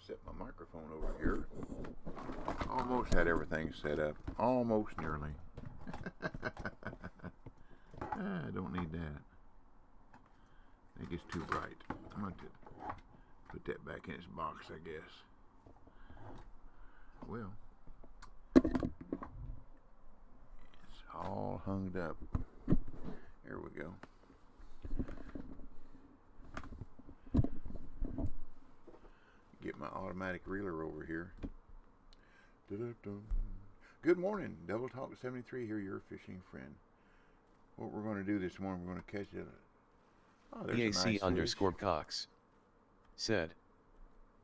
set my microphone over here. Almost had everything set up. Almost nearly. I don't need that. I think it's too bright. I'm going to put that back in its box, I guess. Well, it's all hung up. There we go. Get my automatic reeler over here. Good morning, Double Talk 73 here, your fishing friend. What we're going to do this morning, we're going to catch it. Oh, there's EAC a nice fish. Cox said,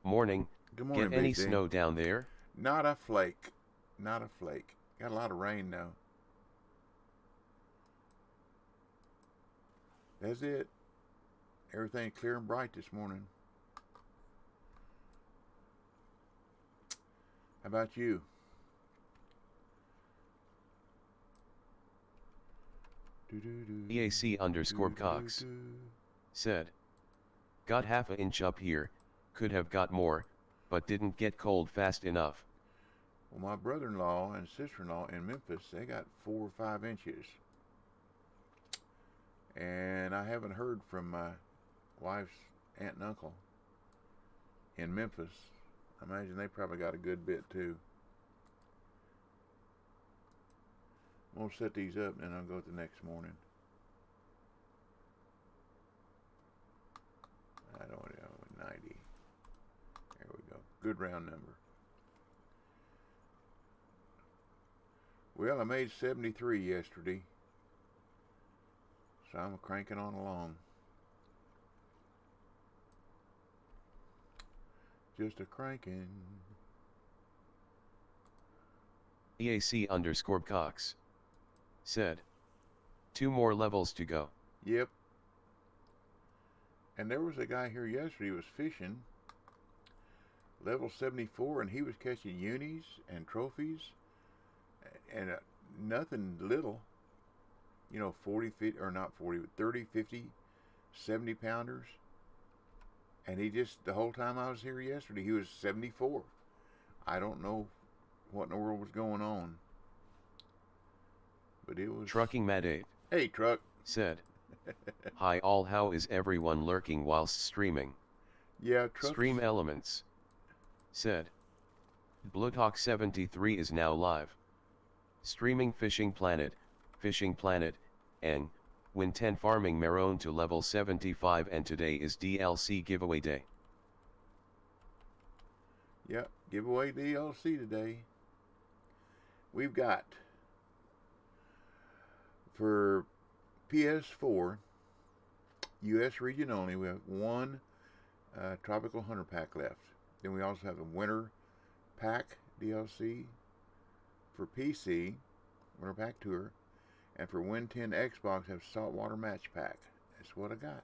Morning, Good morning, get any BC. snow down there? Not a flake. Not a flake. Got a lot of rain though. That's it. Everything clear and bright this morning. How about you? EAC Cox said, got half an inch up here, could have got more, but didn't get cold fast enough. Well, my brother-in-law and sister-in-law in Memphis, they got 4 or 5 inches. And I haven't heard from my wife's aunt and uncle in Memphis. I imagine they probably got a good bit too. I'm gonna set these up and then I'll go the next morning. I don't know, 90. There we go. Good round number. Well, I made 73 yesterday, so I'm cranking on along. Just a cranking. EAC Cox said, 2 more levels to go. Yep. And there was a guy here yesterday who was fishing level 74, and he was catching unis and trophies and nothing little, you know, 40 feet, or not 40, but 30, 50, 70 pounders. And he just, the whole time I was here yesterday, he was 74. I don't know what in the world was going on, but it was... Trucking Mad 8. Hey, Truck. Said, hi all, how is everyone lurking whilst streaming? Yeah, Truck. Stream Elements. Said, Blowtalk 73 is now live. Streaming Fishing Planet, and WIN10 farming Marron to level 75, and today is DLC giveaway day. Yep, giveaway DLC today. We've got, for PS4, US region only, we have 1 Tropical Hunter pack left. Then we also have a Winter Pack DLC for PC, Winter Pack Tour, and for WIN10 Xbox have Saltwater Match Pack. That's what I got.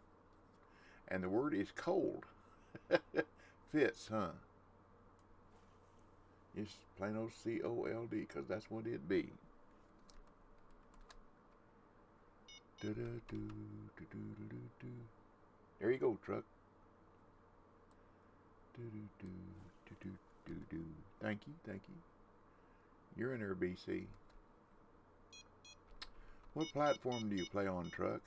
And the word is cold. Fits, huh? It's plain old COLD, because that's what it be. There you go, Truck. Thank you, thank you. You're in there, BC. What platform do you play on, Truck?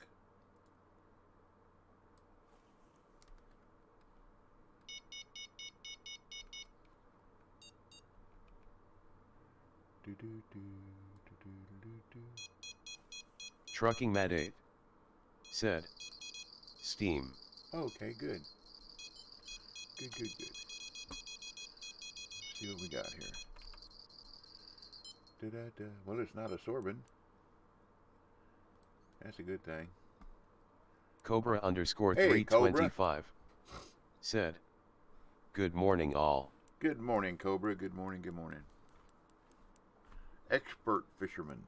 Trucking Mad 8 said, Steam. Okay, good. Good. See what we got here. Well, it's not a sorbent. That's a good thing. Cobra Hey, 325 Cobra. said, good morning all. Good morning, Cobra. Good morning. Expert fisherman.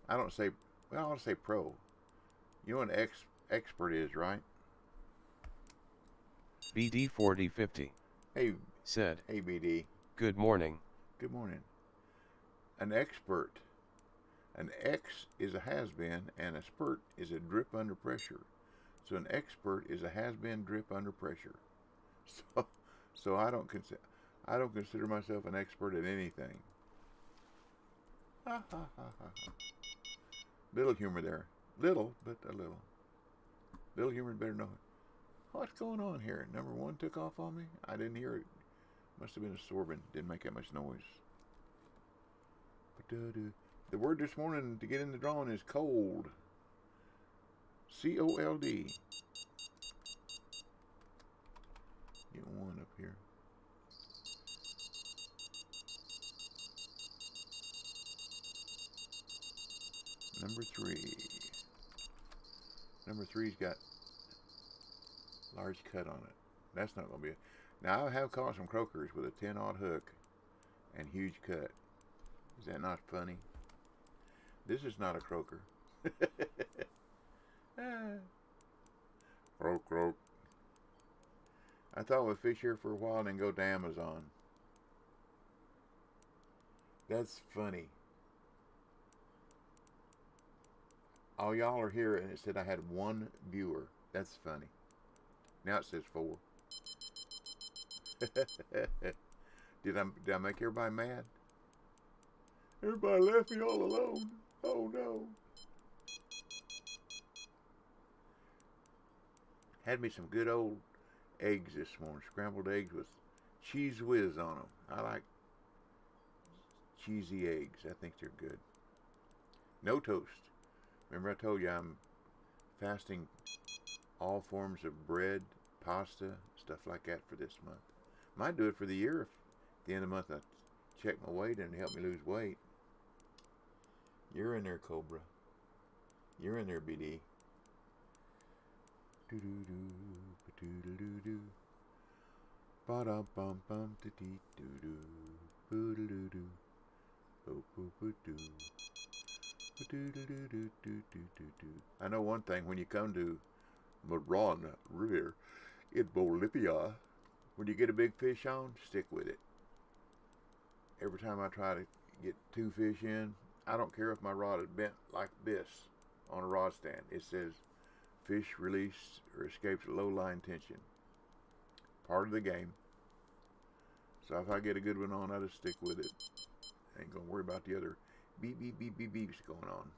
I don't say, well, I want to say pro. You know what an expert is, right? BD 4050 Hey, said, hey, BD. good morning. Good morning. An expert. An X is a has-been, and a spurt is a drip under pressure. So an expert is a has-been drip under pressure. So So I don't consider myself an expert at anything. Ha ha ha ha. Little humor there. Little, but a little. Little humor better know it. What's going on here? Number one took off on me? I didn't hear it. Must have been a sorbent. Didn't make that much noise. The word this morning to get in the drawing is cold. C-O-L-D. Get one up here. Number three. Number three's got large cut on it. That's not going to be it. Now I have caught some croakers with a 10-aught hook and huge cut. Is that not funny? This is not a croaker. Croak, croak. I thought we'd fish here for a while and then go to Amazon. That's funny. All y'all are here and it said I had one viewer. That's funny. Now it says 4. Did I make everybody mad? Everybody left me all alone. Oh no. Had me some good old eggs this morning. Scrambled eggs with cheese whiz on them. I like cheesy eggs. I think they're good. No toast. Remember I told you I'm fasting all forms of bread, pasta, stuff like that for this month. Might do it for the year if at the end of the month I check my weight and help me lose weight. You're in there, Cobra. You're in there, BD. Do do do do do do do. Ba da bum bum da dee do do. Boo do do do. Boo boo boo do. Do do do do do do do. I know one thing. When you come to Marron River in Bolivia, when you get a big fish on, stick with it. Every time I try to get 2 fish in, I don't care if my rod is bent like this on a rod stand. It says fish released or escapes low line tension. Part of the game. So if I get a good one on, I just stick with it. I ain't gonna worry about the other beep beep beep beep beeps going on.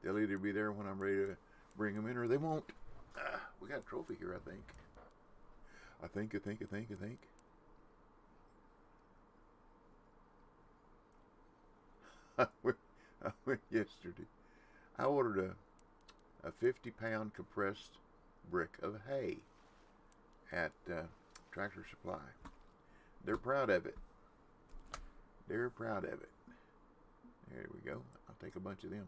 They'll either be there when I'm ready to bring them in or they won't. We got a trophy here, I think. I think. I went yesterday. I ordered a 50-pound compressed brick of hay at Tractor Supply. They're proud of it. They're proud of it. There we go. I'll take a bunch of them.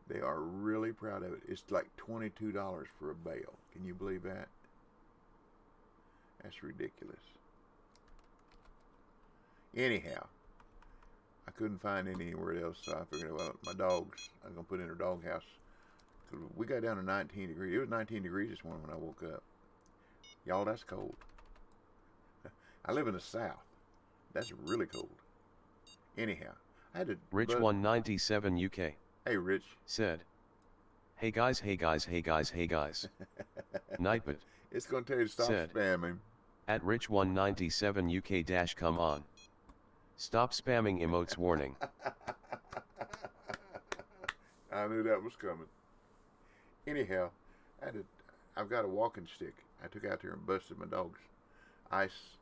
They are really proud of it. It's like $22 for a bale. Can you believe that? That's ridiculous. Anyhow, I couldn't find it anywhere else, so I figured, well, my dogs, I'm going to put in her doghouse. We got down to 19 degrees. It was 19 degrees this morning when I woke up. Y'all, that's cold. I live in the South. That's really cold. Anyhow, I had to... Rich197 UK. Hey, Rich. Said. Hey guys. Nightbot. It's going to tell you to stop spamming. At Rich197 UK dash come on. Stop spamming emotes warning. I knew that was coming. Anyhow, I've got a walking stick. I took out there and busted my dog's ice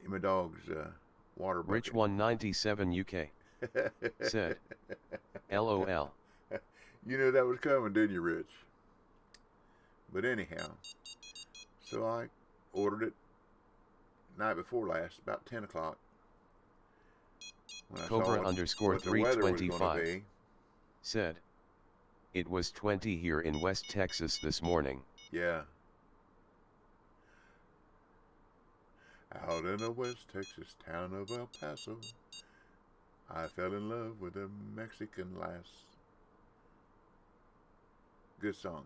in my dog's water bucket. Rich197 UK. Said. LOL. You knew that was coming, didn't you, Rich? But anyhow, so I ordered it night before last, about 10 o'clock. Cobra underscore 325 said, it was 20 here in West Texas this morning. Yeah. Out in a West Texas town of El Paso, I fell in love with a Mexican lass. Good song.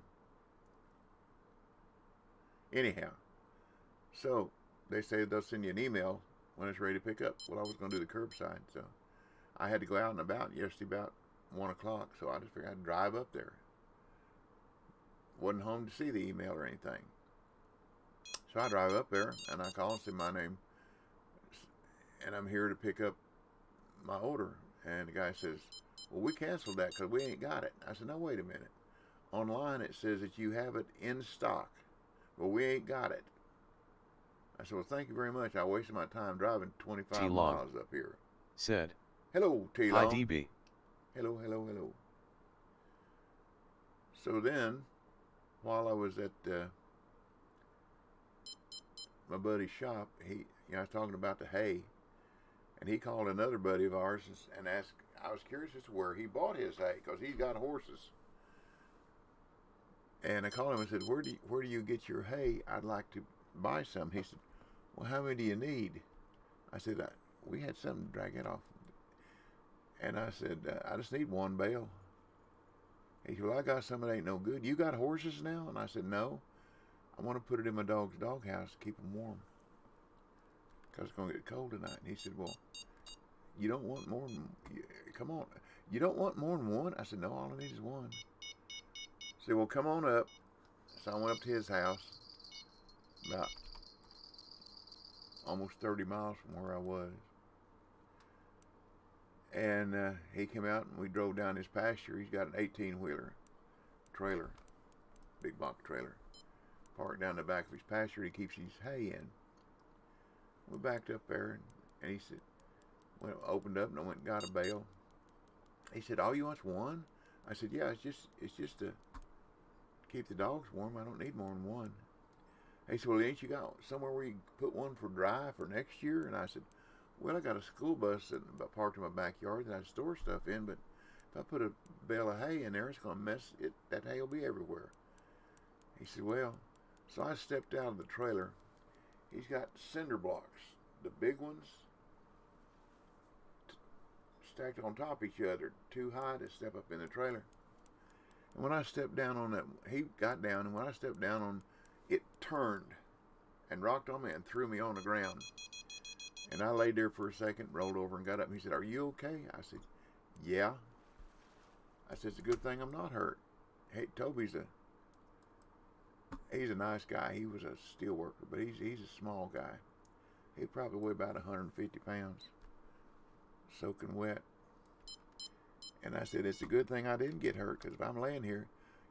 Anyhow, so they say they'll send you an email when it's ready to pick up. Well, I was going to do the curbside, so I had to go out and about yesterday about 1 o'clock, so I just figured I'd drive up there. Wasn't home to see the email or anything. So I drive up there, and I call and say my name, and I'm here to pick up my order. And the guy says, well, we canceled that because we ain't got it. I said, no, wait a minute. Online it says that you have it in stock. Well, we ain't got it. I said, well, thank you very much. I wasted my time driving 25 miles up here. Said. Hello, T-Long. Hi, DB. Hello, hello, hello. So then, while I was at my buddy's shop, I was talking about the hay, and he called another buddy of ours and asked, I was curious as to where he bought his hay, because he's got horses. And I called him and said, where do you get your hay? I'd like to buy some. He said, well, how many do you need? I said, we had something to drag it off. And I said, I just need one bale. He said, well, I got some that ain't no good. You got horses now? And I said, no. I want to put it in my dog's doghouse to keep them warm, because it's going to get cold tonight. And he said, well, you don't want more than, come on. You don't want more than one? I said, no, all I need is one. He said, well, come on up. So I went up to his house, about almost 30 miles from where I was. And he came out and we drove down his pasture. He's got an 18-wheeler trailer, big box trailer, parked down the back of his pasture. He keeps his hay in. We backed up there, and he said, well, opened up and I went and got a bale. He said, all you want's one? I said, yeah, it's just to keep the dogs warm. I don't need more than one. He said, well, ain't you got somewhere where you can put one for dry for next year? And I said, well, I got a school bus that parked in my backyard that I store stuff in, but if I put a bale of hay in there, it's going to mess it. That hay will be everywhere. He said, well, so I stepped out of the trailer. He's got cinder blocks, the big ones, stacked on top of each other, too high to step up in the trailer. And when I stepped down on that, he got down, and when I stepped down on, it turned and rocked on me and threw me on the ground. And I laid there for a second, rolled over and got up. And he said, are you okay? I said, yeah. I said, it's a good thing I'm not hurt. Hey, Toby's he's a nice guy. He was a steel worker, but he's a small guy. He probably weighed about 150 pounds, soaking wet. And I said, it's a good thing I didn't get hurt, because if I'm laying here,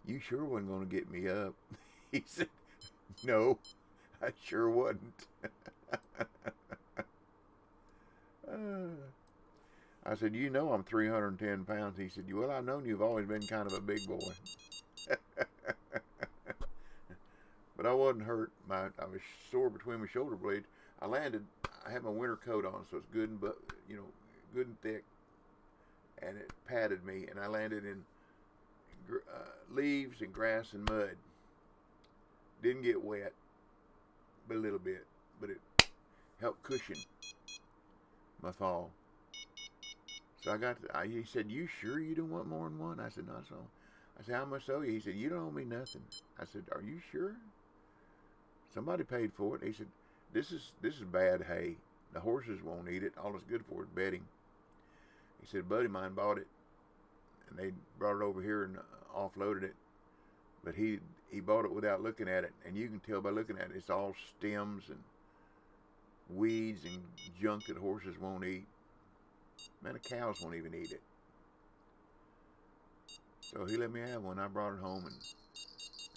you sure wasn't going to get me up. He said, no, I sure wasn't. I said, you know I'm 310 pounds. He said, well, I've known you've always been kind of a big boy. But I wasn't hurt. I was sore between my shoulder blades. I landed, I had my winter coat on, so it's good and, good and thick. And it padded me, and I landed in leaves and grass and mud. Didn't get wet, but a little bit. But it helped cushion my fall. So he said, you sure you don't want more than one? I said, no, that's all. I said, how much owe you? He said, you don't owe me nothing. I said, are you sure? Somebody paid for it. He said, this is bad hay. The horses won't eat it. All it's good for is bedding. He said, a buddy of mine bought it, and they brought it over here and offloaded it. But he bought it without looking at it, and you can tell by looking at it, it's all stems and weeds and junk that horses won't eat. Man, the cows won't even eat it. So he let me have one. I brought it home,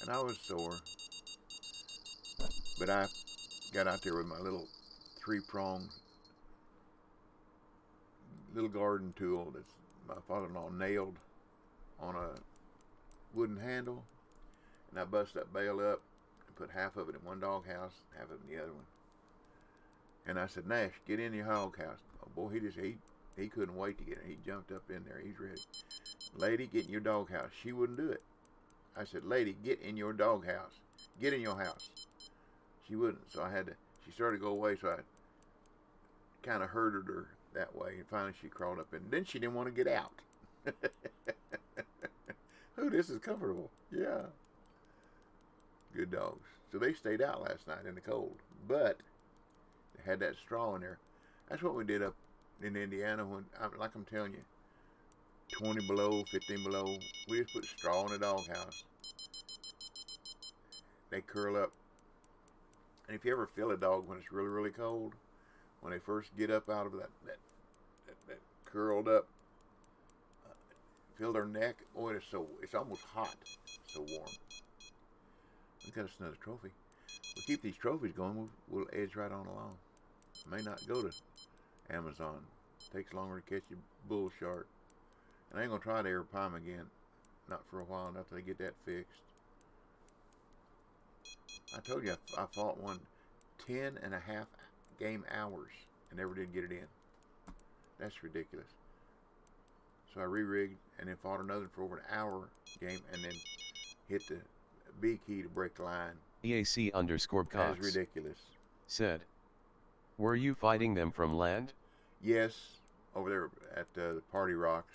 and I was sore. But I got out there with my little 3-pronged little garden tool that my father-in-law nailed on a wooden handle, and I bust that bale up and put half of it in one doghouse, half of it in the other one. And I said, Nash, get in your hoghouse. Oh boy, he couldn't wait to get in. He jumped up in there. He's ready. Lady, get in your doghouse. She wouldn't do it. I said, lady, get in your doghouse. Get in your house. She wouldn't. So she started to go away, so I kind of herded her that way. And finally she crawled up in. Then she didn't want to get out. Oh, this is comfortable. Yeah. Good dogs. So they stayed out last night in the cold. But they had that straw in there. That's what we did up in Indiana when, like I'm telling you, 20 below, 15 below. We just put straw in the doghouse. They curl up. And if you ever feel a dog when it's really, really cold, when they first get up out of that curled up, feel their neck. Oh, it's almost hot. So warm. We got us another trophy. We keep these trophies going. We'll edge right on along. May not go to Amazon. Takes longer to catch a bull shark. And I ain't gonna try to air palm again. Not for a while, not till they get that fixed. I told you I fought one 10.5 game hours and never did get it in. That's ridiculous. So I re-rigged and then fought another for over an hour game and then hit the B key to break the line. EAC_Cox. That's ridiculous. Said. Were you fighting them from land? Yes, over there at the Party Rocks.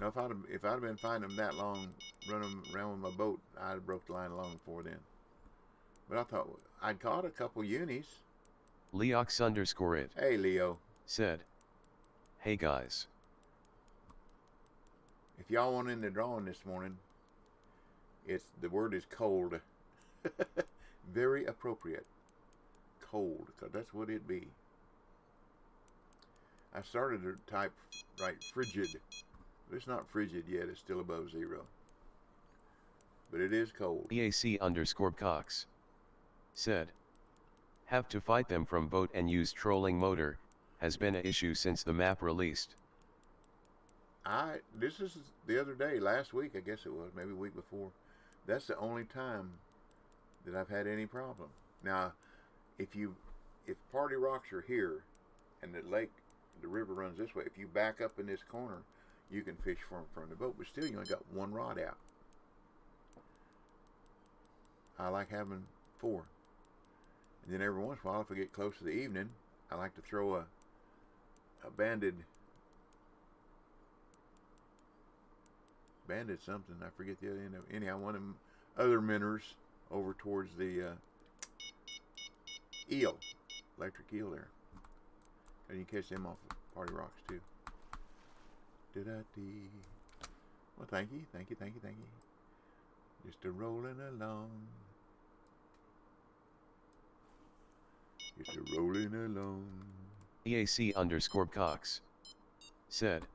Now, if I'd have been fighting them that long, running around with my boat, I'd have broke the line long before then. But I thought I'd caught a couple unis. Leox_it. Hey, Leo. Said. Hey guys. If y'all want in the drawing this morning, the word is cold. Very appropriate. Cold, because that's what it'd be. I started to type frigid. It's not frigid yet, it's still above zero. But it is cold. EAC_Cox. Said. Have to fight them from boat and use trolling motor, has been an issue since the map released. This is the other day, last week I guess it was, maybe a week before. That's the only time that I've had any problem. Now, if Party Rocks are here, and the river runs this way, if you back up in this corner, you can fish from the boat, but still you only got one rod out. I like having 4. And then every once in a while, if I get close to the evening, I like to throw a banded something. I forget the other end of it. Anyhow, one of them other minnows over towards the electric eel there. And you can catch them off of Party Rocks too. Da-da-dee. Well, thank you. Just a rolling along. EAC_Cox. Said.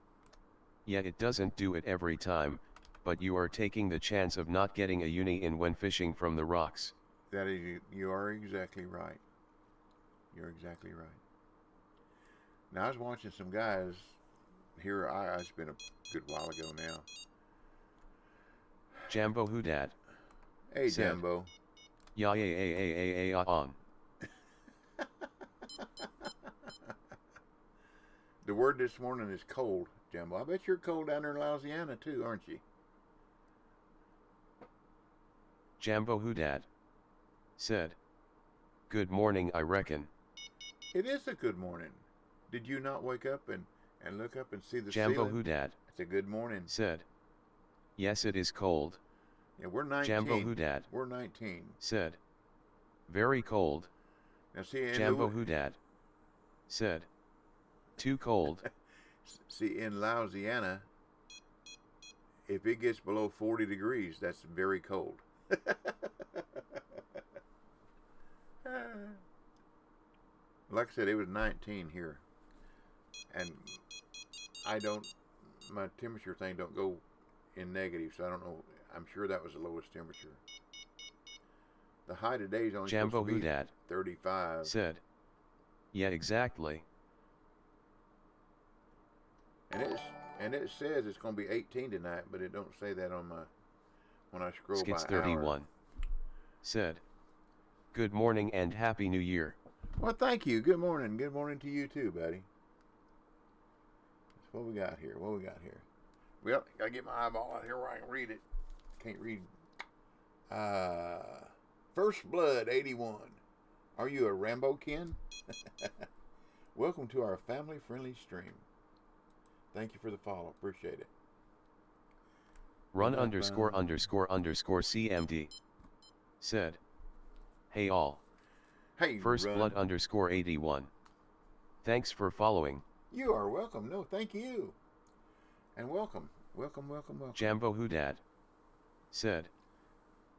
Yeah, it doesn't do it every time, but you are taking the chance of not getting a uni in when fishing from the rocks. That is, you are exactly right. You're exactly right. Now, I was watching some guys here. It's been a good while ago now. Jambo Houdat. Hey, said, Jambo. Yeah, on. The word this morning is cold, Jambo. I bet you're cold down there in Louisiana too, aren't you? Jambo Houdat. Said. Good morning, I reckon. It is a good morning. Did you not wake up and look up and see the Jambo ceiling? Houdat. It's a good morning. Said. Yes, it is cold. Yeah, we're 19. Jambo Houdat. We're 19. Said. Very cold. Now see, Jambo Houdat. Said. Too cold. See, in Louisiana, if it gets below 40 degrees, that's very cold. Like I said, it was 19 here. And my temperature thing don't go in negative, so I don't know. I'm sure that was the lowest temperature. The high today is only Jambo supposed to be Houdat. 35. Said. Yeah, exactly. And it says it's going to be 18 tonight, but it don't say that on when I scroll Skits by 31. hour. Said. Good morning and Happy New Year. Well, thank you. Good morning. Good morning to you too, buddy. That's what we got here. Well, gotta get my eyeball out here where I can read it. Can't read. First Blood 81. Are you a Rambo kin? Welcome to our family-friendly stream. Thank you for the follow. Appreciate it. Run____CMD. Said. Hey all. Hey, First Run. Blood _81. Thanks for following. You are welcome. No, thank you. And welcome. Welcome, welcome, welcome. Jambo Hudad said,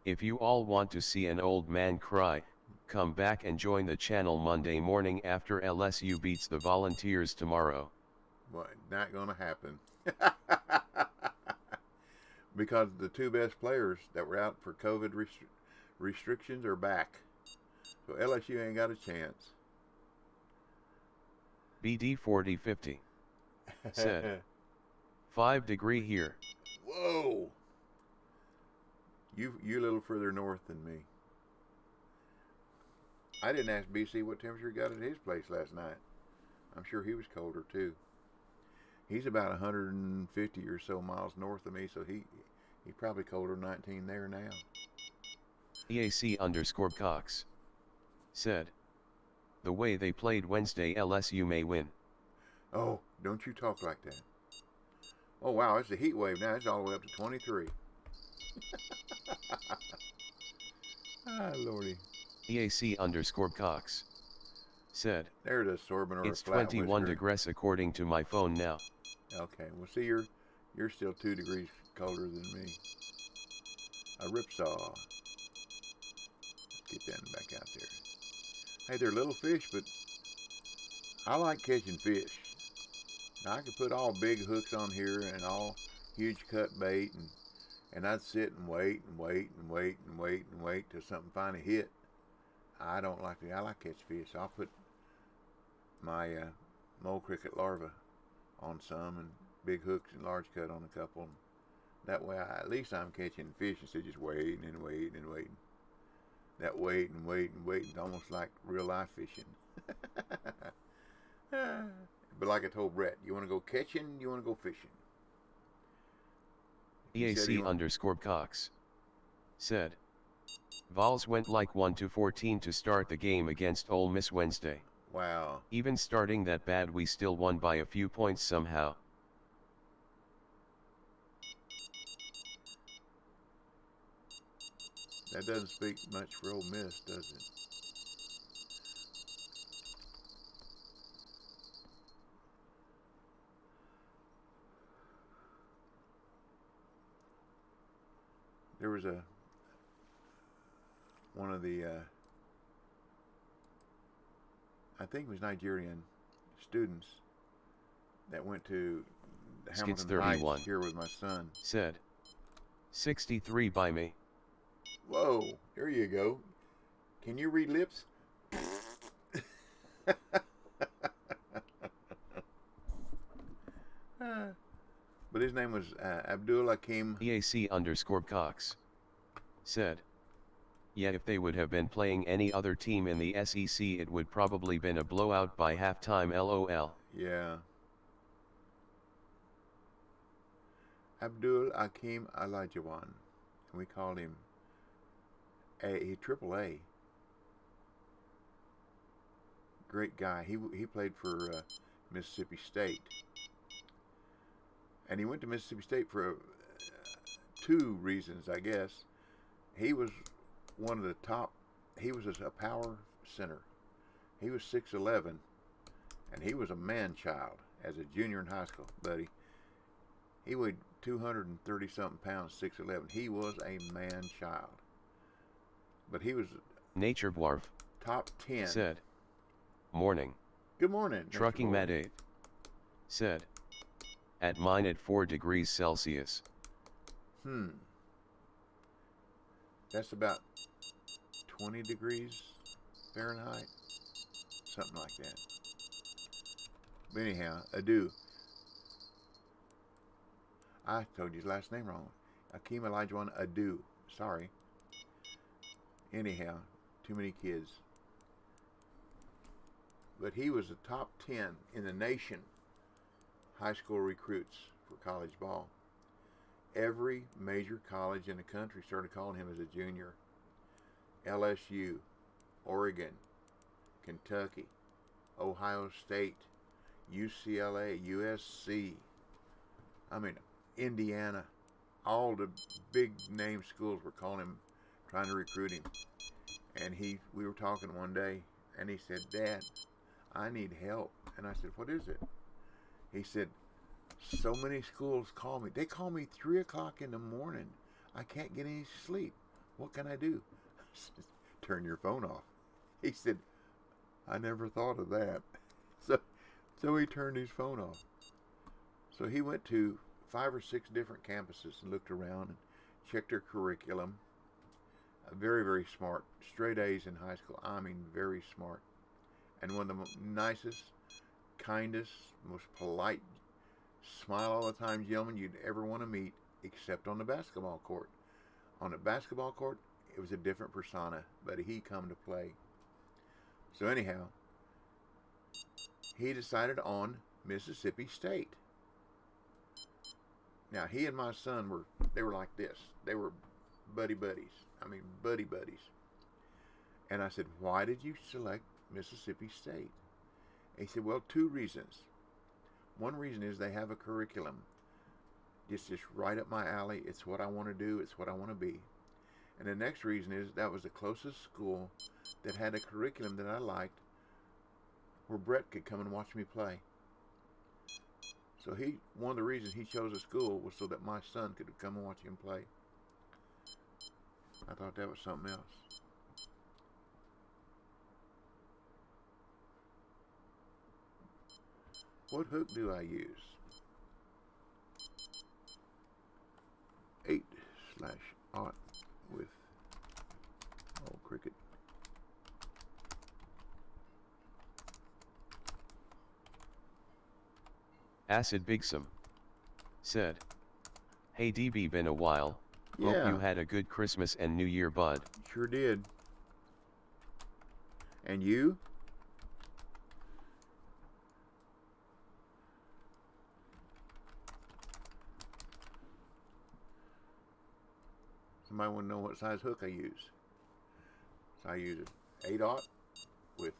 if you all want to see an old man cry, come back and join the channel Monday morning after LSU beats the Volunteers tomorrow. Well, not going to happen. Because the two best players that were out for COVID restrictions are back. So LSU ain't got a chance. BD 4050 said, 5° here. Whoa! You a little further north than me. I didn't ask BC what temperature he got at his place last night. I'm sure he was colder too. He's about 150 or so miles north of me, so he probably colder than 19 there now. EAC_Cox said, the way they played Wednesday, LSU may win. Oh, don't you talk like that. Oh wow, it's a heat wave now. It's all the way up to 23. Ah, Lordy. EAC_Cox said, There's a sorbent or it's a flat 21 whisker. degrees according to my phone now. Okay, well see, you're still 2 degrees colder than me. A ripsaw. Get that back out there. Hey, they're little fish, but I like catching fish. Now I could put all big hooks on here and all huge cut bait, and I'd sit and wait and wait and wait and wait and wait till something finally hit. I don't like to. I like to catch fish. So I'll put my mole cricket larva on some and big hooks and large cut on a couple. That way, at least I'm catching fish instead of just waiting and waiting and waiting. That wait and wait and wait is almost like real life fishing. But like I told Brett, you want to go catching, you want to go fishing. EAC_Cox said, Vols went like 1-14 to start the game against Ole Miss Wednesday. Wow. Even starting that bad, we still won by a few points somehow. That doesn't speak much for Ole Miss, does it? There was one of the I think it was Nigerian students that went to Hamilton Heights here with my son. Said, 63 by me. Whoa, there you go. Can you read lips? But his name was Abdul Hakim. EAC_Cox said, yeah, if they would have been playing any other team in the SEC, it would probably been a blowout by halftime, LOL. Yeah. Abdul Hakim Alajuwon. We called him Triple A. Great guy. He played for Mississippi State. And he went to Mississippi State for two reasons, I guess. He was one of the top. He was a power center. He was 6'11", and he was a man-child as a junior in high school, buddy. He weighed 230-something pounds, 6'11". He was a man-child. But he was Nature Dwarf top 10. Said, morning. Good morning. Trucking Mad 8 said, at mine at 4 degrees Celsius. That's about 20 degrees Fahrenheit. Something like that. But anyhow, Adu. I told you his last name wrong. Hakeem Olajuwon Adu. Sorry. Anyhow, too many kids. But he was the top 10 in the nation high school recruits for college ball. Every major college in the country started calling him as a junior. LSU, Oregon, Kentucky, Ohio State, UCLA, USC, Indiana. All the big name schools were calling him, trying to recruit him. And we were talking one day, and he said, Dad, I need help. And I said, what is it? He said, so many schools call me. They call me 3 o'clock in the morning. I can't get any sleep. What can I do? I said, turn your phone off. He said, I never thought of that. So he turned his phone off. So he went to 5 or 6 different campuses and looked around and checked their curriculum. Very, very smart. Straight A's in high school. I mean, very smart. And one of the nicest, kindest, most polite, smile all the time gentlemen you'd ever want to meet, except on the basketball court. On the basketball court, it was a different persona, but he come to play. So anyhow, he decided on Mississippi State. Now, he and my son they were like this. They were buddy buddies. I mean, buddy buddies. And I said, why did you select Mississippi State? And he said, well, 2 reasons. One reason is they have a curriculum. It's just right up my alley. It's what I want to do. It's what I want to be. And the next reason is that was the closest school that had a curriculum that I liked, where Brett could come and watch me play. So one of the reasons he chose a school was so that my son could come and watch him play. I thought that was something else. What hook do I use? 8/0 with cricket. Acid Bigsum said, hey DB, been a while. Hope Yeah, you had a good Christmas and New Year, bud. sure did. And you? Somebody want to know what size hook I use. So I use an 8/0 with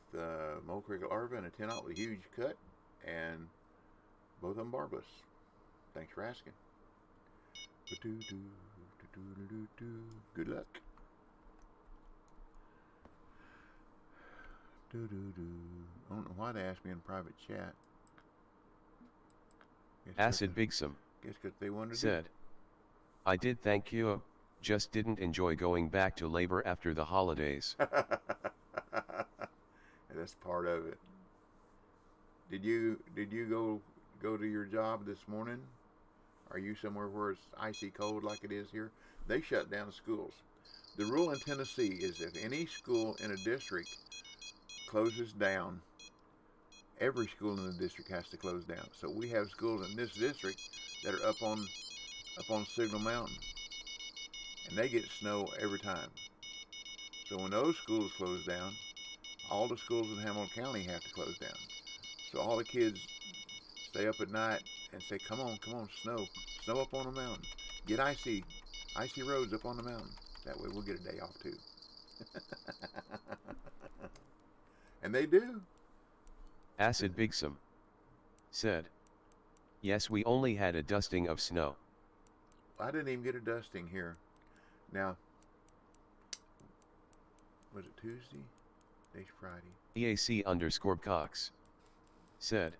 Mole Cricket larva and a 10/0 with a huge cut, and both of them barbless. Thanks for asking. Good luck. I don't know why they asked me in private chat. Acid Bigsum Guess because they wanted to. said, I did, thank you, just didn't enjoy going back to labor after the holidays. That's part of it. Did you go to your job this morning? Are you somewhere where it's icy cold like it is here? They shut down schools. The rule in Tennessee is if any school in a district closes down, every school in the district has to close down. So we have schools in this district that are up on Signal Mountain, and they get snow every time. So when those schools close down, all the schools in Hamilton County have to close down. So all the kids stay up at night and say, come on, snow up on the mountain. Get icy roads up on the mountain. That way we'll get a day off too. And they do. Acid Bigsum said, yes, we only had a dusting of snow. I didn't even get a dusting here. Now, was it Tuesday? Today's Friday. EAC_Cox said,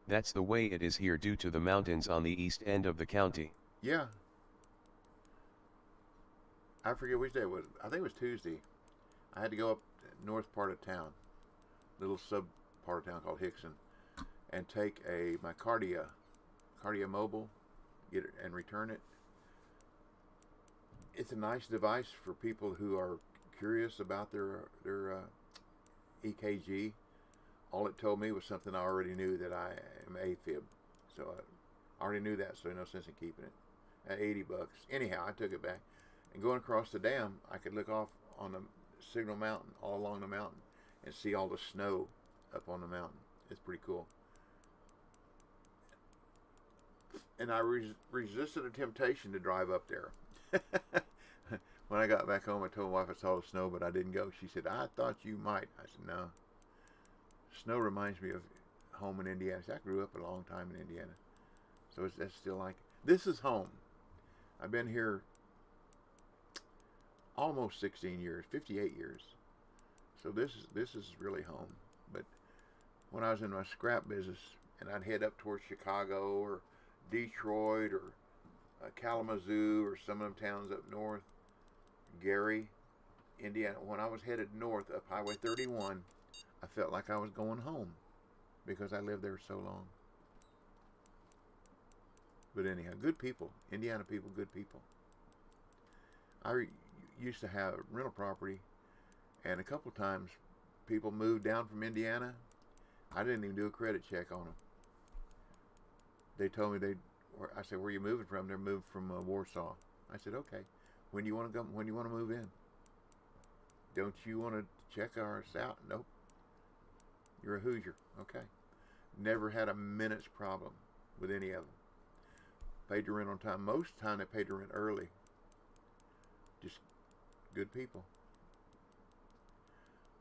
that's the way it is here due to the mountains on the east end of the county. Yeah. I forget which day it was. I think it was Tuesday. I had to go up north part of town, little sub part of town called Hickson, and take my Cardia Mobile, get it and return it. It's a nice device for people who are curious about their EKG. All it told me was something I already knew, that I am AFib. So I already knew that, so no sense in keeping it. At $80. Anyhow, I took it back. And going across the dam, I could look off on the Signal Mountain, all along the mountain, and see all the snow up on the mountain. It's pretty cool. And I resisted a temptation to drive up there. When I got back home, I told my wife I saw the snow, but I didn't go. She said, I thought you might. I said, no. Snow reminds me of home in Indiana. I grew up a long time in Indiana. So that's still like, this is home. I've been here almost 16 years, 58 years. So this is really home. But when I was in my scrap business and I'd head up towards Chicago or Detroit or Kalamazoo or some of them towns up north, Gary, Indiana. When I was headed north up Highway 31, I felt like I was going home because I lived there so long. But anyhow, good people. Indiana people, good people. I used to have rental property, and a couple times people moved down from Indiana. I didn't even do a credit check on them. They told me I said, "Where are you moving from?" They're moved from Warsaw. I said, "Okay. When do you want to go? When do you want to move in? Don't you want to check ours out?" "Nope. You're a Hoosier." "Okay." Never had a minute's problem with any of them. Paid your rent on time. Most of the time they paid your rent early. Just good people.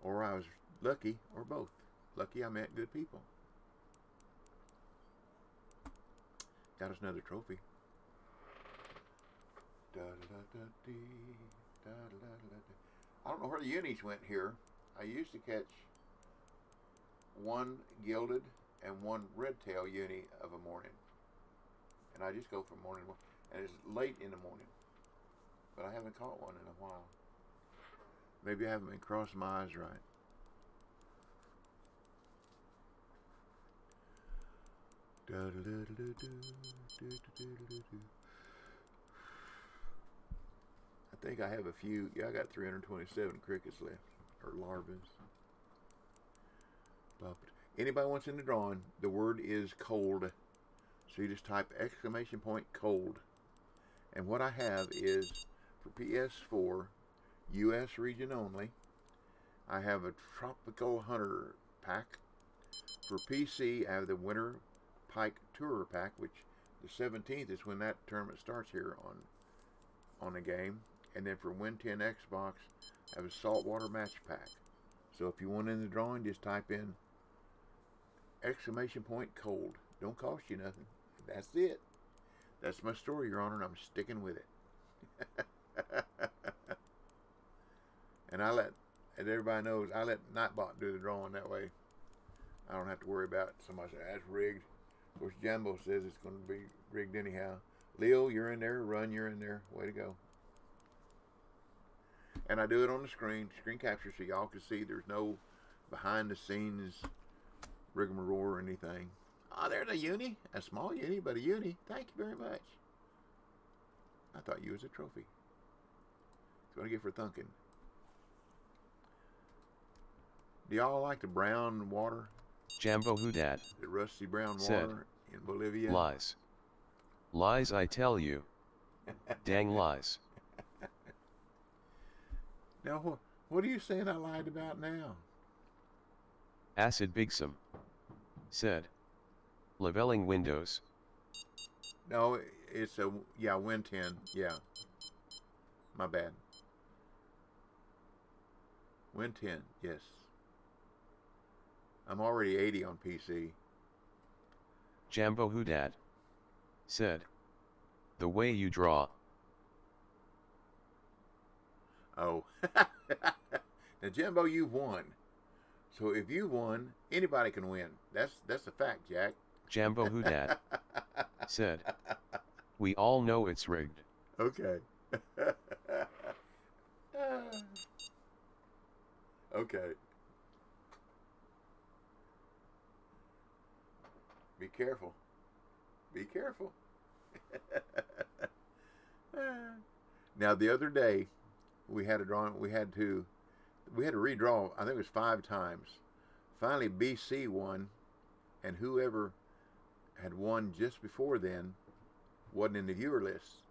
Or I was lucky, or both. Lucky I met good people. Got us another trophy. I don't know where the unis went here. I used to catch one gilded and one red tail uni of a morning. And I just go from morning to morning. And it's late in the morning. But I haven't caught one in a while. Maybe I haven't been crossing my eyes right. I think I have a few. Yeah, I got 327 crickets left, or larvae. Anybody wants in the drawing, the word is cold. So you just type exclamation point cold. And what I have is for PS4, US region only. I have a Tropical Hunter pack. For PC, I have the Winter Pike Tourer pack, which the 17th is when that tournament starts here on the game. And then for WIN10 Xbox, I have a Saltwater Match pack. So if you want in the drawing, just type in exclamation point cold. Don't cost you nothing. That's it. That's my story, Your Honor, and I'm sticking with it. And everybody knows, I let Nightbot do the drawing. That way I don't have to worry about somebody saying, "That's rigged." Of course, Jumbo says it's going to be rigged anyhow. Leo, you're in there. Run, you're in there. Way to go. And I do it on the screen capture, so y'all can see there's no behind the scenes rigmarole or anything. Oh, there's a uni. A small uni, but a uni. Thank you very much. I thought you was a trophy. That's what I get for thunking. Do y'all like the brown water? Jambo Hudad. The rusty brown said, water in Bolivia? Lies. Lies, I tell you. Dang lies. Now, what are you saying I lied about now? Acid Bigsum. Said. Leveling windows. No, it's WIN10. Yeah. My bad. WIN10, yes. I'm already 80 on PC. Jambo Hudad. Said. The way you draw. Oh. Now, Jimbo, you've won. So if you won, anybody can win. That's a fact, Jack. Jambo Hudad. Said. We all know it's rigged. Okay. Okay. Be careful. Be careful. Now the other day we had a drawing. We had to redraw. I think it was 5 times. Finally, BC won, and whoever had won just before then wasn't in the viewer list,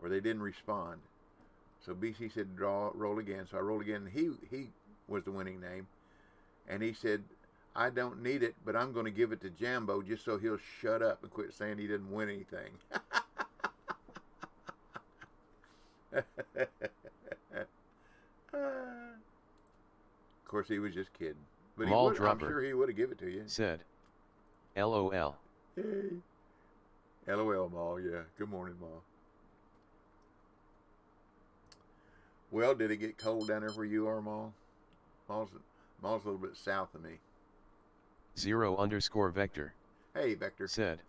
or they didn't respond. So BC said, roll again. So I rolled again. And he was the winning name, and he said, "I don't need it, but I'm going to give it to Jambo just so he'll shut up and quit saying he didn't win anything." Of course, he was just kidding. But I'm sure he would have given it to you. Said, LOL. Hey. LOL, Ma. Yeah. Good morning, Ma. Well, did it get cold down there where you are, Ma? Ma's a little bit south of me. 0_vector. Hey, Vector. said.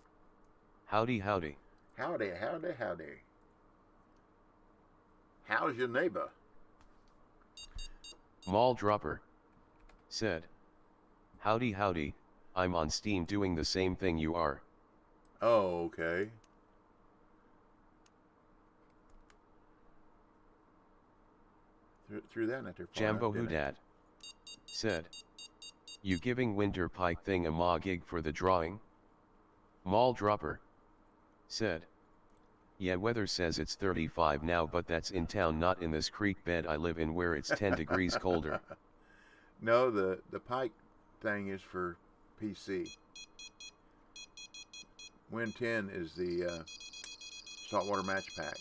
Howdy, howdy. Howdy, howdy, howdy. How's your neighbor? Mall Dropper said. Howdy, howdy, I'm on Steam doing the same thing you are. Oh, okay. Threw that not too far Jambo enough, didn't I? Hoodad said. You giving Winter Pike thing a ma gig for the drawing? Mall Dropper said. Yeah, weather says it's 35 now, but that's in town, not in this creek bed I live in where it's 10 degrees colder. No, the Pike thing is for PC. WIN10 is the saltwater match pack.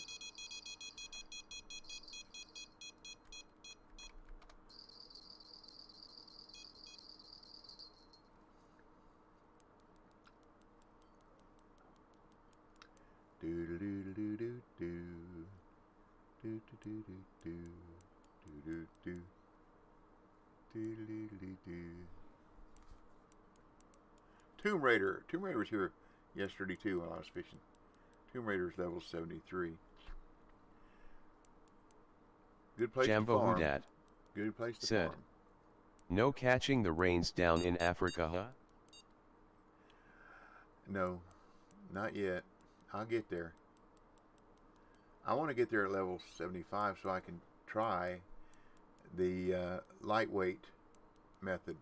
Do do do do do do do do do do do do do do. Tomb Raider. Tomb Raider was here yesterday too while I was fishing. Tomb Raider's level 73. Good place Jambo to farm. Hoodad Good place to said. farm. No catching the rains down in Africa, huh? No, not yet. I'll get there. I want to get there at level 75 so I can try the lightweight method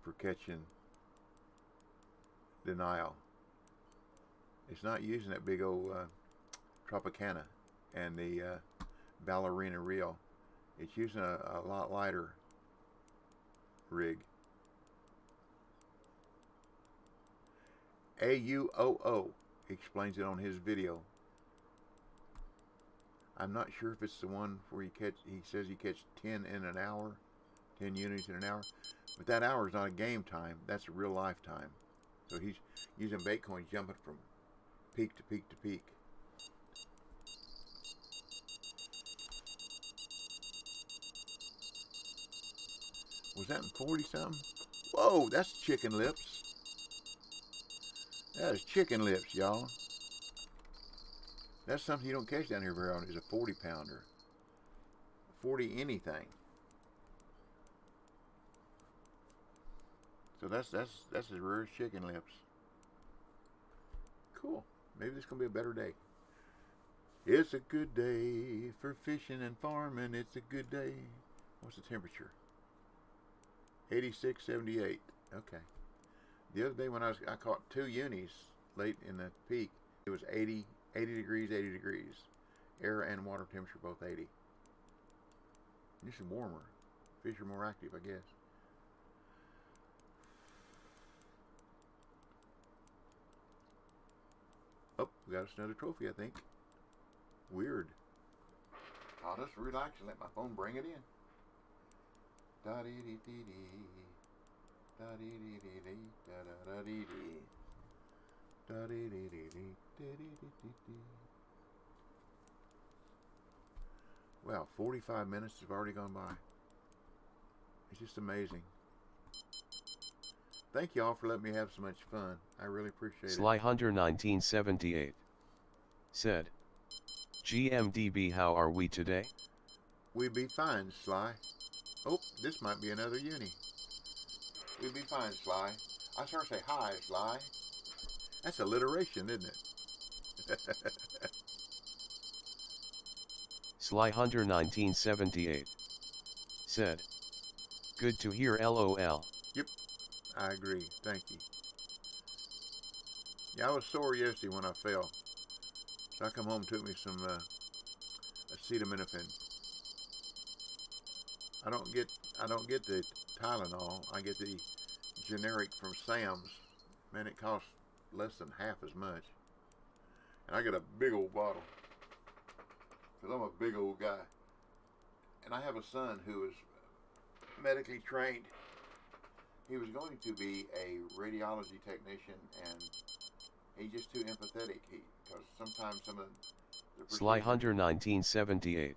for catching the Nile. It's not using that big old Tropicana and the ballerina reel. It's using a lot lighter rig. AUOO explains it on his video. I'm not sure if it's the one where he says he catch 10 in an hour, 10 units in an hour, but that hour is not a game time, that's a real life time. So he's using bait coins jumping from peak to peak to peak. Was that in 40 something? Whoa, that's chicken lips. That is chicken lips, y'all. That's something you don't catch down here very often, is a 40 pounder. 40 anything. So that's as rare as chicken lips. Cool. Maybe this is gonna be a better day. It's a good day for fishing and farming. It's a good day. What's the temperature? 86, 78. Okay. The other day when I caught 2 unis late in the peak, it was 80 degrees, 80 degrees. Air and water temperature both 80. This is warmer. Fish are more active, I guess. Oh, we got us another trophy, I think. Weird. I'll just relax and let my phone bring it in. Da-dee-dee-dee-dee. Da-dee-dee-dee-dee. Da-da-da-dee-dee. Da-dee-dee-dee-dee. Da-dee-dee-dee-dee. Wow, 45 minutes have already gone by. It's just amazing. Thank you all for letting me have so much fun. I really appreciate it. Sly Hunter 1978 said. GMDB, how are we today? We be fine, Sly. Oh, this might be another uni. We be fine, Sly. I start to say hi, Sly. That's alliteration, isn't it? Sly Hunter 1978 said. Good to hear, LOL. Yep, I agree. Thank you. Yeah, I was sore yesterday when I fell. So I come home and took me some acetaminophen. I don't get the Tylenol. I get the generic from Sam's. Man, it costs less than half as much. And I got a big old bottle. Because I'm a big old guy. And I have a son who is medically trained. He was going to be a radiology technician, and he's just too empathetic. Because sometimes some of the Sly Hunter 1978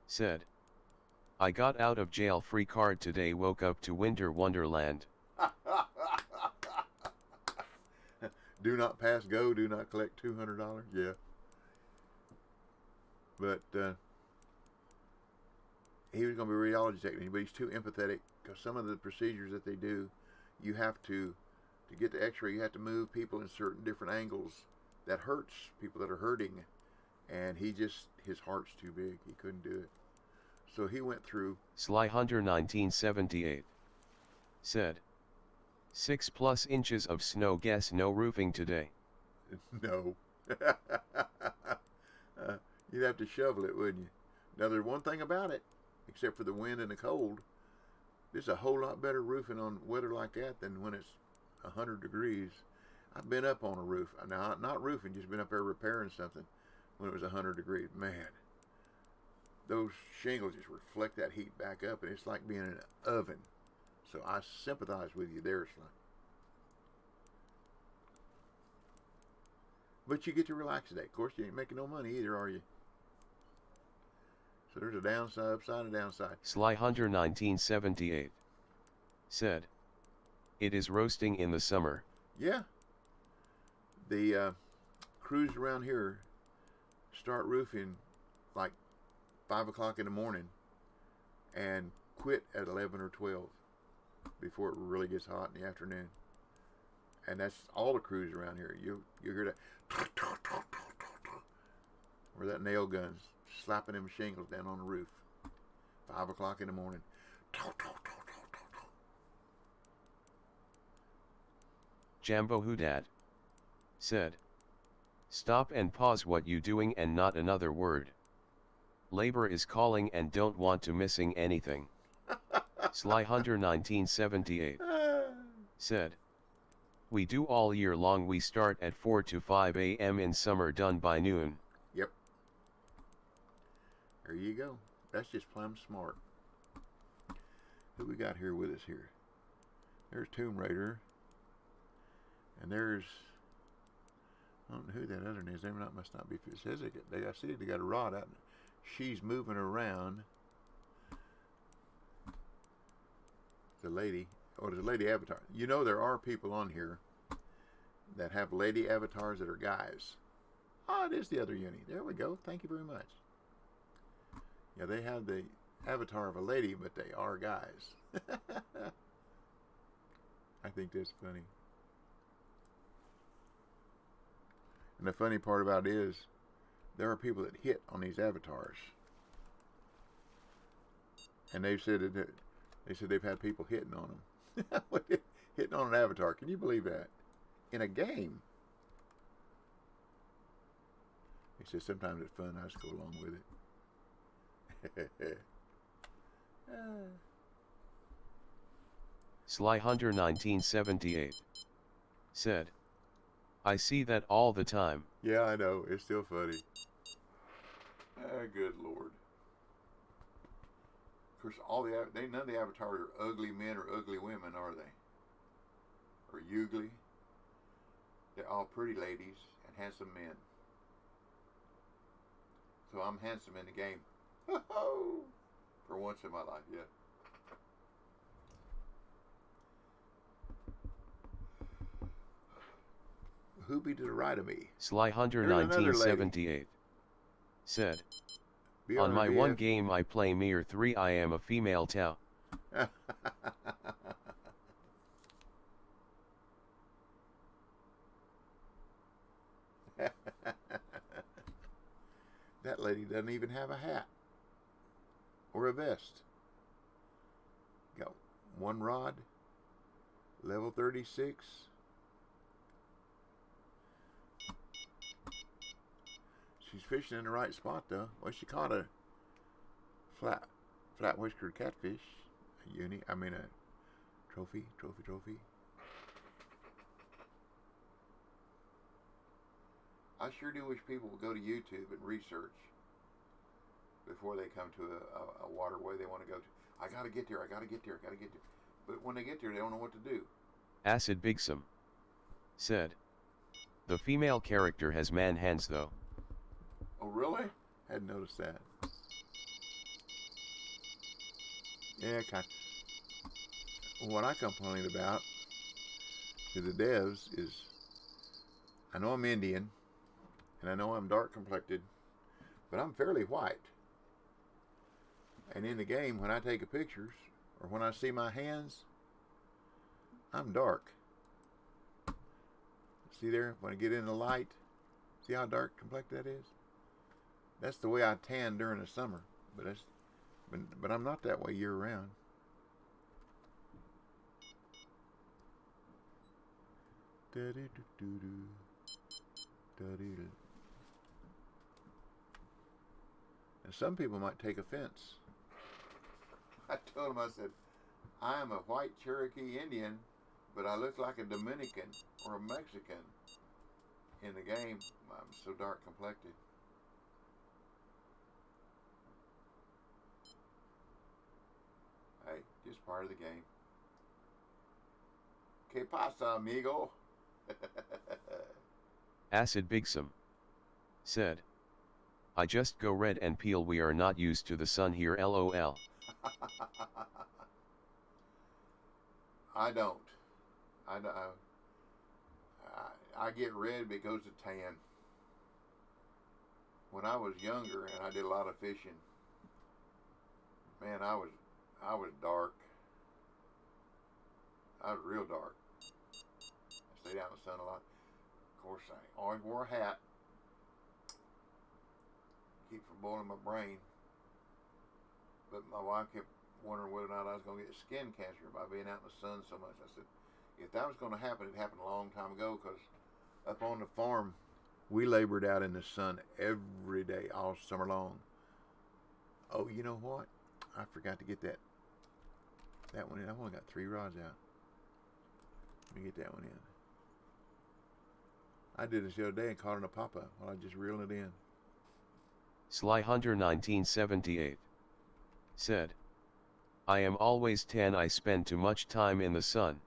said. I got out of jail free card today, woke up to Winter Wonderland. Do not pass go. Do not collect $200. Yeah. But he was going to be a radiology technician, but he's too empathetic because some of the procedures that they do, you have to get the X-ray, you have to move people in certain different angles. That hurts people that are hurting, and his heart's too big. He couldn't do it. So he went through. Sly Hunter 1978 said, 6+ inches of snow. Guess no roofing today. No. You'd have to shovel it, wouldn't you? Now, there's one thing about it, except for the wind and the cold. There's a whole lot better roofing on weather like that than when it's 100 degrees. I've been up on a roof. Now, not roofing, just been up there repairing something when it was 100 degrees. Man, those shingles just reflect that heat back up, and it's like being in an oven. So I sympathize with you there, Sly. But you get to relax today. Of course, you ain't making no money either, are you? So there's a downside, upside, and downside. Sly Hunter 1978 said, it is roasting in the summer. Yeah. The crews around here start roofing like 5 o'clock in the morning and quit at 11 or 12 before it really gets hot in the afternoon. And that's all the crews around here. You hear that, or that nail gun's slapping them shingles down on the roof. 5 o'clock in the morning. Jambo Hudad said, stop and pause what you doing and not another word. Labor is calling and don't want to missing anything. Sly Hunter 1978 said, we do all year long. We start at 4 to 5 a.m. in summer, done by noon. Yep. There you go. That's just plumb smart. Who we got here with us here? There's Tomb Raider. And there's, I don't know who that other is. They must not be. It says I see they got a rod out. She's moving around. The lady. Oh, there's a lady avatar. You know there are people on here that have lady avatars that are guys. Oh, it is the other uni. There we go. Thank you very much. Yeah, they have the avatar of a lady, but they are guys. I think that's funny. And the funny part about it is, there are people that hit on these avatars, and they've said that they've had people hitting on them, hitting on an avatar. Can you believe that? In a game. He says sometimes it's fun. I just go along with it. Sly Hunter 1978 said, I see that all the time. Yeah, I know. It's still funny. Good Lord. Of course, none of the avatars are ugly men or ugly women, are they? Or ugly. They're all pretty ladies and handsome men. So I'm handsome in the game. For once in my life, yeah. Who be to the right of me? Sly Hunter 1978 said, on my one game I play Mir 3 I am a female Tao. That lady doesn't even have a hat or a vest. Got one rod, level 36. She's fishing in the right spot though. Well, she caught a flat whiskered catfish, a trophy. I sure do wish people would go to YouTube and research before they come to a waterway they want to go to. I gotta get there. But when they get there, they don't know what to do. Acid Bigsum said, the female character has man hands though. Oh, really? Hadn't noticed that. Yeah, kind of. What I complain about to the devs is I know I'm Indian, and I know I'm dark complected, but I'm fairly white. And in the game, when I take pictures, or when I see my hands, I'm dark. See there, when I get in the light, see how dark complected that is? That's the way I tan during the summer, but I'm not that way year round. And some people might take offense. I told them, I said, I am a white Cherokee Indian, but I look like a Dominican or a Mexican in the game. I'm so dark complected. Hey, just part of the game. Que pasa, amigo? Acid Bigsum said, I just go red and peel. We are not used to the sun here, lol. I don't. I get red because of tan. When I was younger and I did a lot of fishing, man, I was dark. I was real dark. I stayed out in the sun a lot. Of course, I always wore a hat. Keep from boiling my brain. But my wife kept wondering whether or not I was going to get skin cancer by being out in the sun so much. I said, if that was going to happen, it happened a long time ago, because up on the farm, we labored out in the sun every day, all summer long. Oh, you know what? I forgot to get that one in. I've only got 3 rods out. Let me get that one in. I did this the other day and caught in a pop-up while I was just reeling it in. Sly Hunter 1978 said, I am always tan. I spend too much time in the sun.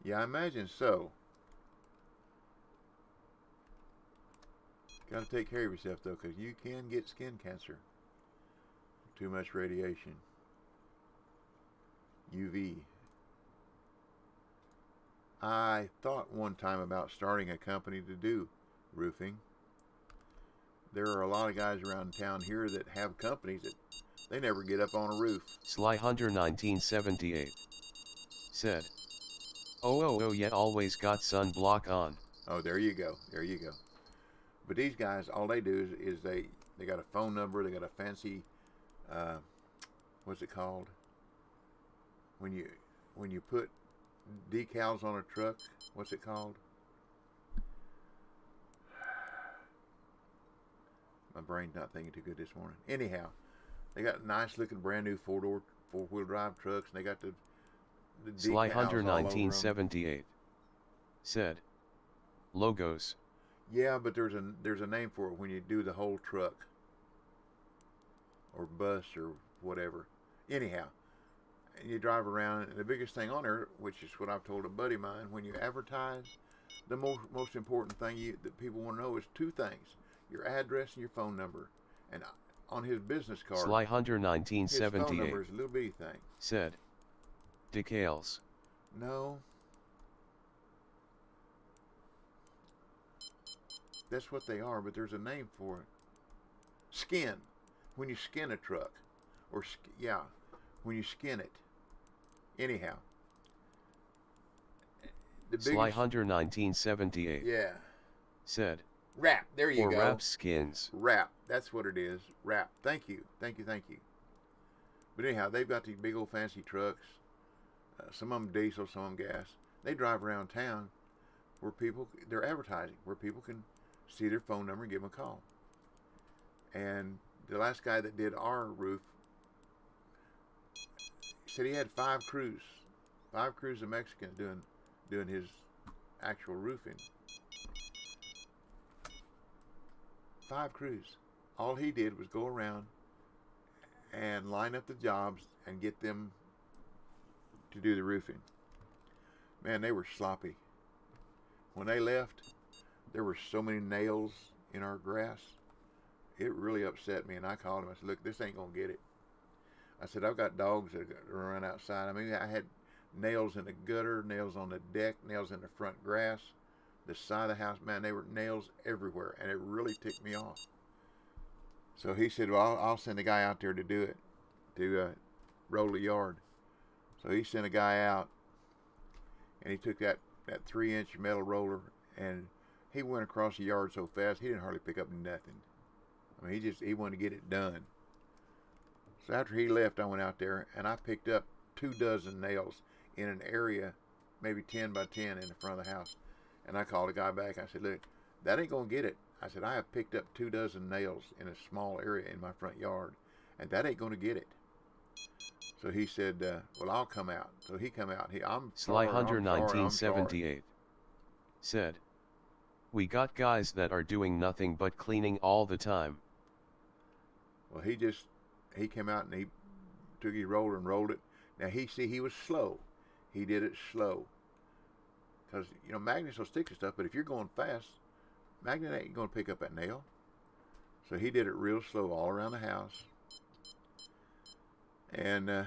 Yeah, I imagine so. Got to take care of yourself, though, because you can get skin cancer. Too much radiation. UV. I thought one time about starting a company to do roofing. There are a lot of guys around town here that have companies that they never get up on a roof. Sly Hunter 1978 said, oh, yet always got sunblock on. Oh, there you go. There you go. But these guys, all they do is they got a phone number. They got a fancy, what's it called? When you put decals on a truck, what's it called? My brain's not thinking too good this morning. Anyhow, they got nice looking brand new 4-wheel drive trucks, and they got the Sly decals Hunter all over 1978 said, logos. Yeah, but there's a name for it when you do the whole truck or bus or whatever. Anyhow, and you drive around, and the biggest thing on there, which is what I've told a buddy of mine, when you advertise, the most important thing that people want to know is 2 things: your address and your phone number. And on his business card, Sly Hunter his phone 1978 number is a little bitty thing. said, decals. No. That's what they are, but there's a name for it. Skin. When you skin a truck. Or, when you skin it. Anyhow. Sly Hunter 1978 said, wrap. There you go. Or wrap skins. Wrap. That's what it is. Wrap. Thank you. Thank you. But anyhow, they've got these big old fancy trucks. Some of them diesel, some of them gas. They drive around town where they're advertising, where people can see their phone number and give them a call. And the last guy that did our roof said he had 5 crews of Mexicans doing his actual roofing. 5 crews. All he did was go around and line up the jobs and get them to do the roofing. Man, they were sloppy. When they left, there were so many nails in our grass. It really upset me, and I called him. I said, look, this ain't going to get it. I said, I've got dogs that run outside. I mean, I had nails in the gutter, nails on the deck, nails in the front grass. the side of the house, man, there were nails everywhere, and it really ticked me off. So he said, well, I'll send a guy out there to do it, to roll the yard. So he sent a guy out, and he took that 3-inch metal roller, and he went across the yard so fast, he didn't hardly pick up nothing. I mean, he wanted to get it done. So after he left, I went out there, and I picked up 24 nails in an area, maybe 10 by 10 in the front of the house. And I called the guy back. I said, look, that ain't going to get it. I said, I have picked up 24 nails in a small area in my front yard, and that ain't going to get it. So he said, well, I'll come out. So he come out. Sly Hunter 1978 said, we got guys that are doing nothing but cleaning all the time. Well, he came out and he took his roller and rolled it. Now he was slow. He did it slow. Because, magnets will stick to stuff, but if you're going fast, magnet ain't going to pick up that nail. So he did it real slow all around the house. And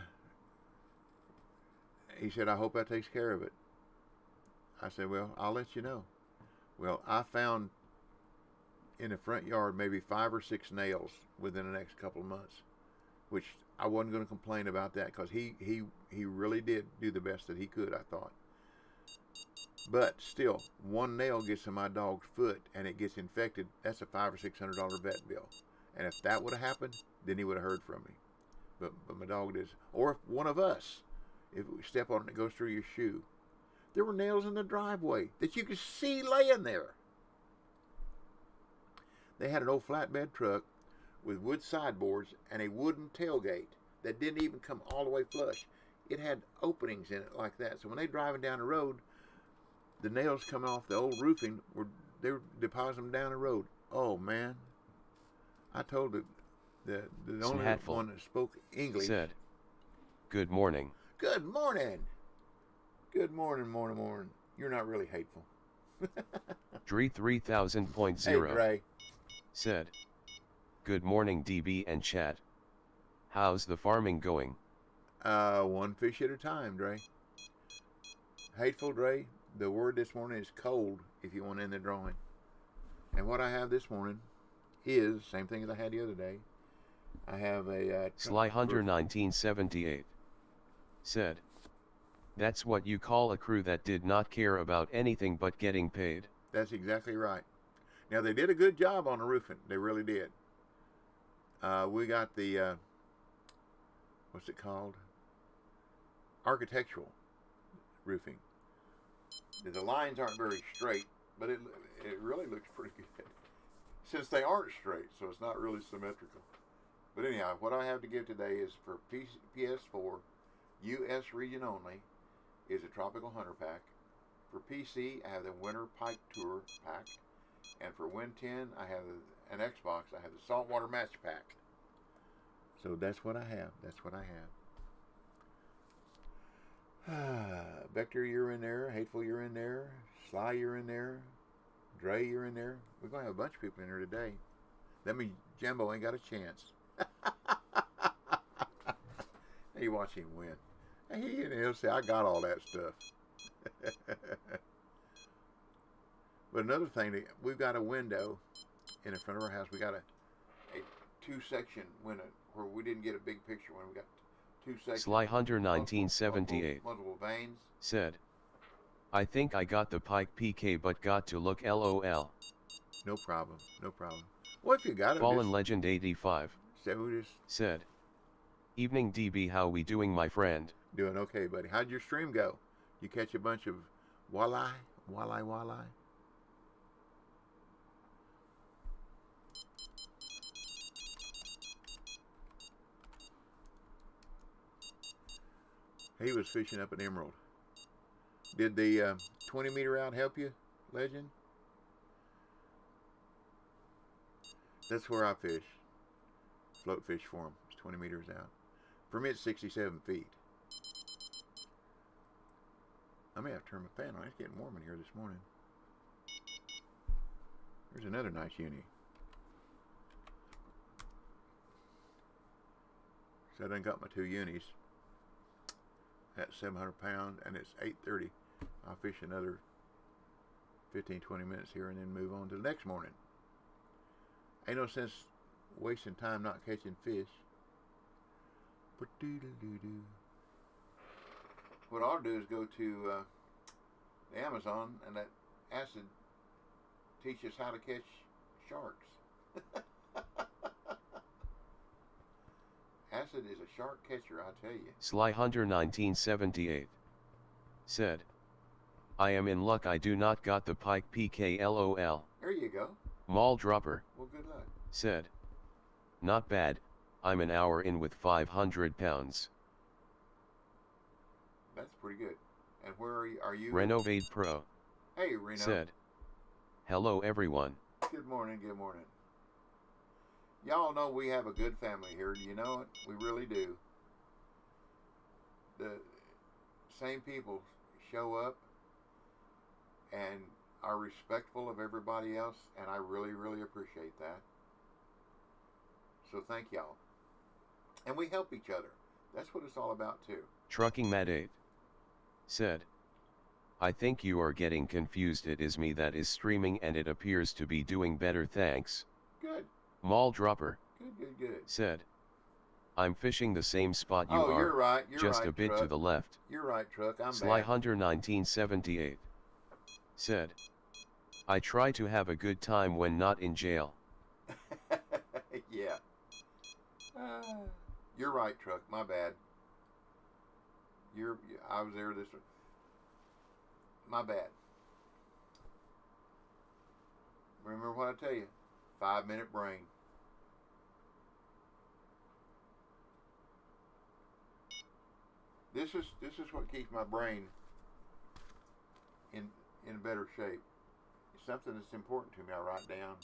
he said, I hope that takes care of it. I said, well, I'll let you know. Well, I found in the front yard maybe 5 or 6 nails within the next couple of months, which I wasn't going to complain about that because he really did do the best that he could, I thought. But still, one nail gets in my dog's foot and it gets infected. That's a $500 or $600 vet bill. And if that would have happened, then he would have heard from me. But my dog does. Or if one of us, if we step on it and it goes through your shoe. There were nails in the driveway that you could see laying there. They had an old flatbed truck with wood sideboards and a wooden tailgate that didn't even come all the way flush. It had openings in it like that. So when they driving down the road, the nails coming off the old roofing, they were depositing them down the road. Oh, man. I told the only one that spoke English. Said, good morning. Good morning. Good morning, morning. You're not really hateful. Dre 3000.0 Hey, Dre. Said, good morning DB and chat. How's the farming going? One fish at a time, Dre. Hateful, Dre. The word this morning is cold, if you want in the drawing. And what I have this morning is, same thing as I had the other day. I have a... Sly Hunter 1978 said, that's what you call a crew that did not care about anything but getting paid. That's exactly right. Now, they did a good job on the roofing. They really did. We got the, what's it called? Architectural roofing. The lines aren't very straight, but it really looks pretty good. Since they aren't straight, so it's not really symmetrical. But anyhow, what I have to give today is for PS4, U.S. region only, is a Tropical Hunter pack. For PC, I have the Winter Pike Tour pack. And for WIN10, I have an Xbox, I have the Saltwater Match pack. So that's what I have. That's what I have. Vector, you're in there. Hateful, you're in there. Sly, you're in there. Dre, you're in there. We're going to have a bunch of people in here today. That means Jumbo ain't got a chance. Now you watch him win. And he'll say, I got all that stuff. But another thing, we've got a window in the front of our house. We got a 2-section window where we didn't get a big picture when we got 2 sections. Sly Hunter 1978 multiple veins. Said, I think I got the Pike PK but got to look LOL. No problem, no problem. Well, if you got it, Fallen Legend 85 said, evening DB, how we doing, my friend? Doing okay, buddy. How'd your stream go? You catch a bunch of walleye? He was fishing up an emerald. Did the 20 meter out help you, Legend? That's where I fish. Float fish for him. It's 20 meters out. For me, it's 67 feet. I may have to turn my fan on. It's getting warm in here this morning. There's another nice uni. So I done got my 2 unis. That's 700 pounds, and it's 8:30. I'll fish another 15, 20 minutes here and then move on to the next morning. Ain't no sense wasting time not catching fish. What I'll do is go to the Amazon and let Acid teach us how to catch sharks. Acid is a shark catcher, I tell you. Sly Hunter 1978 said, I am in luck I do not got the pike PKLOL. There you go. Mall dropper. Well, good luck. Said, not bad, I'm an hour in with 500 pounds. That's pretty good. And where are you? Renovate Pro. Hey, Reno. Said, hello everyone. Good morning, good morning. Y'all know we have a good family here. Do you know it? We really do. The same people show up and are respectful of everybody else, and I really, really appreciate that. So thank y'all. And we help each other. That's what it's all about too. Trucking Mad 8 said, I think you are getting confused. It is me that is streaming and it appears to be doing better, thanks. Good. Mall dropper. Good. Said, I'm fishing the same spot you are. You're right. You're just right, a bit Truck. to the left. You're right, Truck. I'm Sly back. Hunter 1978 said, I try to have a good time when not in jail. Yeah. You're right, Truck. My bad. I was there this one. My bad. Remember what I tell you? 5-minute brain. This is what keeps my brain in better shape. It's something that's important to me. I write down.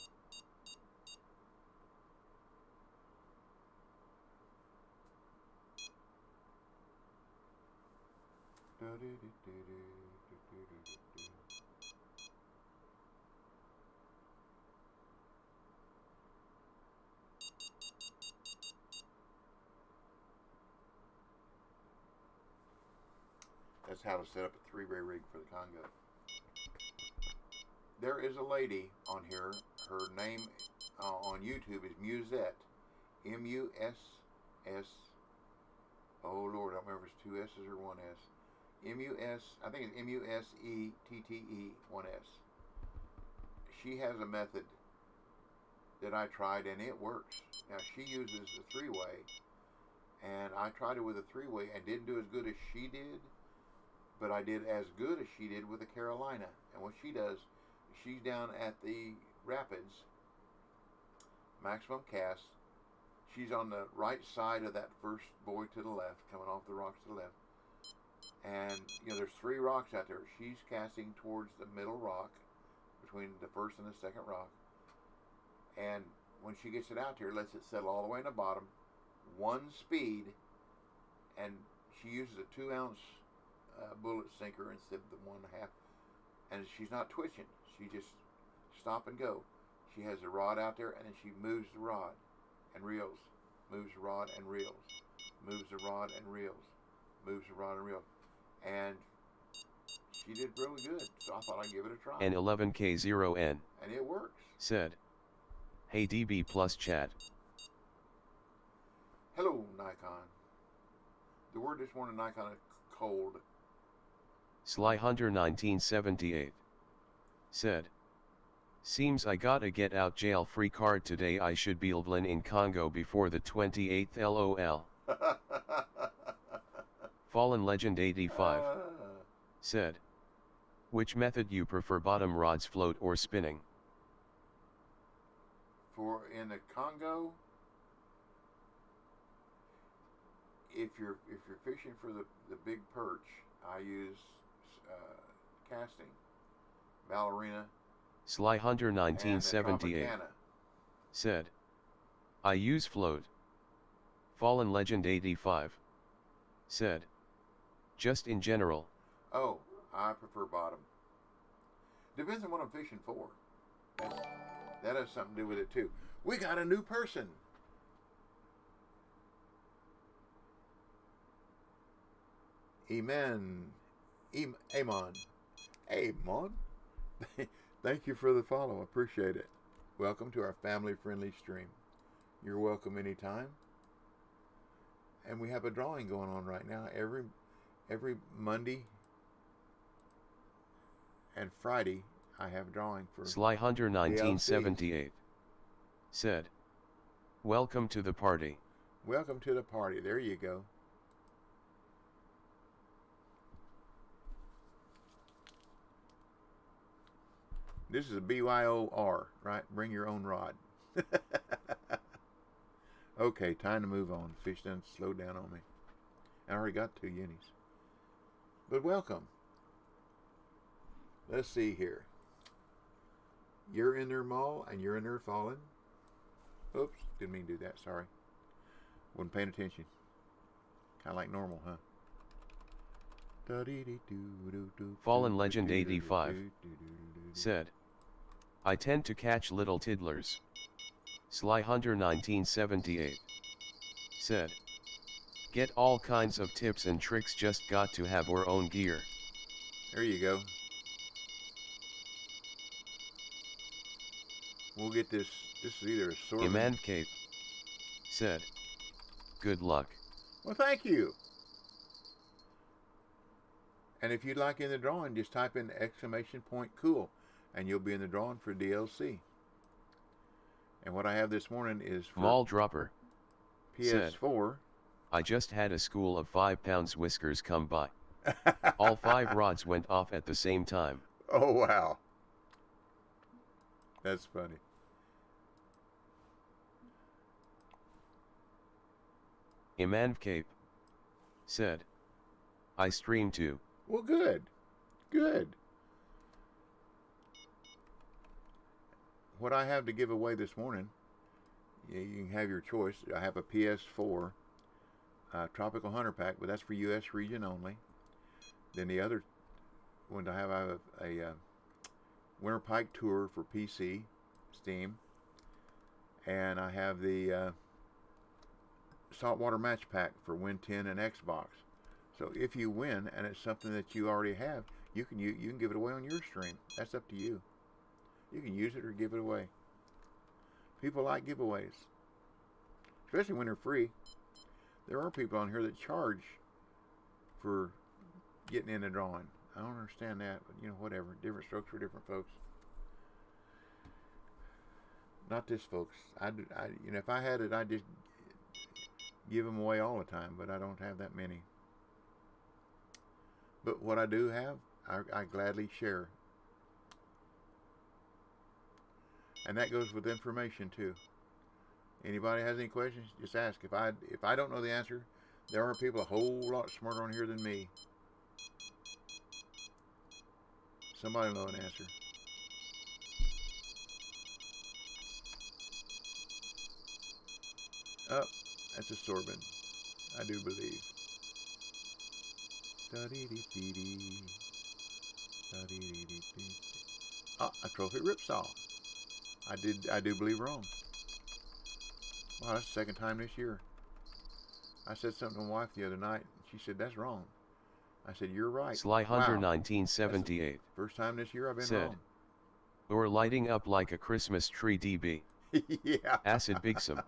That's how to set up a 3-way rig for the Congo. There is a lady on here. Her name on YouTube is Musette. M-U-S-S. Oh Lord, I don't remember if it's 2 S's or 1 S. M-U-S, I think it's M-U-S-E-T-T-E 1 S. She has a method that I tried and it works. Now she uses a 3-way, and I tried it with a 3-way and didn't do as good as she did, but I did as good as she did with a Carolina. And what she does, she's down at the rapids, maximum cast. She's on the right side of that first buoy to the left, coming off the rocks to the left. And, there's 3 rocks out there. She's casting towards the middle rock, between the first and the second rock. And when she gets it out there, lets it settle all the way in the bottom, 1 speed, and she uses a 2-ounce bullet sinker instead of the 1.5. And she's not twitching. She just stop and go. She has a rod out there, and then she moves the rod and reels, moves the rod and reels, moves the rod and reels, moves the rod and reels. And she did really good, so I thought I'd give it a try. N11K0N. And it works. Said, hey DB plus chat. Hello, Nikon. The word this morning, Nikon, is cold. Sly Hunter 1978 said, seems I gotta get out jail free card today. I should be Evelyn in Congo before the 28th LOL. Fallen Legend 85 said, which method you prefer, bottom rods, float, or spinning? For in the Congo, if you're fishing for the big perch, I use casting, ballerina. Sly Hunter 1978 said, I use float. Fallen Legend 85 said, just in general. Oh, I prefer bottom. Depends on what I'm fishing for. That has something to do with it too. We got a new person. Amen. Amon. Thank you for the follow. Appreciate it. Welcome to our family-friendly stream. You're welcome anytime. And we have a drawing going on right now every Monday and Friday. I have a drawing for Sly Hunter DLC. 1978 said, "Welcome to the party." Welcome to the party. There you go. This is a BYOR, right? Bring your own rod. Okay, time to move on. Fish done slowed down on me. I already got 2 unis. But welcome. Let's see here. You're in there, Maul, and you're in there, Fallen. Oops, didn't mean to do that. Sorry. Wasn't paying attention. Kind of like normal, huh? Fallen Legend 85 said, "I tend to catch little tiddlers." Sly Hunter 1978 said, "Get all kinds of tips and tricks, just got to have our own gear." There you go. We'll get this. This is either a sword. Iman Cape said, "Good luck." Well, thank you. And if you'd like in the drawing, just type in !cool, and you'll be in the drawing for DLC. And what I have this morning is for Mall Dropper PS4. Said, "I just had a school of 5 pounds whiskers come by. All 5 rods went off at the same time." Oh, wow. That's funny. Iman Cape said, "I stream too." Well, good. Good. What I have to give away this morning, you can have your choice. I have a PS4 Tropical Hunter Pack, but that's for U.S. region only. Then the other one I have a Winter Pike Tour for PC, Steam. And I have the Saltwater Match Pack for WIN10 and Xbox. So if you win and it's something that you already have, you can give it away on your stream. That's up to you. You can use it or give it away. People like giveaways, especially when they're free. There are people on here that charge for getting in a drawing. I don't understand that, but whatever. Different strokes for different folks. Not this, folks. If I had it, I'd just give them away all the time, but I don't have that many. But what I do have, I gladly share. And that goes with information too. Anybody has any questions, just ask. If I don't know the answer, there are people a whole lot smarter on here than me. Somebody will know an answer. Oh, that's a sorbent, I do believe. Ah, a trophy ripsaw. I do believe wrong. Wow, that's the second time this year. I said something to my wife the other night. She said, "That's wrong." I said, "You're right." Sly Hunter Wow. 1978 First time this year I've been said, wrong. "Or lighting up like a Christmas tree." DB Yeah. Acid Bigsum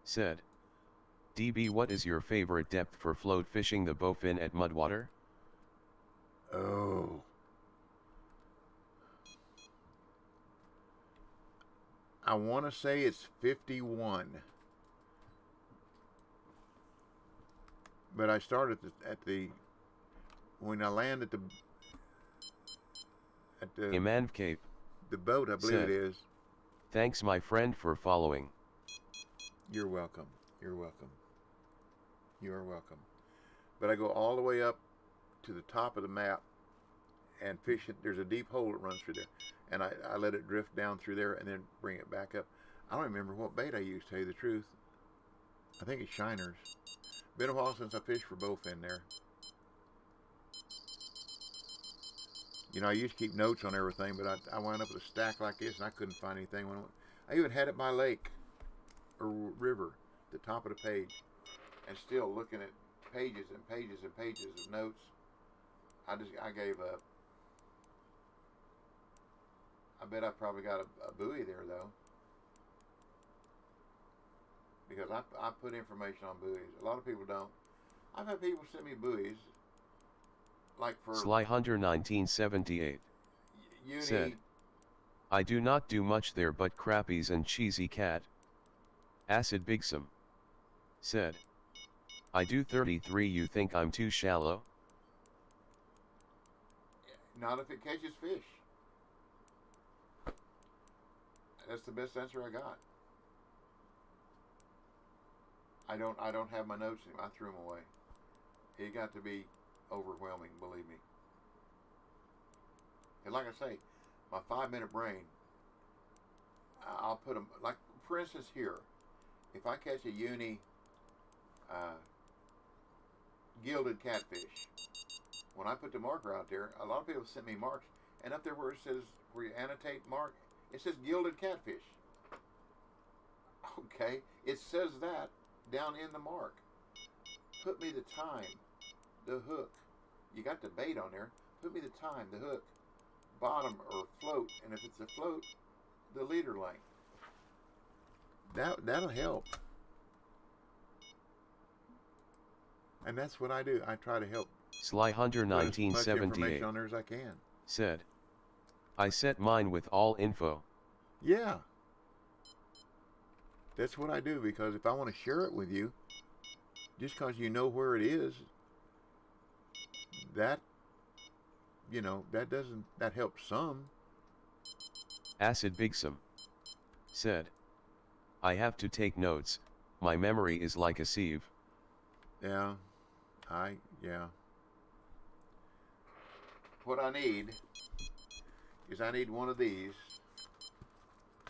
said, "DB, what is your favorite depth for float fishing the bowfin at Mudwater?" Oh. I want to say it's 51. But I started when I land at the Iman Cape the boat, I believe said, it is. "Thanks my friend for following." You're welcome. You're welcome. You are welcome. But I go all the way up to the top of the map and fish it. There's a deep hole that runs through there. And I let it drift down through there and then bring it back up. I don't remember what bait I used, to tell you the truth. I think it's shiners. Been a while since I fished for bowfin there. I used to keep notes on everything, but I wound up with a stack like this and I couldn't find anything. I even had it by lake or river, the top of the page, and still looking at pages and pages and pages of notes. I gave up. I bet I probably got a buoy there though, because I put information on buoys. A lot of people don't. I've had people send me buoys, like for Sly Hunter 1978 uni. said, I do not do much there but crappies and cheesy cat. Acid Bigsum said, I do 33. You think I'm too shallow? Not if it catches fish. That's the best answer I got. I don't have my notes anymore. I threw them away. It got to be overwhelming, believe me. And like I say, my 5-minute brain, I'll put them, like for instance here, if I catch a uni gilded catfish, when I put the marker out there, a lot of people send me marks, and up there where it says, where you annotate mark, it says gilded catfish. Okay, it says that down in the mark. Put me the time, the hook. You got the bait on there. Put me the time, the hook, bottom or float, and if it's a float, the leader length. That'll help. And that's what I do. I try to help. Sly Hunter Put as much 1978 information on there as I can. said, I set mine with all info. Yeah. That's what I do, because if I want to share it with you, just because you know where it is, that, you know, that helps some. Acid Bigsum said, I have to take notes, my memory is like a sieve. Yeah. Yeah. What I need is I need one of these.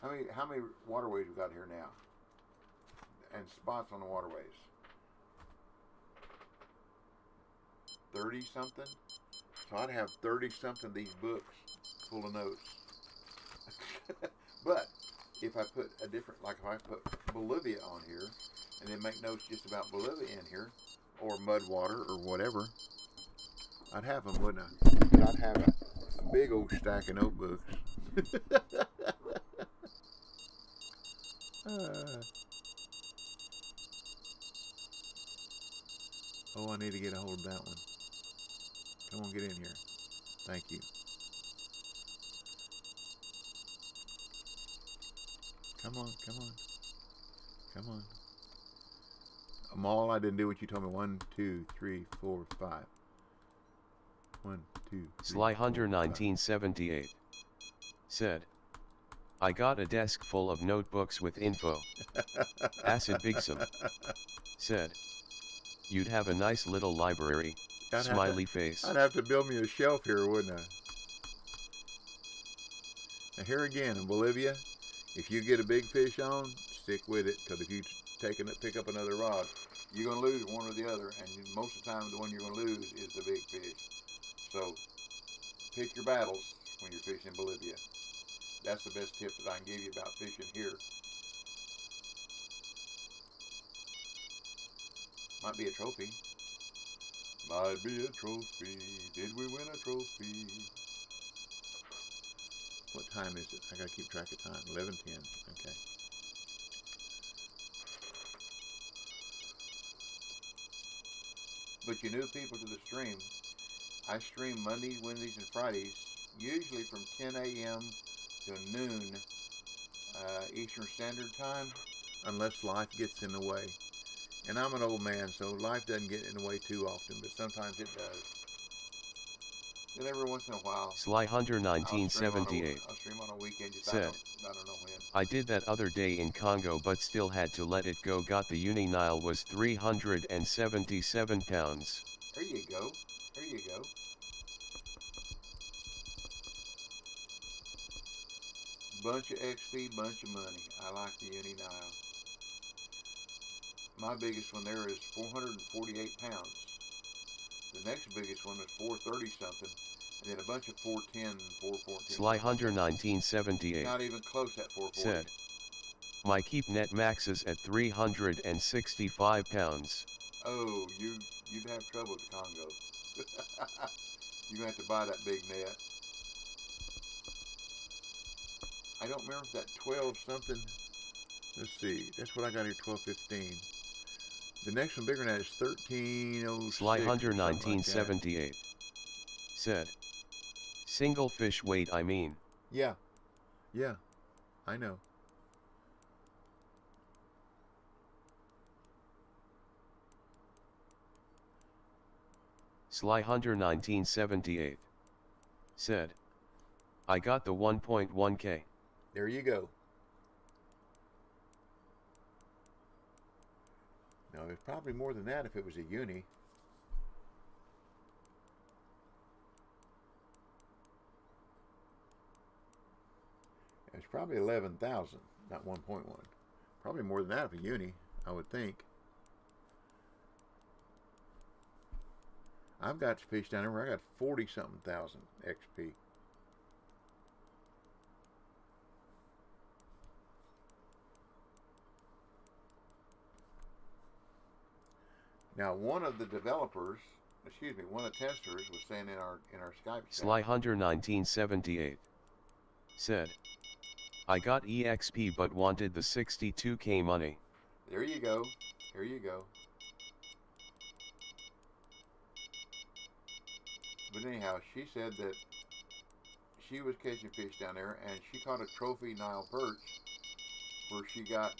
How many waterways we got here now? And spots on the waterways? 30 something? So I'd have 30 something of these books full of notes. But if I put a different, like if I put Bolivia on here, and then make notes just about Bolivia in here, or Mudwater, or whatever, I'd have them, wouldn't I? But I'd have a big old stack of notebooks. Oh, I need to get a hold of that one. Come on, get in here. Thank you. Come on, come on. Come on. All I didn't do what you told me. 1, 2, 3, 4, 5. 1, 2, 3, Sly Hunter 4, 5. 1978 said, I got a desk full of notebooks with info. Acid Bigsum said, you'd have a nice little library, smiley face. I'd have to build me a shelf here, wouldn't I? Now here again in Bolivia, if you get a big fish on, stick with it, because if you pick up another rod, you're going to lose one or the other, and most of the time the one you're going to lose is the big fish. So pick your battles when you're fishing Bolivia. That's the best tip that I can give you about fishing here. Might be a trophy. Might be a trophy. Did we win a trophy? What time is it? I gotta keep track of time. 11:10. Okay. But you new people to the stream, I stream Mondays, Wednesdays, and Fridays, usually from 10 a.m. to noon Eastern Standard Time, unless life gets in the way. And I'm an old man, so life doesn't get in the way too often, but sometimes it does. Then every once in a while, Sly Hunter 1978 I'll stream on a weekend, just said, I don't know when. I did that other day in Congo but still had to let it go. Got the uni Nile was 377 pounds. There you go. There you go. Bunch of XP, bunch of money. I like the uni Nile. My biggest one there is 448 pounds. The next biggest one is 430 something, and then a bunch of 410 and 414. Sly Hunter 1978 Not even close at 440. said, my keep net max is at 365 pounds. Oh, you'd have trouble with the Congo. You're gonna have to buy that big net. I don't remember if that 12 something. Let's see. That's what I got here, 1215. The next one bigger than that is 1306 Sly Hunter or something like that. 1978 said. Single fish weight I mean. Yeah, yeah, I know. Sly Hunter 1978 said. I got the 1.1K. There you go. Now, there's probably more than that if it was a uni. It's probably 11,000, not 1.1. Probably more than that if a uni, I would think. I've got fish down there where I got 40-something thousand XP. Now, one of the developers, one of the testers was saying in our Skype chat. Sly Hunter 1978 said. I got EXP but wanted the 62K money. There you go. There you go. But anyhow, she said that she was catching fish down there and she caught a trophy Nile perch where she got,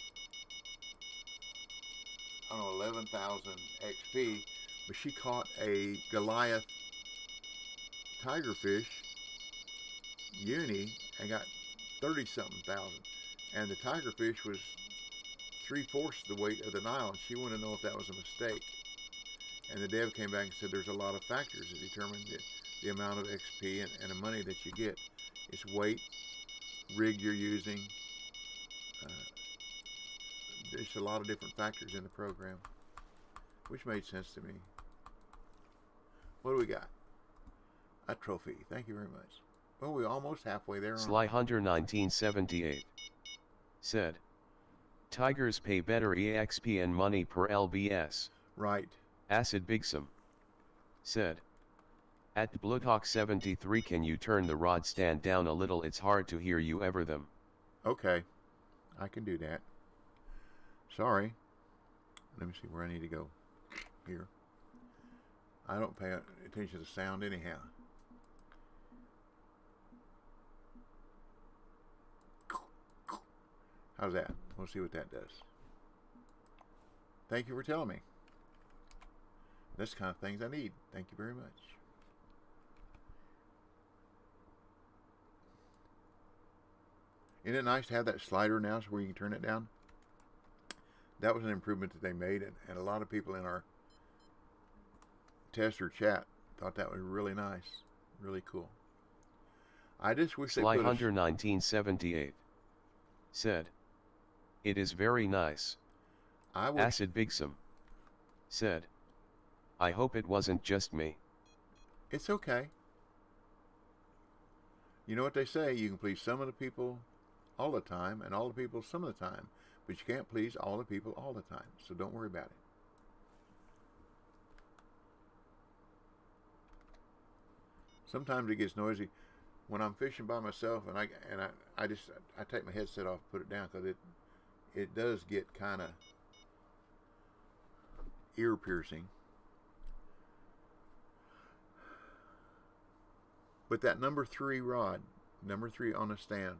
I don't know, 11,000 XP, but she caught a Goliath tigerfish uni and got 30-something thousand. And the tigerfish was 3/4 the weight of the Nile, and she wanted to know if that was a mistake. And the dev came back and said there's a lot of factors that determine the amount of XP and the money that you get. It's weight, rig you're using. There's a lot of different factors in the program, which made sense to me. What do we got? A trophy. Thank you very much. Well, we're almost halfway there. Sly Hunter 1978 said. Tigers pay better EXP and money per LBS. Right. Acid Bigsum said. At Bloodhawk 73, can you turn the rod stand down a little? It's hard to hear you ever them. Okay, I can do that. Sorry. Let me see where I need to go. Here. I don't pay attention to sound anyhow. How's that? We'll see what that does. Thank you for telling me. That's the kind of things I need. Thank you very much. Isn't it nice to have that slider now so where you can turn it down? That was an improvement that they made, and a lot of people in our tester chat thought that was really nice. Really cool. I just wish Sly they put Hunter 1978 said. It is very nice. Acid Bigsum said. I hope it wasn't just me. It's okay. You know what they say, you can please some of the people all the time and all the people some of the time, but you can't please all the people all the time, so don't worry about it. Sometimes it gets noisy when I'm fishing by myself, and I take my headset off, put it down, because it does get kind of ear piercing. But that number 3 rod, number 3 on the stand,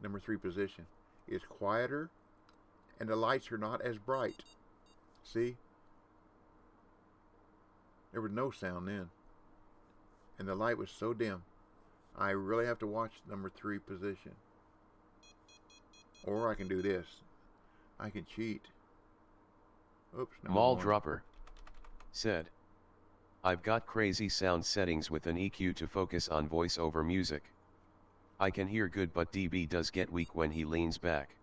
number 3 position, is quieter, and the lights are not as bright. See? There was no sound then. And the light was so dim. I really have to watch number 3 position. Or I can do this. I can cheat. Oops. Mall Dropper said. I've got crazy sound settings with an EQ to focus on voice over music. I can hear good, but DB does get weak when he leans back.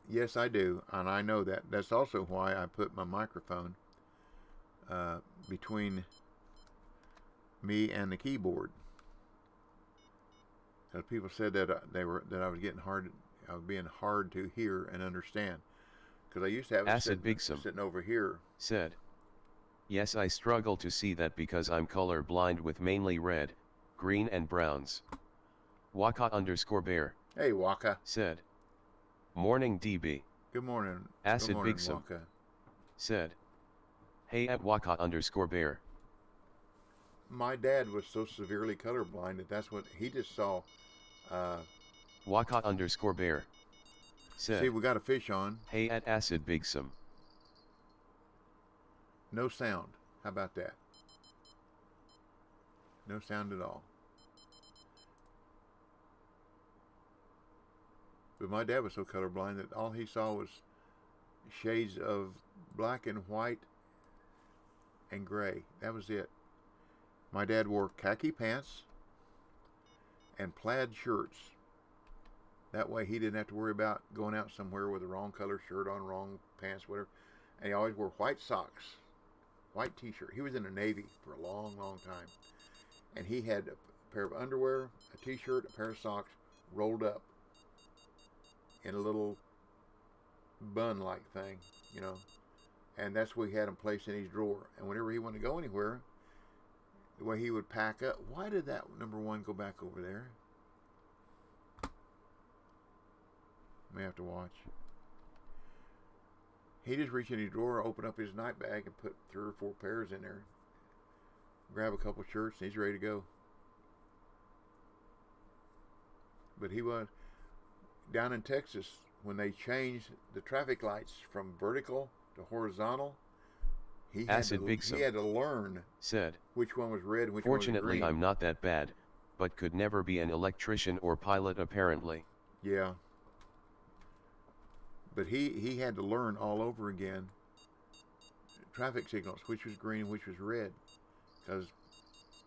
Yes, I do, and I know that. That's also why I put my microphone between me and the keyboard. Because people said that I was being hard to hear and understand. Because I used to have it sitting over here. Said. Yes, I struggle to see that because I'm color blind with mainly red, green and browns. Waka_bear Hey, Waka. said. Morning DB. Good morning. Good Acid morning, Bigsum. Waka. Said. Hey at Waka_bear. My dad was so severely colorblind that that's what he just saw. Waka_bear. Said. See, we got a fish on. Hey at Acid Bigsum. No sound. How about that? No sound at all. But my dad was so colorblind that all he saw was shades of black and white and gray. That was it. My dad wore khaki pants and plaid shirts. That way he didn't have to worry about going out somewhere with the wrong color shirt on, wrong pants, whatever. And he always wore white socks, white t-shirt. He was in the Navy for a long, long time. And he had a pair of underwear, a t-shirt, a pair of socks rolled up in a little bun-like thing, you know. And that's what he had him placed in his drawer. And whenever he wanted to go anywhere, the way he would pack up. Why did that number one go back over there? May have to watch. He just reached in his drawer, open up his night bag, and put 3 or 4 pairs in there. Grab a couple shirts, and he's ready to go. But he was down in Texas when they changed the traffic lights from vertical to horizontal. He had to learn said. Which one was red and which Fortunately, one was green. I'm not that bad, but could never be an electrician or pilot apparently. Yeah. But he had to learn all over again traffic signals, which was green and which was red, because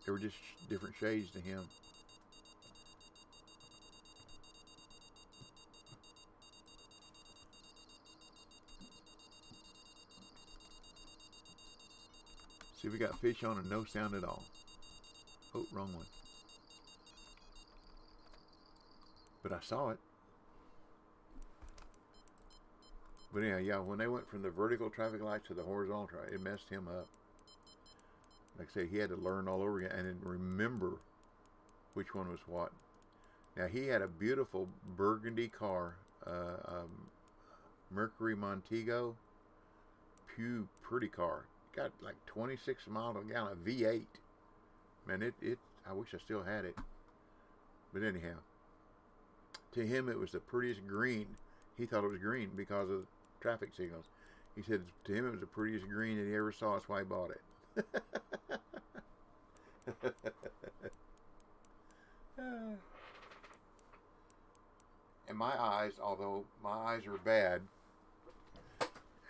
they were just different shades to him. See, we got fish on and no sound at all. Oh, wrong one. But I saw it. But anyhow, yeah, when they went from the vertical traffic light to the horizontal traffic, it messed him up. Like I say, he had to learn all over again and then remember which one was what. Now, he had a beautiful burgundy car, Mercury Montego. Pretty car. Got like 26 miles a gallon, V8. Man, I wish I still had it. But anyhow, to him it was the prettiest green. He thought it was green because of traffic signals. He said to him it was the prettiest green that he ever saw. That's why he bought it. And my eyes, although my eyes are bad,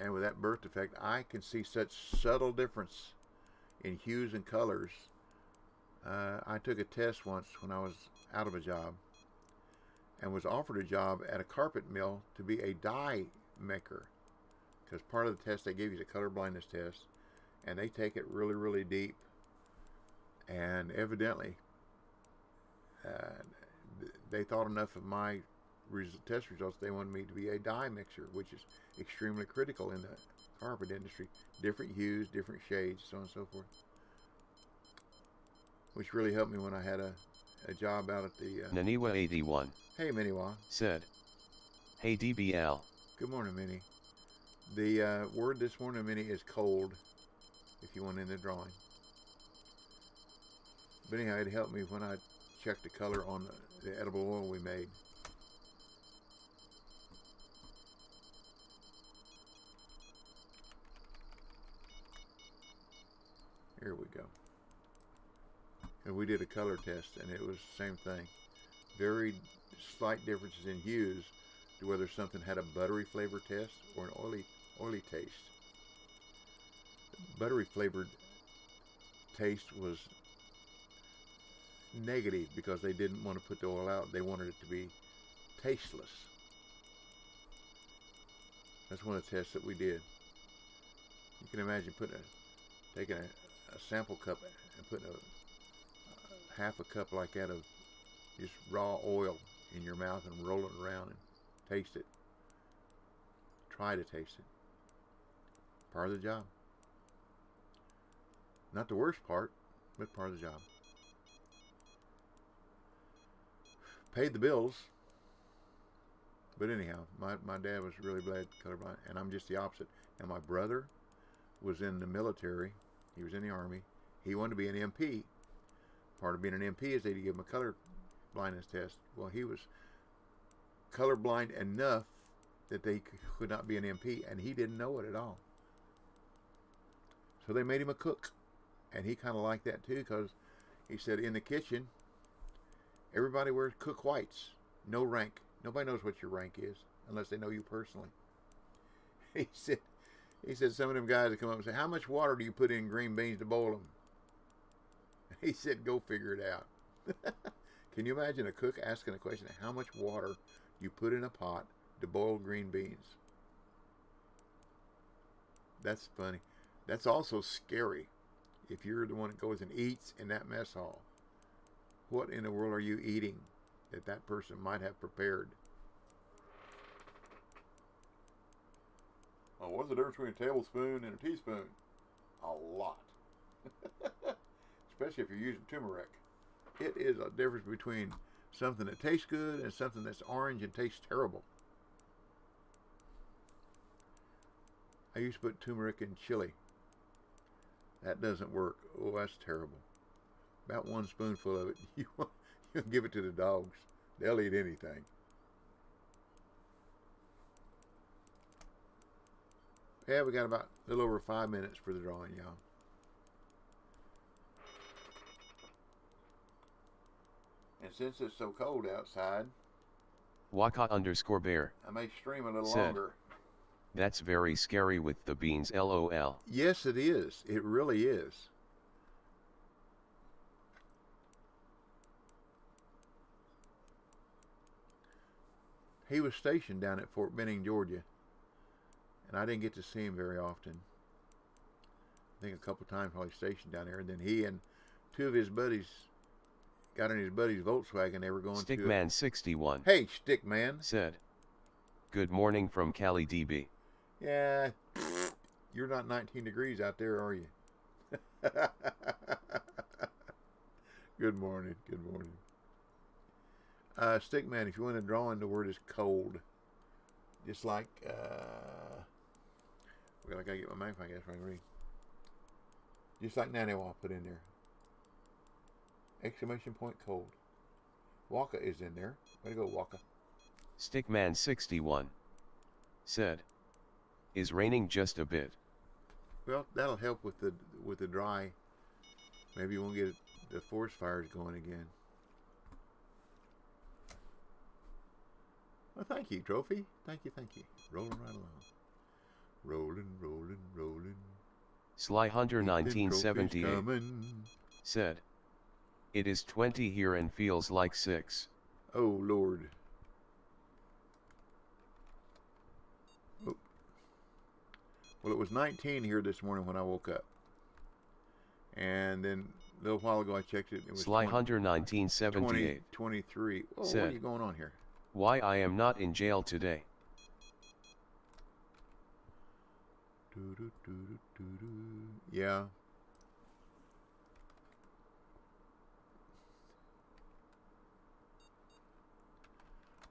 and with that birth defect, I can see such subtle difference in hues and colors. I took a test once when I was out of a job and was offered a job at a carpet mill to be a dye maker. Because part of the test, they gave you the color blindness test, and they take it really, really deep. And evidently, they thought enough of my test results, they wanted me to be a dye mixer, which is extremely critical in the carpet industry. Different hues, different shades, so on and so forth. Which really helped me when I had a job out at the... Naniwa81. Hey, Miniwa. Said. Hey, DBL. Good morning, Minnie. The word this morning, Minnie, is cold, if you want in the drawing. But anyhow, it helped me when I checked the color on the edible oil we made. Here we go. And we did a color test, and it was the same thing. Very slight differences in hues to whether something had a buttery flavor test or an oily taste. Buttery flavored taste was negative because they didn't want to put the oil out. They wanted it to be tasteless. That's one of the tests that we did. You can imagine taking a sample cup and putting half a cup like that of just raw oil in your mouth and roll it around and taste it. Try to taste it. Part of the job. Not the worst part, but part of the job. Paid the bills. But anyhow, my dad was really bad colorblind, and I'm just the opposite. And my brother was in the military. He was in the Army. He wanted to be an MP. Part of being an MP is they give him a color blindness test. Well, he was colorblind enough that they could not be an MP, and he didn't know it at all. So they made him a cook, and he kind of liked that too, because he said in the kitchen, everybody wears cook whites, no rank. Nobody knows what your rank is unless they know you personally. He said some of them guys would come up and say, how much water do you put in green beans to boil them? He said, go figure it out. Can you imagine a cook asking a question, how much water you put in a pot to boil green beans? That's funny. That's also scary. If you're the one that goes and eats in that mess hall, what in the world are you eating that person might have prepared? Oh, what's the difference between a tablespoon and a teaspoon? A lot. Especially if you're using turmeric. It is a difference between something that tastes good and something that's orange and tastes terrible. I used to put turmeric in chili. That doesn't work. Oh, that's terrible. About one spoonful of it. You give it to the dogs. They'll eat anything. Yeah, we got about a little over 5 minutes for the drawing, y'all. And since it's so cold outside, Waka_bear I may stream a little said, longer. That's very scary with the beans, LOL. Yes, it is. It really is. He was stationed down at Fort Benning, Georgia, and I didn't get to see him very often. I think a couple times while he was stationed down there, and then he and two of his buddies got in his buddy's Volkswagen. They were going to Stickman61. Hey, Stickman said, good morning from Cali, DB. Yeah, you're not 19 degrees out there, are you? Good morning. Good morning. Stickman, if you want to draw in, the word is cold. Just like, well, I gotta get my magnifying glass so I can read. Just like Nanawa put in there. Exclamation point cold. Waka is in there. Way to go, Waka. Stickman61 said, is raining just a bit. Well, that'll help with the dry. Maybe you won't get the forest fires going again. Well, thank you, Trophy. Thank you, thank you. Rolling right along. Rolling, rolling, rolling. Sly Hunter 1978 said, it is 20 here and feels like 6. Oh, Lord. Oh. Well, it was 19 here this morning when I woke up. And then a little while ago I checked it. It was Sly Hunter 1978 23. Oh, said, what are you going on here? Why I am not in jail today. Yeah.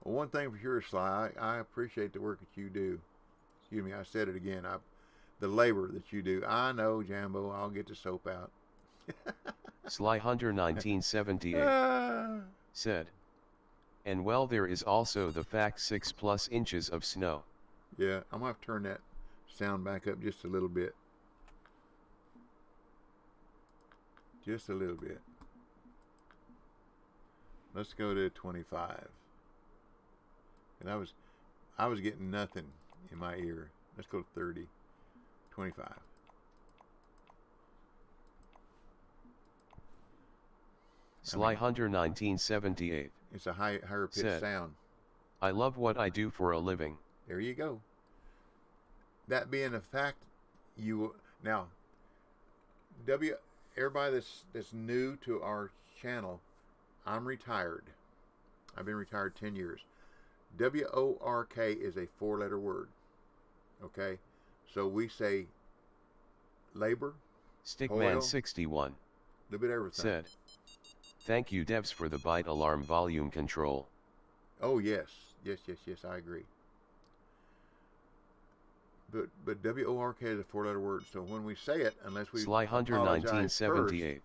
Well, one thing for sure, Sly, I appreciate the work that you do. Excuse me, I said it again. The labor that you do. I know, Jambo, I'll get the soap out. Sly Hunter 1978 said, and well, there is also the fact 6+ inches of snow. Yeah, I'm going to have to turn that sound back up just a little bit. Just a little bit. Let's go to 25. And I was getting nothing in my ear. Let's go to 30. 25. Sly Hunter 1978. It's a higher pitched said, sound. I love what I do for a living. There you go. That being a fact, now everybody that's new to our channel, I'm retired. I've been retired 10 years. WORK is a 4-letter word. Okay? So we say labor, Stickman61 a little bit of everything. said, thank you devs for the bite alarm volume control. Oh yes, yes. I agree. But WORK is a four-letter word, so when we say it, unless we Sly Hunter apologize first, 1978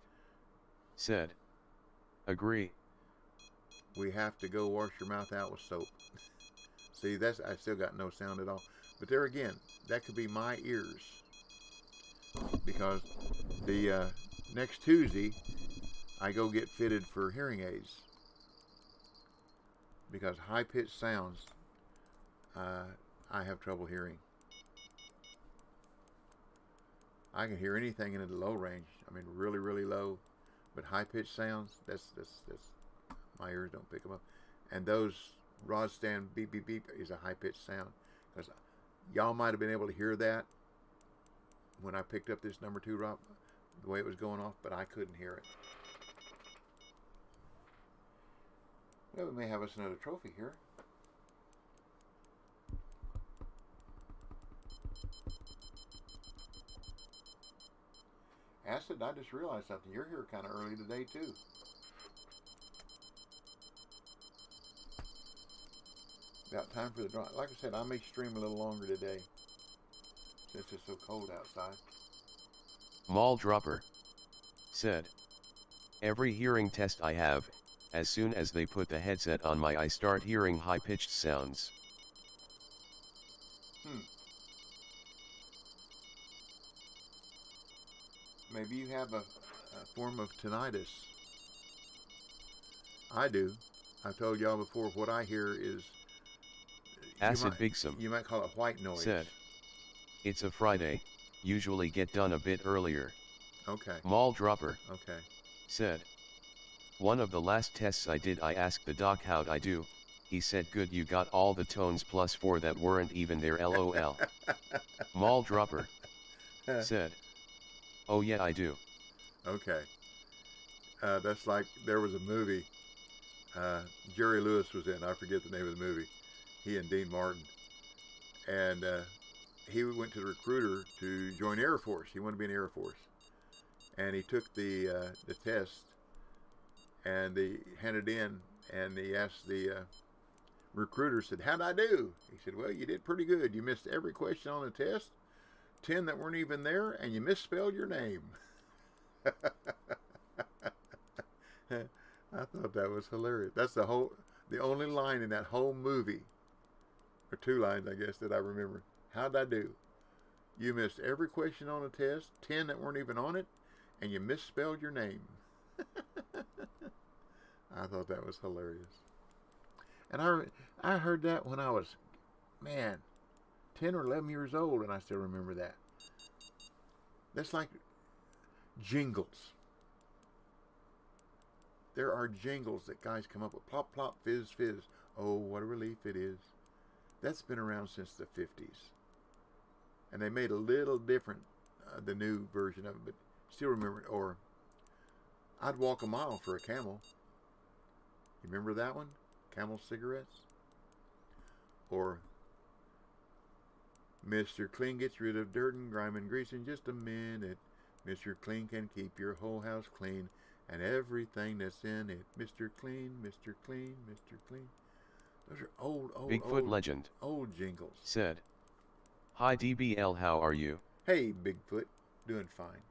said, agree. we have to go wash your mouth out with soap. See, I still got no sound at all. But there again, that could be my ears, because the next Tuesday I go get fitted for hearing aids, because high-pitched sounds I have trouble hearing. I can hear anything in the low range. I mean, really, really low, but high-pitched sounds, that's my ears don't pick them up. And those rod stand beep beep beep is a high-pitched sound, because y'all might have been able to hear that when I picked up this number 2 rod, the way it was going off, but I couldn't hear it. Well, we may have us another trophy here. Acid, I just realized something. You're here kind of early today, too. About time for the draw. Like I said, I may stream a little longer today, since it's so cold outside. Mall Dropper said, every hearing test I have, as soon as they put the headset on I start hearing high-pitched sounds. Maybe you have a form of tinnitus. I do. I've told y'all before, what I hear is... Acid Bigsum, you might call it white noise. Said, it's a Friday, usually get done a bit earlier. Okay. Mall Dropper. Okay. Said, one of the last tests I did, I asked the doc how'd I do. He said, good, you got all the tones plus 4 that weren't even there, LOL. Mall Dropper. Said, oh yeah, I do. Okay. That's like, there was a movie Jerry Lewis was in. I forget the name of the movie. He and Dean Martin. And he went to the recruiter to join Air Force. He wanted to be in the Air Force. And he took the test, and he handed in, and he asked the recruiter, said, how'd I do? He said, well, you did pretty good. You missed every question on the test, 10 that weren't even there, and you misspelled your name. I thought that was hilarious. That's the only line in that whole movie, or 2 lines, I guess, that I remember. How'd I do? You missed every question on the test, 10 that weren't even on it, and you misspelled your name. I thought that was hilarious. And I heard that when I was, 10 or 11 years old, and I still remember that. That's like jingles. There are jingles that guys come up with. Plop, plop, fizz, fizz. Oh, what a relief it is. That's been around since the 50s. And they made a little different, the new version of it, but still remember it. Or, I'd walk a mile for a Camel. You remember that one? Camel cigarettes? Or, Mr. Clean gets rid of dirt and grime and grease in just a minute. Mr. Clean can keep your whole house clean and everything that's in it. Mr. Clean, Mr. Clean, Mr. Clean. Those are old Bigfoot legend. Old jingles. Said, hi DBL, how are you? Hey Bigfoot, doing fine.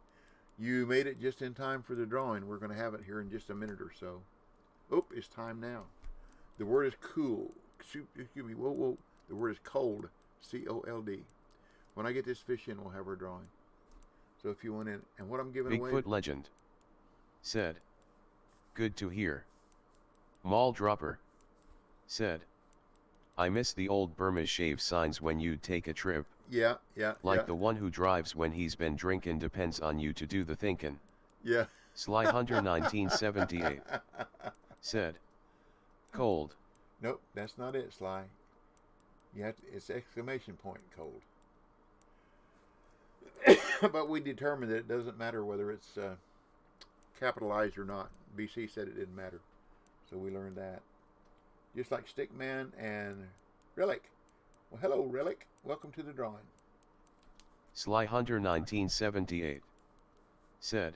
You made it just in time for the drawing. We're going to have it here in just a minute or so. Oh, it's time now. The word is cool. Excuse me, whoa. The word is cold. C-O-L-D. When I get this fish in, we'll have our drawing. So if you want in, and what I'm giving away... Bigfoot legend. Said, good to hear. Mall Dropper. Said, I miss the old Burma shave signs when you'd take a trip. Yeah. Like the one who drives when he's been drinking depends on you to do the thinking. Yeah. Sly Hunter 1978. Said, cold. Nope, that's not it, Sly. It's exclamation point cold. But we determined that it doesn't matter whether it's capitalized or not. BC said it didn't matter. So we learned that. Just like Stickman and Relic. Well, hello, Relic. Welcome to the drawing. Sly Hunter 1978. Said,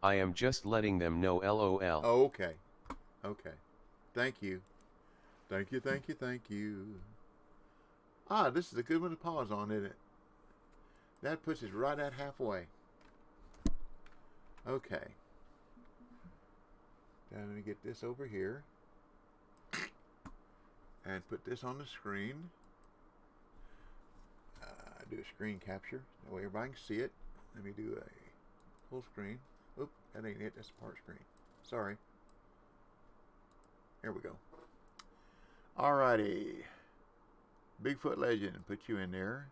I am just letting them know, LOL. Oh, okay. Thank you. Thank you, thank you, thank you. Ah, this is a good one to pause on, isn't it? That puts us right at halfway. Okay. Now let me get this over here. And put this on the screen. Do a screen capture. That way everybody can see it. Let me do a full screen. Oop, that ain't it. That's a part screen. Sorry. There we go. Alrighty. Bigfoot Legend. Put you in there.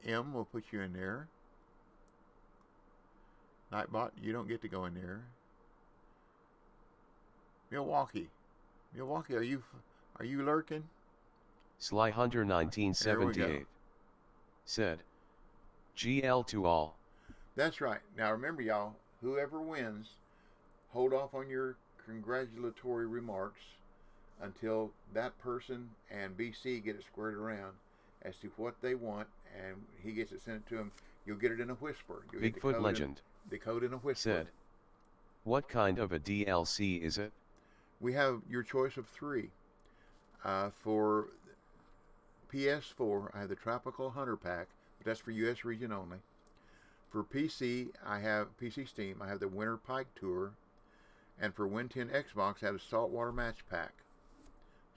M will put you in there. Nightbot, you don't get to go in there. Milwaukee, are you lurking? Sly Hunter 1978 said, GL to all. That's right. Now remember, y'all, whoever wins, hold off on your congratulatory remarks until that person and BC get it squared around as to what they want, and he gets it sent to him. You'll get it in a whisper. You'll Bigfoot Legend the code in a whisper. Said, what kind of a DLC is it? We have your choice of 3. For PS4, I have the Tropical Hunter Pack, but that's for US region only. For PC, I have PC Steam. I have the Winter Pike Tour, and for WIN10 Xbox, I have the Saltwater Match Pack.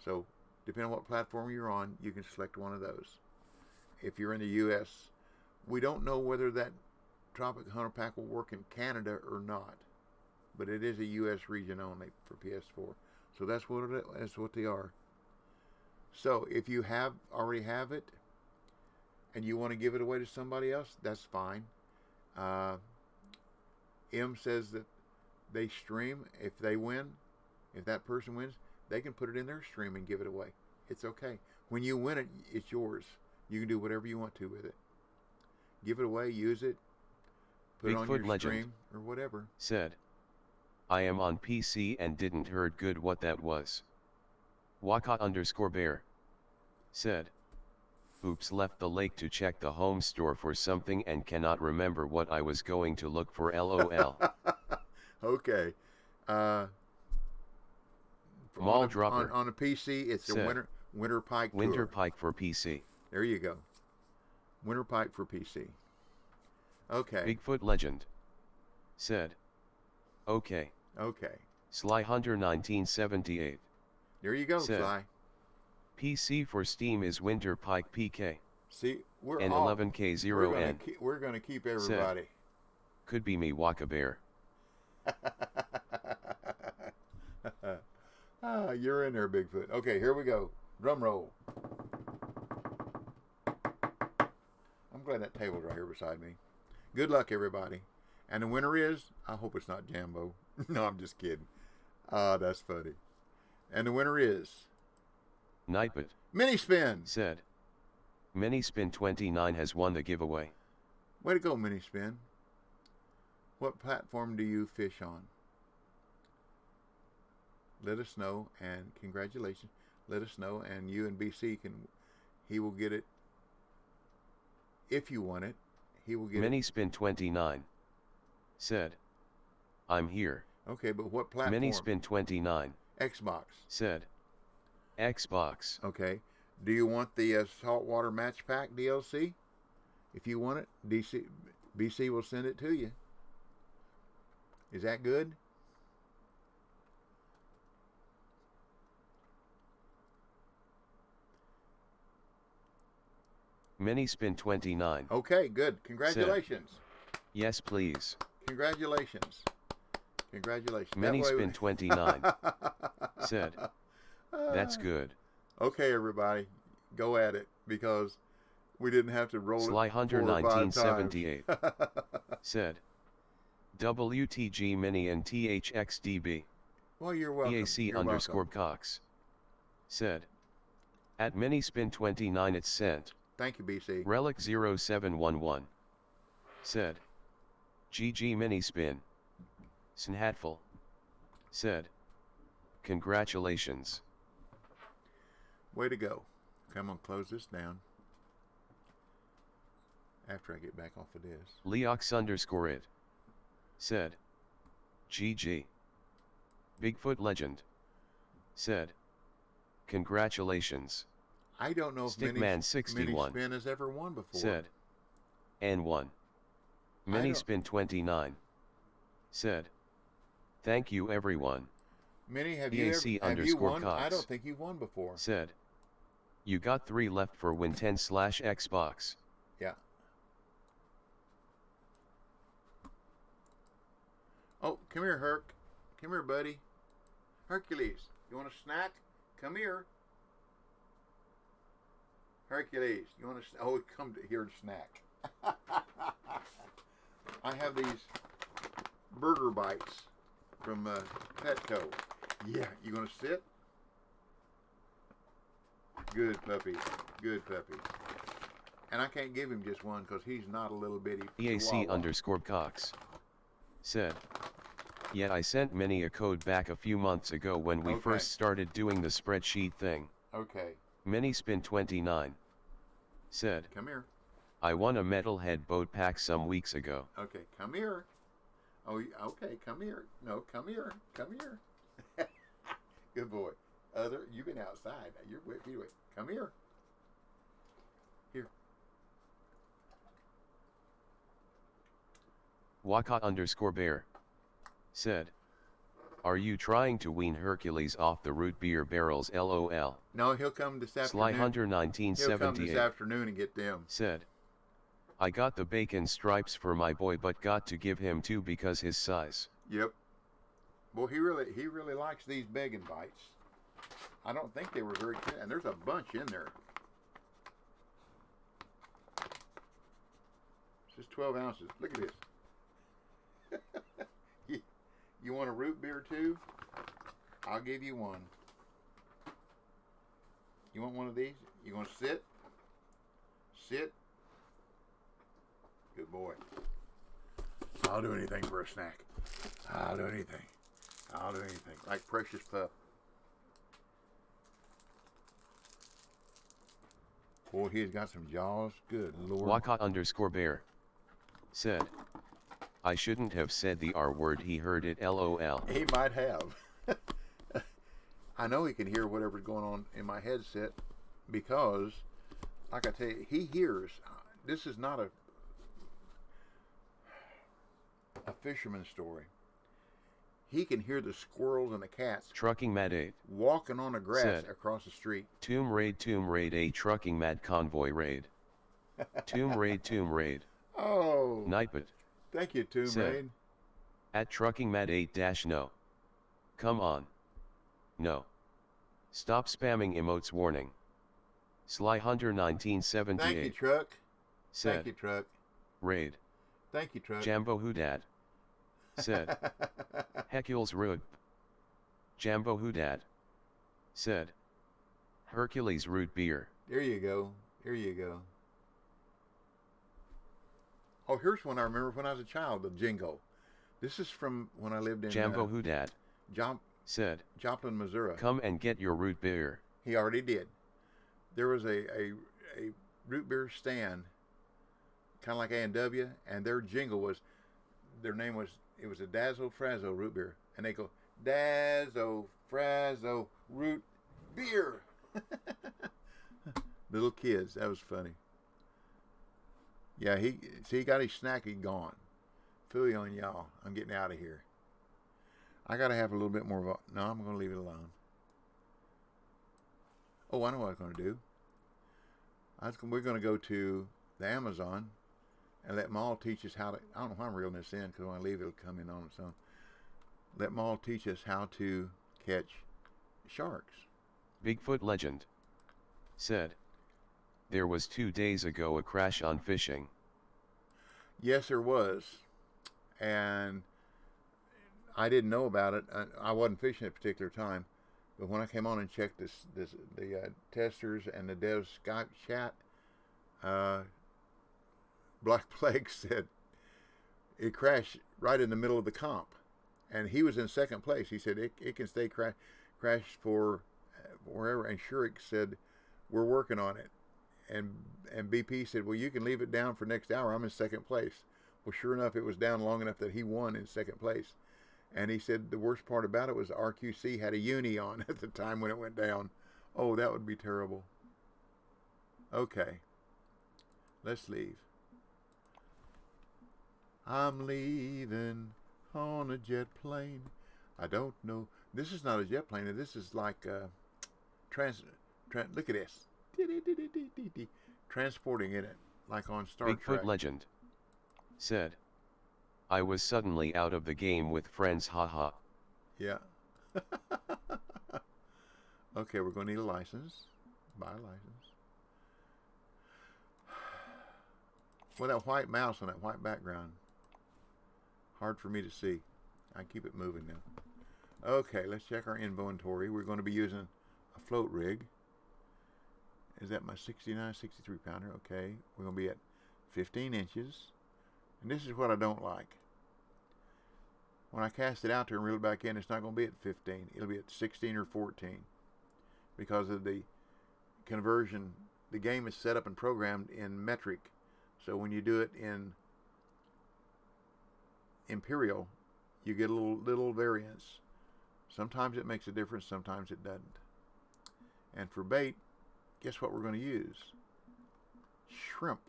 So, depending on what platform you're on, you can select one of those. If you're in the US, we don't know whether that Tropical Hunter Pack will work in Canada or not, but it is a US region only for PS4. So that's what they are. So if you already have it, and you want to give it away to somebody else, that's fine. M says that they stream. If they win, if that person wins, they can put it in their stream and give it away. It's okay. When you win it, it's yours. You can do whatever you want to with it. Give it away, use it, put it on your stream or whatever. Said, I am on PC and didn't heard good what that was. Waka_bear said, oops, left the lake to check the home store for something and cannot remember what I was going to look for, LOL. Okay. Mall Dropper on a PC, it's said, a Winter Pike Tour. Winter Pike for PC. There you go. Winter Pike for PC. Okay. Bigfoot Legend said, okay. Okay. Sly Hunter 1978. There you go, said, Sly. PC for Steam is Winter Pike PK. See, we're N11K0N. We're going to keep everybody. Said, could be me, Waka Bear. You're in there, Bigfoot. Okay, here we go. Drum roll. I'm glad that table's right here beside me. Good luck, everybody. And the winner is, I hope it's not Jambo. No, I'm just kidding. That's funny. And the winner is Nightbot. Mini Spin. Said, Mini Spin 29 has won the giveaway. Way to go, Mini Spin. What platform do you fish on? Let us know, and congratulations. Let us know, and you and BC he will get it. If you want it, he will get Mini it. Spin 29 said, I'm here. Okay, but what platform? Mini Spin 29 Xbox. said, Xbox. Okay. Do you want the Saltwater Match Pack DLC? If you want it, BC will send it to you. Is that good? Mini Spin 29. Okay, good. Congratulations. Said, yes, please. Congratulations. Congratulations. Mini Spin 29 said, that's good. Okay, everybody, go at it, because we didn't have to roll Sly it Hunter 4 or 5 1978 times. said, WTG Mini and THXDB. Well, you're welcome. EAC You're _ welcome. Cox said, at Mini Spin 29 it's sent. Thank you, BC. Relic 0711 said, GG Mini Spin. Snhatful said, congratulations. Way to go. Okay, I'm going to close this down after I get back off of this. Leox _ it said, GG. Bigfoot Legend said, congratulations. I don't know if Mini Stickman61 Spin has ever won before. said, N1. Mini Spin 29 said, thank you everyone. Minnie, have EAC you won? Cox I don't think you've won before. said, you got 3 left for WIN10/Xbox. Yeah. Oh, come here, Herc. Come here, buddy. Hercules, you want a snack? Come here. Hercules, you want to? Oh, come here to snack. I have these burger bites from Petco. Yeah, you gonna sit? Good puppy, good puppy. And I can't give him just one because he's not a little bitty EAC Cox said, yeah, I sent Minnie a code back a few months ago when we first started doing the spreadsheet thing. Okay. Minnie Spin 29 said, come here. I won a metalhead boat pack some weeks ago. Okay, come here. Oh, okay, come here. No, come here. Come here. Good boy. You've been outside. You're wait. Come here. Here. Waka_bear said, are you trying to wean Hercules off the root beer barrels LOL? No, he'll come this afternoon. Sly1978 he'll come this afternoon and get them. Said, I got the bacon stripes for my boy but got to give him 2 because his size. Yep. Boy, he really likes these begging bites. I don't think they were very good, and there's a bunch in there. It's just 12 ounces. Look at this. You want a root beer too? I'll give you one. You want one of these? You gonna sit? Sit. Good boy. I'll do anything for a snack. I'll do anything. I'll do anything. Like Precious Pup. Boy, he's got some jaws. Good Lord. Waka_bear said, I shouldn't have said the R word, he heard it LOL. He might have. I know he can hear whatever's going on in my headset because, like I tell you, he hears. This is not a fisherman's story. He can hear the squirrels and the cats Trucking Mad 8 walking on the grass said, across the street. Tomb Raid a Trucking Mad convoy raid. Tomb Raid. Oh. Nightbot. Thank you, Tomb said, Raid. At Trucking Mad 8-no. Come on. No. Stop spamming emotes warning. Sly Hunter 1978. Thank you, Truck. Said, thank you, Truck. Raid. Thank you, Truck. Jambo Hoodad. Said, Hercules Root. Jambo Hoodad. Said, Hercules Root Beer. There you go. There you go. Oh, here's one I remember when I was a child, the jingle. This is from when I lived in Jambo Hoodad. Said, Joplin, Missouri. Come and get your root beer. He already did. There was a root beer stand, kind of like A&W, and their jingle was, their name was, it was a Dazzle Frazzo root beer. And they go, Dazzle Frazzo root beer. Little kids, that was funny. Yeah, he got his snack, he gone. Phooey on y'all. I'm getting out of here. I got to have a little bit more no, I'm going to leave it alone. Oh, I know what I was going to do. We're going to go to the Amazon and let Maul teach us how to, I don't know why I'm reeling this in because when I leave it'll come in on its own. Let Maul teach us how to catch sharks. Bigfoot Legend said, there was 2 days ago a crash on fishing. Yes, there was. And I didn't know about it. I wasn't fishing at a particular time. But when I came on and checked the testers and the devs Skype chat, Black Plague said it crashed right in the middle of the comp. And he was in second place. He said it can stay crashed for wherever. And Shurik said, we're working on it. And BP said, well, you can leave it down for next hour. I'm in second place. Well, sure enough, it was down long enough that he won in second place. And he said the worst part about it was RQC had a uni on at the time when it went down. Oh, that would be terrible. Okay, let's leave. I'm leaving on a jet plane. I don't know. This is not a jet plane. This is like look at this. Transporting in it, like on Star Trek. Bigfoot legend said, I was suddenly out of the game with friends, haha. Yeah. Okay, we're going to need a license. Buy a license. Well, that white mouse on that white background. Hard for me to see. I keep it moving now. Okay, let's check our inventory. We're going to be using a float rig. Is that my 69, 63 pounder? Okay, we're going to be at 15 inches. And this is what I don't like. When I cast it out there and reel it back in, it's not going to be at 15. It'll be at 16 or 14. Because of the conversion, the game is set up and programmed in metric. So when you do it in imperial, you get a little variance. Sometimes it makes a difference, sometimes it doesn't. And for bait, guess what we're going to use? Shrimp.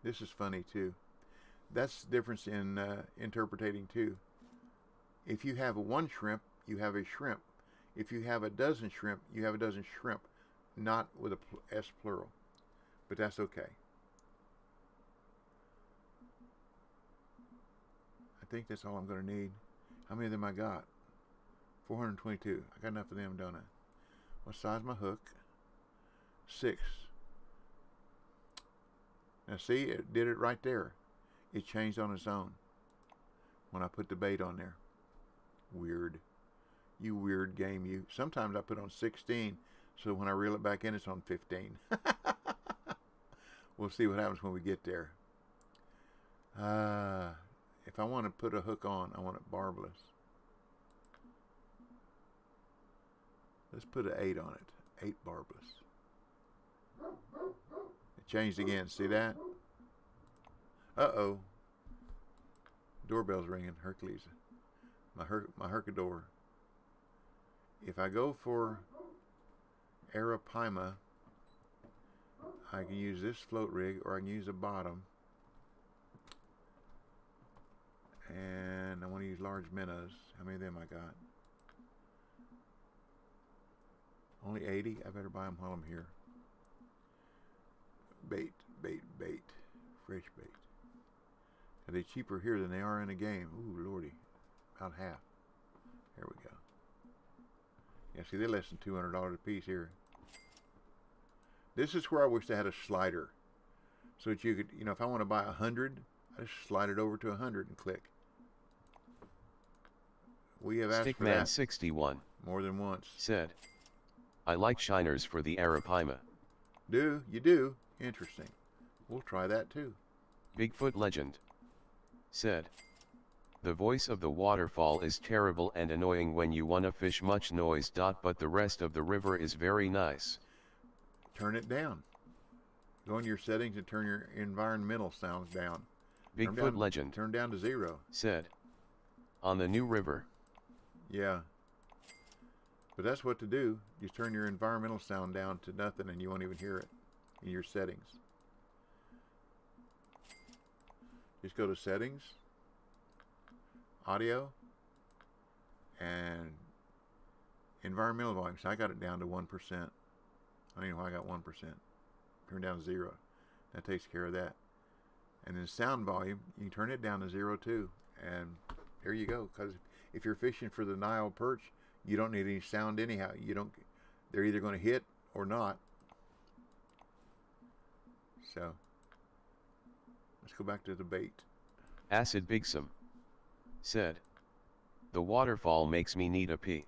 This is funny too. That's the difference in interpreting too. If you have one shrimp, you have a shrimp. If you have a dozen shrimp, you have a dozen shrimp. Not with a S plural. But that's okay. I think that's all I'm going to need. How many of them I got? 422. I got enough of them, don't I? What size my hook? 6. Now see, it did it right there. It changed on its own when I put the bait on there. Weird. You weird game, you. Sometimes I put on 16, so when I reel it back in, it's on 15. We'll see what happens when we get there. If I want to put a hook on, I want it barbless. Let's put an 8 on it. 8 barbless. It changed again. See that? Uh-oh. Doorbell's ringing. Hercules. My Hercador. If I go for Arapaima, I can use this float rig or I can use a bottom. And I want to use large minnows. How many of them I got? Only 80? I better buy them while I'm here. Bait, bait, bait. Fresh bait. Are they cheaper here than they are in a game? Ooh, lordy. About half. There we go. Yeah, see, they're less than $200 a piece here. This is where I wish they had a slider. So that you could, if I want to buy 100, I just slide it over to 100 and click. We have asked for that Stickman61 more than once. said, I like shiners for the Arapaima. Do? You do? Interesting. We'll try that too. Bigfoot legend said, the voice of the waterfall is terrible and annoying when you wanna fish much noise. But the rest of the river is very nice. Turn it down. Go into your settings and turn your environmental sounds down. Bigfoot legend turn down to 0. said, on the new river. Yeah. But that's what to do. You turn your environmental sound down to nothing and you won't even hear it in your settings. Just go to settings, audio, and environmental volume. So I got it down to 1%. I don't know why I got 1%. Turn down to 0. That takes care of that. And then sound volume, you can turn it down to 0 too. And there you go. Because if you're fishing for the Nile perch, you don't need any sound anyhow. They're either going to hit or not. So let's go back to the bait. Acid Bigsum said, the waterfall makes me need a pee.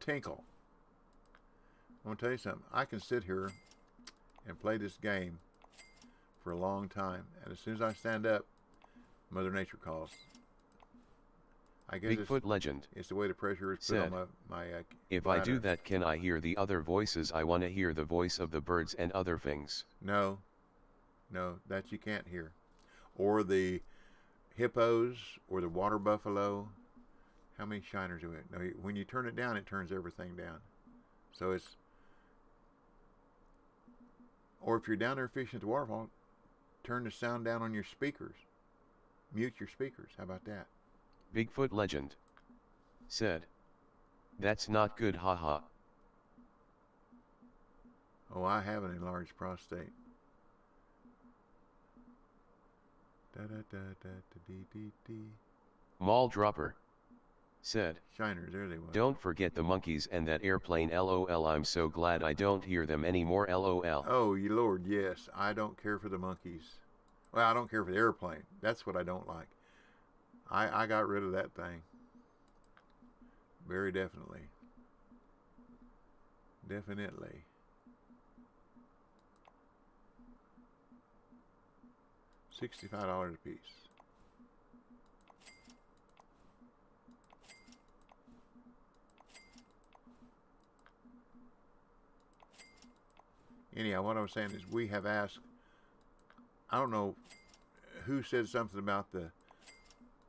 Tinkle. I'm going to tell you something. I can sit here and play this game for a long time. And as soon as I stand up, Mother Nature calls. I guess Bigfoot legend. it's the way the pressure is put Said, on my if bladder. I do that, can I hear the other voices? I want to hear the voice of the birds and other things. No, that you can't hear. Or the hippos or the water buffalo. How many shiners do we have? No, when you turn it down, it turns everything down. So it's, or if you're down there fishing at the waterfall, turn the sound down on your speakers. Mute your speakers. How about that? Bigfoot legend. Said, that's not good, haha. Oh, I have an enlarged prostate. Da da da da da dee dee dee. Mall dropper. Said, Shiners, there they were. Don't forget the monkeys and that airplane, lol. I'm so glad I don't hear them anymore, lol. Oh, you Lord, yes. I don't care for the monkeys. Well, I don't care for the airplane. That's what I don't like. I got rid of that thing. Very definitely. Definitely. $65 a piece. Anyhow, what I was saying is we have asked, I don't know who said something about the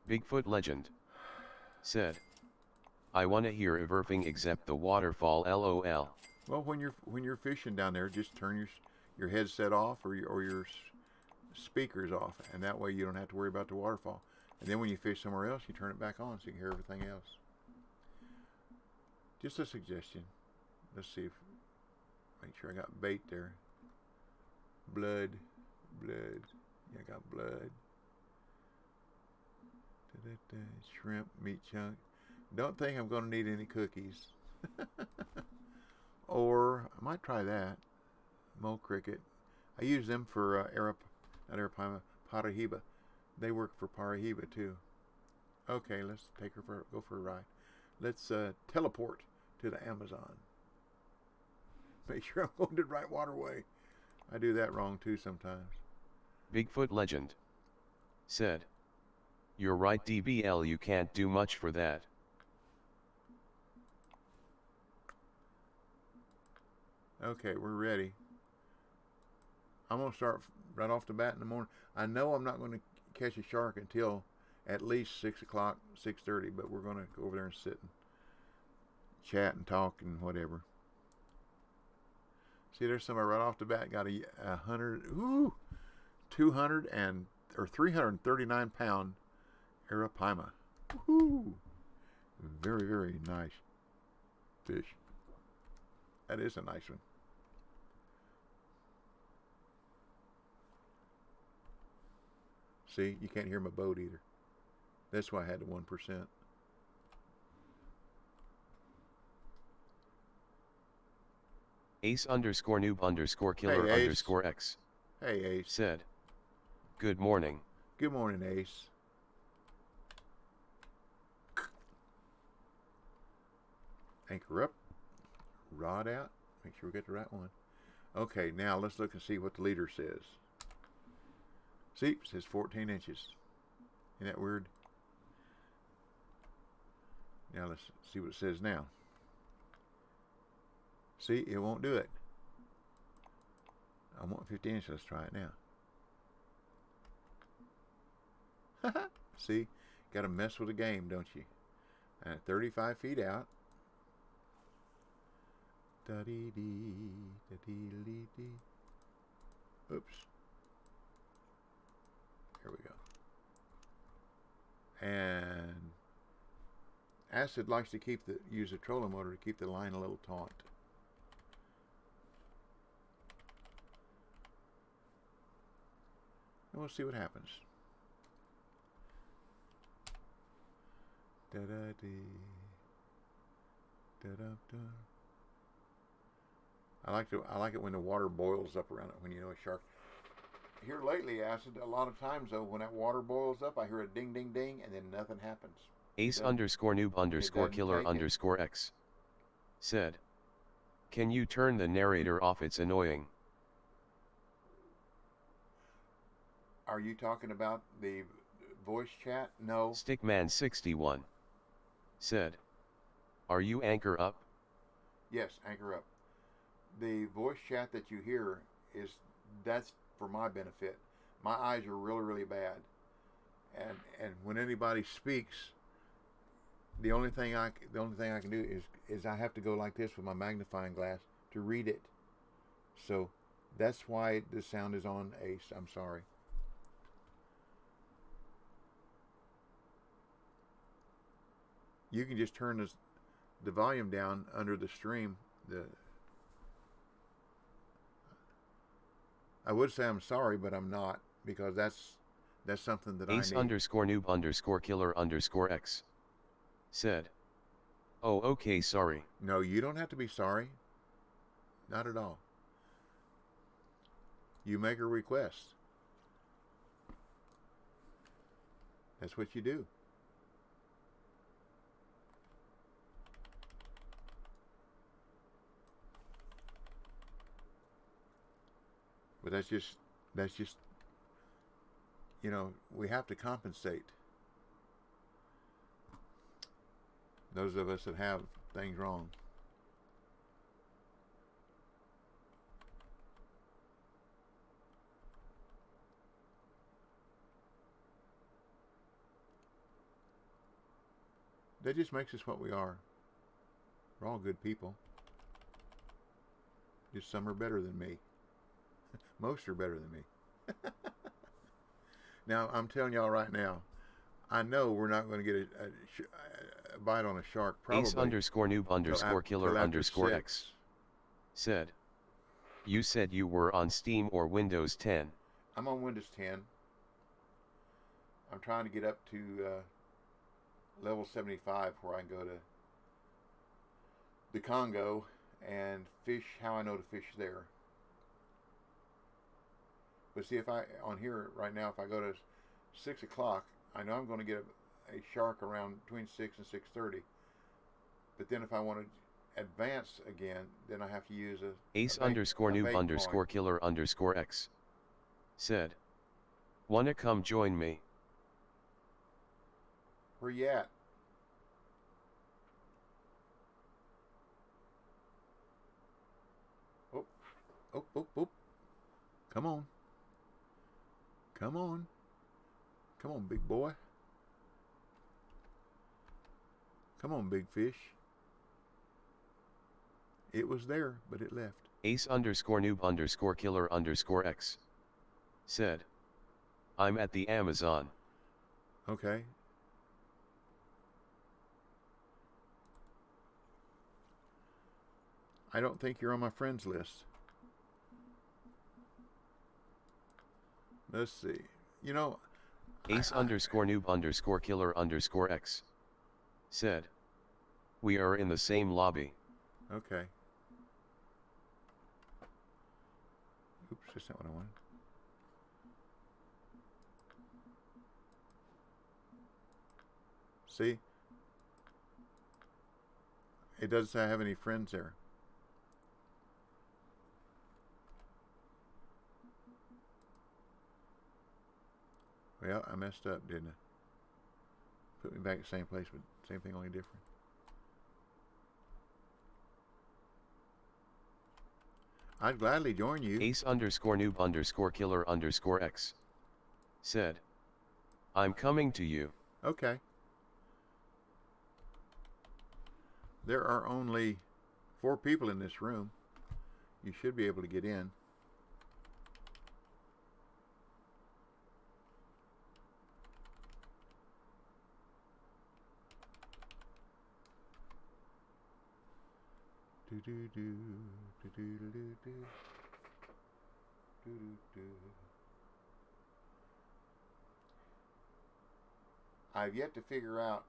Bigfoot legend. Said, I wanna hear everything except the waterfall, lol. Well, when you're fishing down there, just turn your headset off or your speakers off, and that way you don't have to worry about the waterfall. And then when you fish somewhere else, you turn it back on so you can hear everything else. Just a suggestion. Let's see if, make sure I got bait there. Blood. Yeah, I got blood. Shrimp, meat chunk. Don't think I'm going to need any cookies. Or I might try that. Mole cricket. I use them for not Arapaima, Parahiba. They work for Parahiba too. Okay, let's go for a ride. Let's teleport to the Amazon. Make sure I'm going to the right waterway. I do that wrong too sometimes. Bigfoot legend. Said, you're right, DBL, you can't do much for that. Okay, we're ready. I'm going to start right off the bat in the morning. I know I'm not going to catch a shark until at least 6 o'clock, 6:30, but we're going to go over there and sit and chat and talk and whatever. See, there's somebody right off the bat got a 339 pound Arapaima. Woohoo! Very, very nice fish. That is a nice one. See, you can't hear my boat either. That's why I had the 1%. Ace_noob_killer_x. Hey, Ace. Said, good morning. Good morning, Ace. Anchor up. Rod out. Make sure we get the right one. Okay, now let's look and see what the leader says. See, it says 14 inches. Isn't that weird? Now let's see what it says now. See, it won't do it. I want 15 inches. Let's try it now. See, got to mess with the game, don't you? 35 feet out. Da-dee-dee, da-dee-dee-dee. Oops. Here we go. And Acid likes to use a trolling motor to keep the line a little taut. And we'll see what happens. Da-da-dee. Da-da-da. I like it when the water boils up around it, when you know a shark. Here lately, Acid, a lot of times though, when that water boils up, I hear a ding ding ding and then nothing happens. Ace_noob_killer_x. Said, can you turn the narrator off? It's annoying. Are you talking about the voice chat? No. Stickman61. said. Are you anchor up? Yes, anchor up. The voice chat that you hear that's for my benefit. My eyes are really, really bad, and when anybody speaks, the only thing I can do is I have to go like this with my magnifying glass to read it. So that's why the sound is on Ace. I'm sorry. You can just turn the volume down under the stream. I would say I'm sorry, but I'm not, because that's something that Ace I need. _noob_killer_x said. Oh, okay, sorry. No, you don't have to be sorry. Not at all. You make a request. That's what you do. But that's just, we have to compensate. Those of us that have things wrong. That just makes us what we are. We're all good people. Just some are better than me. Most are better than me. Now, I'm telling y'all right now, I know we're not going to get a bite on a shark, probably. Ace _noob_killer_x said. You said you were on Steam or Windows 10. I'm on Windows 10. I'm trying to get up to level 75 where I can go to the Congo and fish how I know to fish there. But see, if on here right now, if I go to 6 o'clock, I know I'm going to get a shark around between 6 and 6:30. But then if I want to advance again, then I have to use Ace _noob_killer_x said. Wanna come join me? Where you at? Oh. Come on. Come on. Come on, big boy. Come on, big fish. It was there, but it left. Ace _noob_killer_x said. I'm at the Amazon. Okay. I don't think you're on my friends list. Let's see. Ace _noob_killer_x said. We are in the same lobby. Okay. Oops, that's not what I wanted. See? It doesn't say I have any friends there. Well, I messed up, didn't I? Put me back at the same place, but same thing, only different. I'd gladly join you. Ace _noob_killer_x said. I'm coming to you. Okay. There are only 4 people in this room. You should be able to get in. I've yet to figure out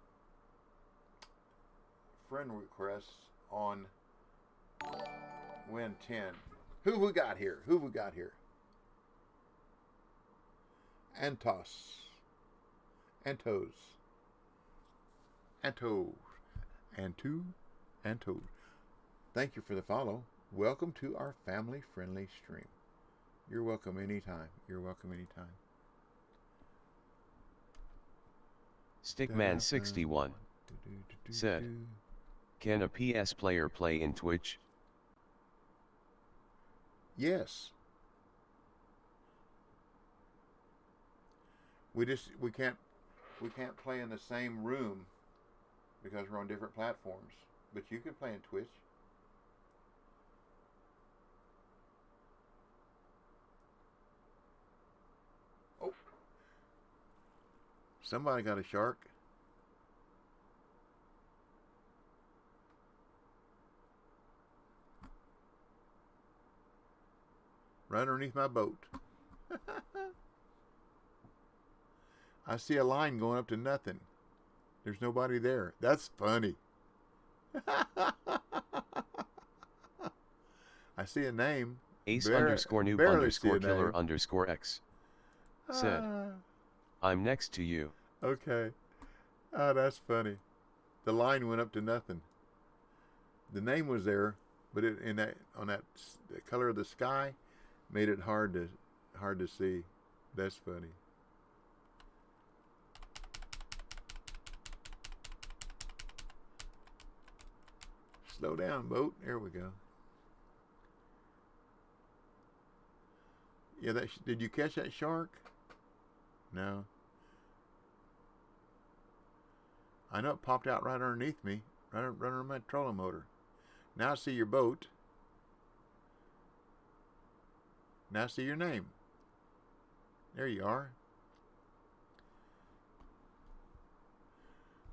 friend requests on WIN10. Who we got here? Antos. Thank you for the follow. Welcome to our family-friendly stream. You're welcome anytime. Stickman61 Said, can a PS player play in Twitch? Yes. We can't play in the same room because we're on different platforms. But you can play in Twitch. Oh. Somebody got a shark. Right underneath my boat. I see a line going up to nothing. There's nobody there. That's funny. I see a name. Ace underscore noob underscore killer underscore X. Said, I'm next to you. Okay. Oh, that's funny. The line went up to nothing. The name was there, but the color of the sky made it hard to see. That's funny. Slow down, boat. There we go. Yeah, did you catch that shark? No. I know it popped out right underneath me, right under my trolling motor. Now I see your boat. Now I see your name. There you are.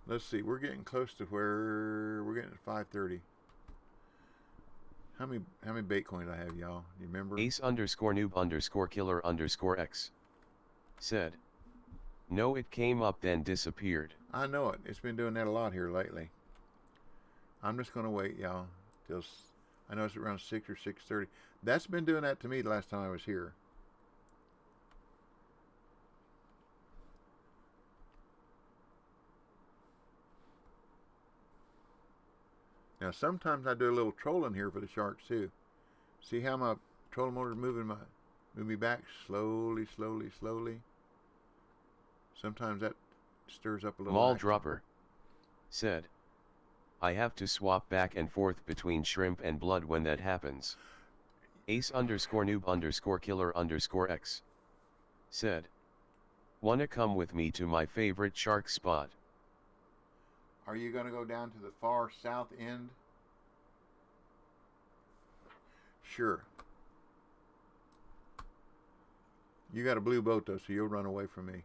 Let's see. We're getting close to where we're getting at 5:30. How many bait coins I have, y'all? You remember? Ace underscore noob underscore killer underscore X. Said, no, it came up then disappeared. I know it. It's been doing that a lot here lately. I'm just gonna wait, y'all, till I know it's around 6 or 6:30. That's been doing that to me the last time I was here. Now sometimes I do a little trolling here for the sharks too. See how my trolling motor is moving me back slowly. Sometimes that stirs up a little. Mall dropper. Said, I have to swap back and forth between shrimp and blood when that happens. Ace underscore noob underscore killer underscore X. Said, wanna come with me to my favorite shark spot? Are you going to go down to the far south end? Sure. You got a blue boat though, so you'll run away from me.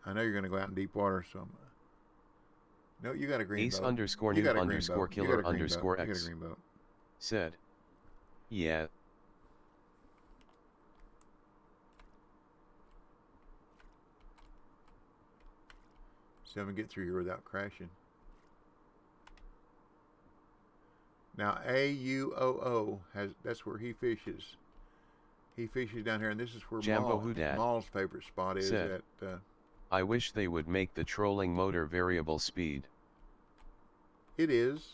I know you're going to go out in deep water, so no, you got a green Ace boat. Underscore noob underscore killer underscore X. You got a green boat. Said, yeah. See if I can get through here without crashing. Now AUOO that's where he fishes. He fishes down here, and this is where Maul's favorite spot is. Said, I wish they would make the trolling motor variable speed. It is.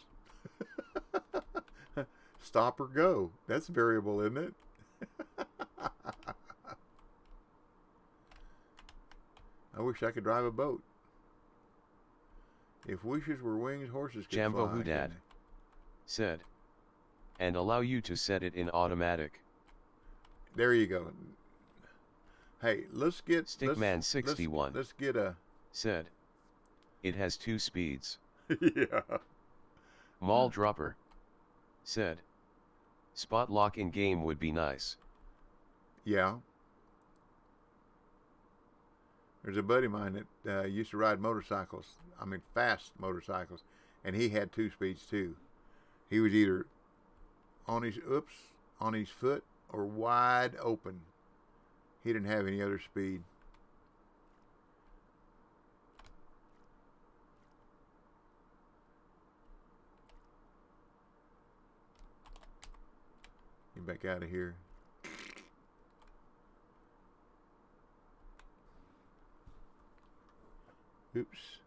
Stop or go. That's variable, isn't it? I wish I could drive a boat. If wishes were wings, horses could Jambo fly. Hoodad. Said, and allow you to set it in automatic. There you go. Hey, let's get Stickman61. Let's get a. Said, it has 2 speeds. Yeah. Mall dropper. Said, spot lock in game would be nice. Yeah. There's a buddy of mine that used to ride motorcycles. I mean, fast motorcycles, and he had 2 speeds too. He was either on his foot or wide open. He didn't have any other speed. Get back out of here. Oops.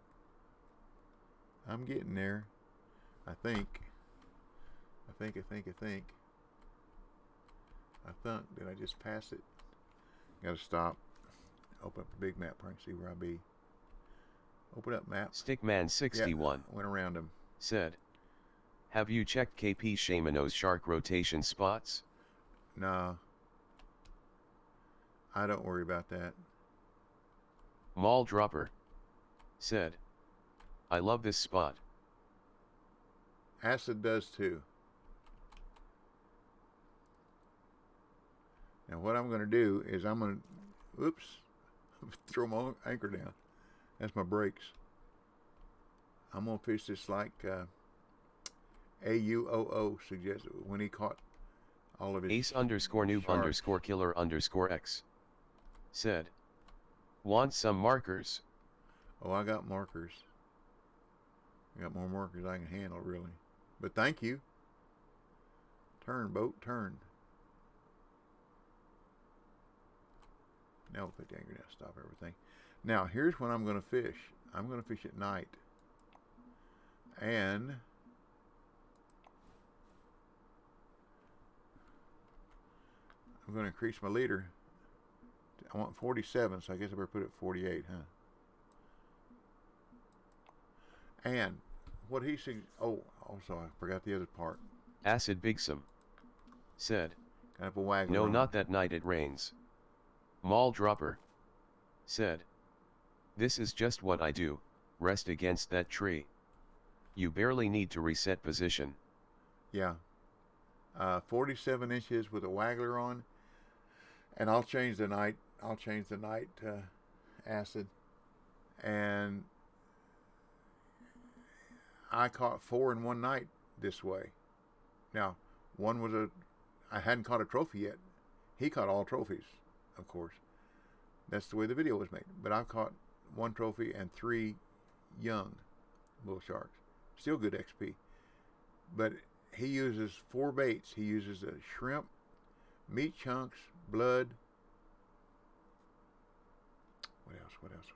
I'm getting there. I think. Did I just pass it? Gotta stop. Open up the big map where I can see where I be. Open up map. Stickman 61 went around him. Said, have you checked KP Shimano's shark rotation spots? No. I don't worry about that. Mall Dropper said, I love this spot. Acid does too. Now what I'm going to do is I'm going to, throw my anchor down. That's my brakes. I'm going to fish this like AUOO suggested when he caught all of his Ace_noob_killer_x said, want some markers? Oh, I got markers. I got more markers than I can handle, really. But thank you. Turn, boat, turn. Now we'll put the anchor down, stop everything. Now, here's when I'm going to fish. I'm going to fish at night. And I'm going to increase my leader. I want 47, so I guess I better put it at 48, huh? And what he said, oh, also I forgot the other part. Acid Bigsum said, Kind of a wagon. no, not that night it rains. Mall Dropper said, this is just what I do, rest against that tree. You barely need to reset position. Yeah. 47 inches with a waggler on, and I'll change the night acid, and I caught 4 in one night this way. Now, one was I hadn't caught a trophy yet. He caught all trophies, of course. That's the way the video was made. But I've caught 1 trophy and 3 young bull sharks. Still good XP. But he uses 4 baits. He uses a shrimp, meat chunks, blood. What else?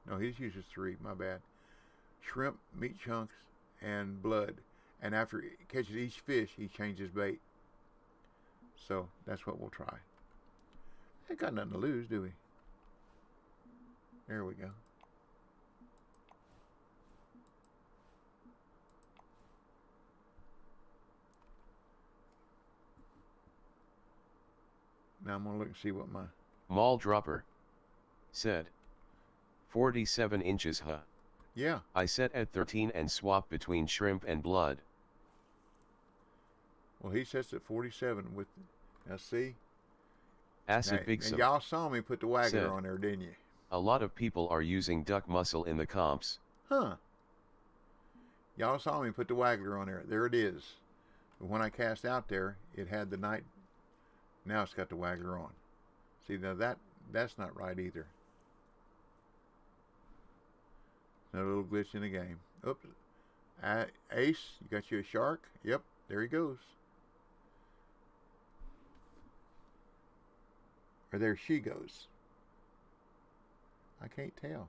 No, he just uses 3. My bad. Shrimp, meat chunks, and blood. And after he catches each fish, he changes bait. So that's what we'll try. Ain't got nothing to lose, do we? There we go. Now I'm going to look and see what my... Mall Dropper said, 47 inches, huh? Yeah. I set at 13 and swap between shrimp and blood. Well, he sets at 47 with... Now see? Acid Bigsum. Y'all saw me put the waggler on there, didn't you? A lot of people are using duck muscle in the comps. Huh. Y'all saw me put the waggler on there. There it is. But when I cast out there, it had the night... Now it's got the waggler on. See, now that's not right either. Another little glitch in the game. Oops. Ace, you got you a shark? Yep, there he goes. Or there she goes. I can't tell.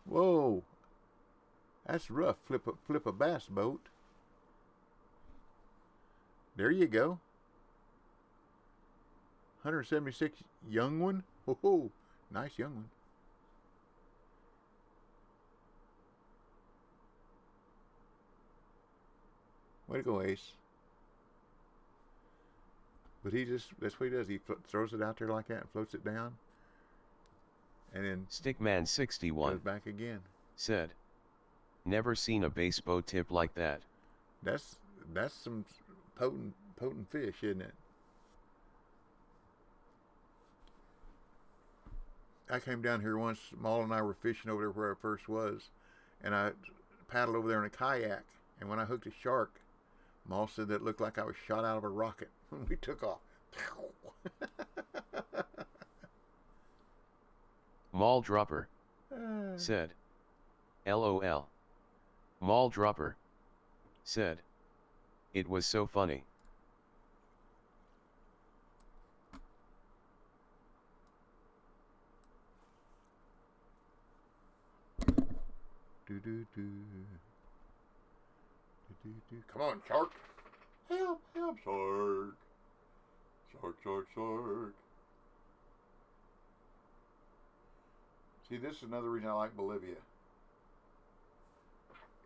Whoa. That's rough. Flip a bass boat. There you go. 176 young one. Oh, nice young one. Way to go, Ace. But that's what he does. He throws it out there like that and floats it down. And then Stickman 61 goes back again. Said, never seen a bass boat tip like that. That's some potent fish, isn't it? I came down here once, Maul and I were fishing over there where I first was, and I paddled over there in a kayak, and when I hooked a shark, Maul said that it looked like I was shot out of a rocket when we took off. Mall Dropper said, LOL. Mall Dropper said, it was so funny. Come on, shark. Help, shark. Shark, shark, shark. See, this is another reason I like Bolivia.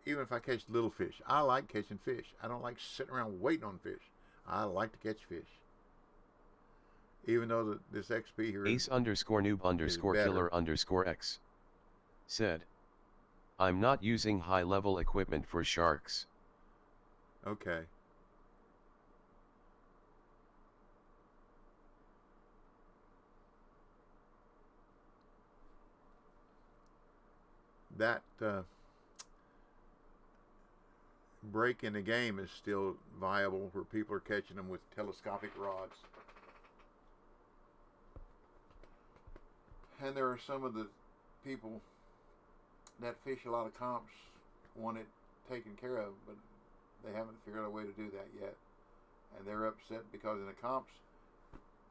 Even if I catch little fish, I like catching fish. I don't like sitting around waiting on fish. I like to catch fish. Even though this XP here Ace underscore noob underscore killer underscore X said, I'm not using high level equipment for sharks. Okay. That break in the game is still viable where people are catching them with telescopic rods. And there are some of the people that fish a lot of comps want it taken care of, but they haven't figured out a way to do that yet. And they're upset because in the comps,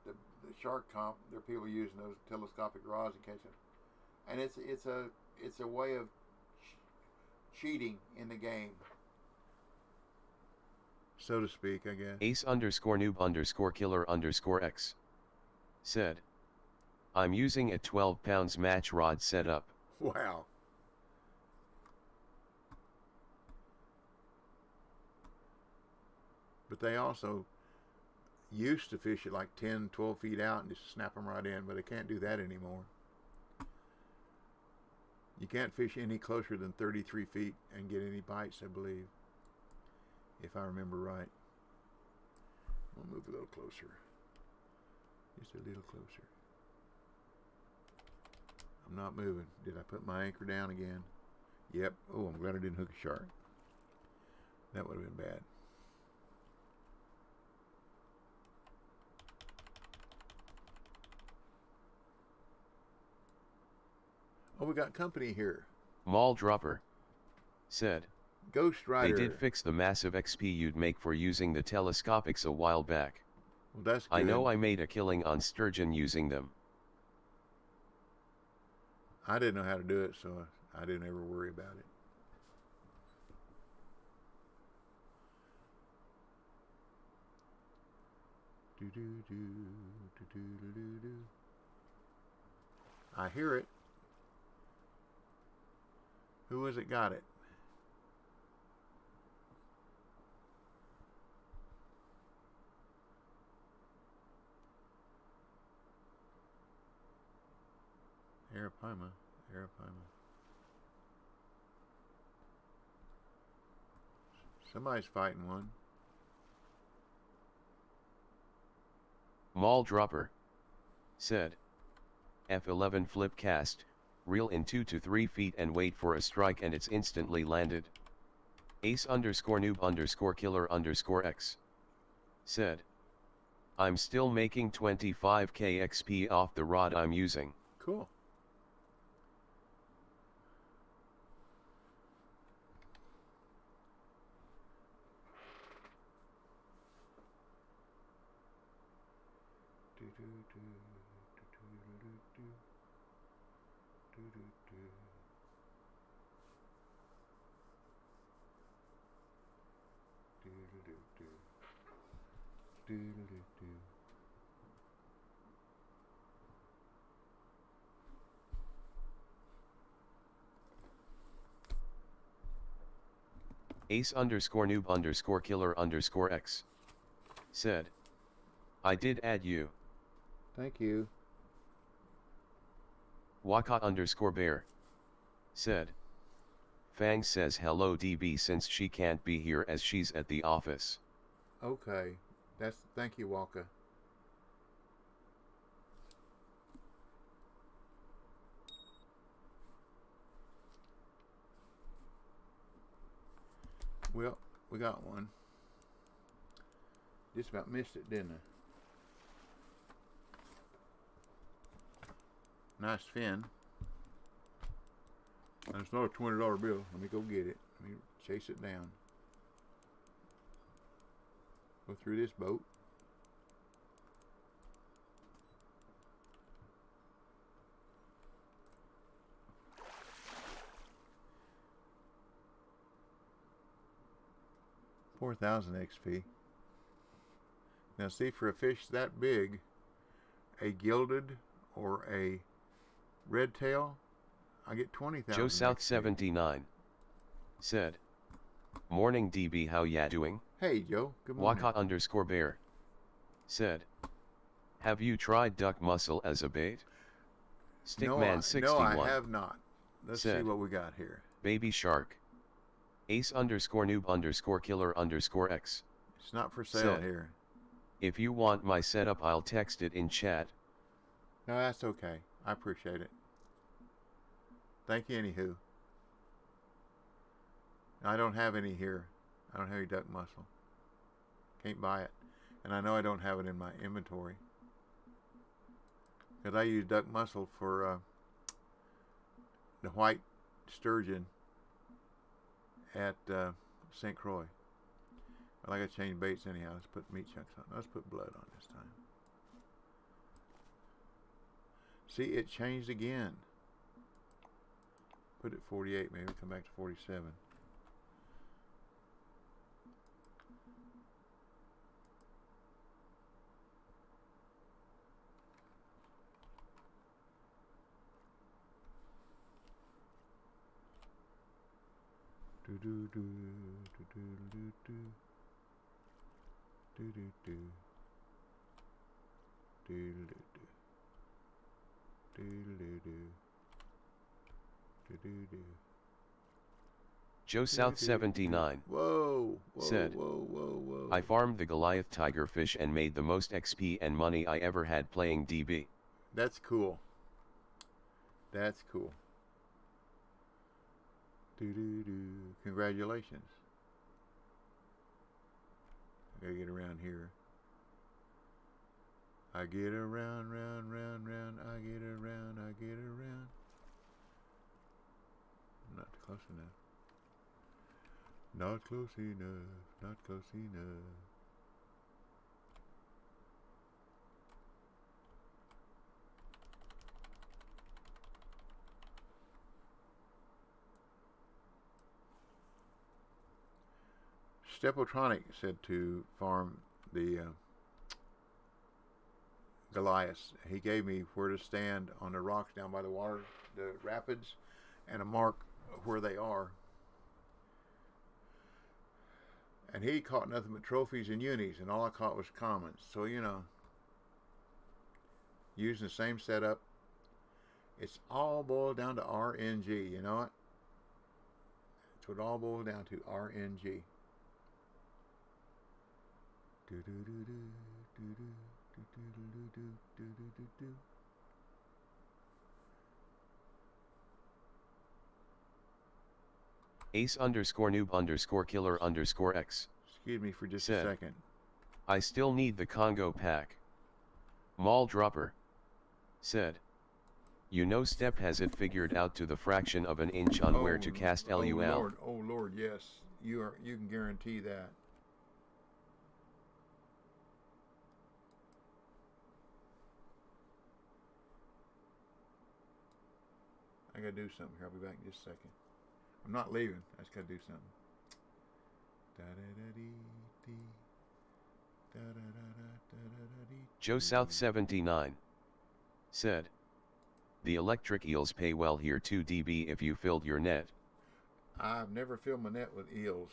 the shark comp, there are people using those telescopic rods and catching. And it's a way of cheating in the game, so to speak, I guess. Ace underscore noob underscore killer underscore X said, I'm using a 12 pounds match rod setup. Wow. But they also used to fish at like 10, 12 feet out and just snap them right in, but they can't do that anymore. You can't fish any closer than 33 feet and get any bites, I believe, if I remember right. We'll move a little closer. Just a little closer. I'm not moving. Did I put my anchor down again? Yep. Oh, I'm glad I didn't hook a shark. That would have been bad. Oh, we got company here. Mall Dropper said, Ghost Rider. They did fix the massive XP you'd make for using the telescopics a while back. Well, that's good. I know I made a killing on sturgeon using them. I didn't know how to do it, so I didn't ever worry about it. I hear it. Who was it got it? Arapaima. Somebody's fighting one. Mall Dropper said, F11 flip cast, reel in 2 to 3 feet and wait for a strike and it's instantly landed. Ace underscore noob underscore killer underscore X said, I'm still making 25k XP off the rod I'm using. Cool. Ace underscore noob underscore killer underscore X said, I did add you. Thank you. Waka underscore bear said, Fang says hello DB since she can't be here as she's at the office. Okay. Thank you, Waka. Well, we got one. Just about missed it, didn't I? Nice fin. And it's not a $20 bill. Let me go get it. Let me chase it down. Go through this boat. $4,000 XP. Now see, for a fish that big, a gilded or a red tail, I get 20,000 Joe South XP. 79 said, "Morning DB, how ya doing?" Hey Joe, good morning. Waka_bear said, "Have you tried duck mussel as a bait?" Stickman 61 no, I have not. Let's see said, what we got here. "Baby shark." Ace_noob_killer_x It's not for sale said, here. "If you want my setup, I'll text it in chat." No, that's okay. I appreciate it. Thank you, anywho. I don't have any here. I don't have any duck mussel. Can't buy it. And I know I don't have it in my inventory. Because I use duck mussel for the white sturgeon at St. Croix. Well, I got to change baits anyhow. Let's put meat chunks on. Let's put blood on this time. See, it changed again. Put it 48, maybe come back to 47. Do do do do do do do do do do do do do. Joe South 79 said, "I farmed the Goliath tigerfish and made the most XP and money I ever had playing DB." That's cool. That's cool. Congratulations. I gotta get around here. I get around, round, round, round. I get around, I get around. Not close enough. Not close enough. Not close enough. Stepotronic said to farm the Goliaths. He gave me where to stand on the rocks down by the water, the rapids, and a mark where they are. And he caught nothing but trophies and unis, and all I caught was commons. So, you know, using the same setup, it's all boiled down to RNG, you know what? That's what it all boils down to, RNG. Ace_noob_killer_x Excuse me for just said, a second. "I still need the Congo pack." Mall Dropper said, "You know Step has it figured out to the fraction of an inch on where to cast LUL." Oh Lord, yes. You can guarantee that. I gotta do something here. I'll be back in just a second. I'm not leaving. I just gotta do something. Joe South 79 said, "The electric eels pay well here too DB if you filled your net." I've never filled my net with eels.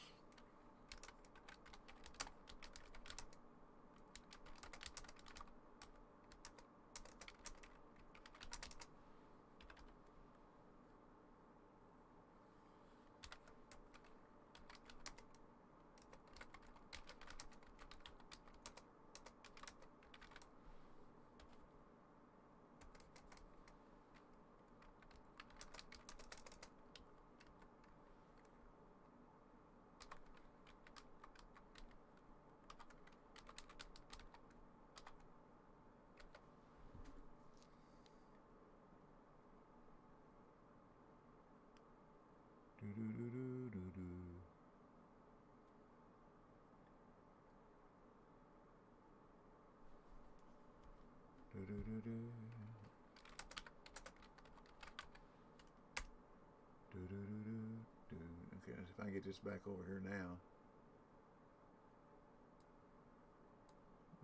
Okay, if I get this back over here now,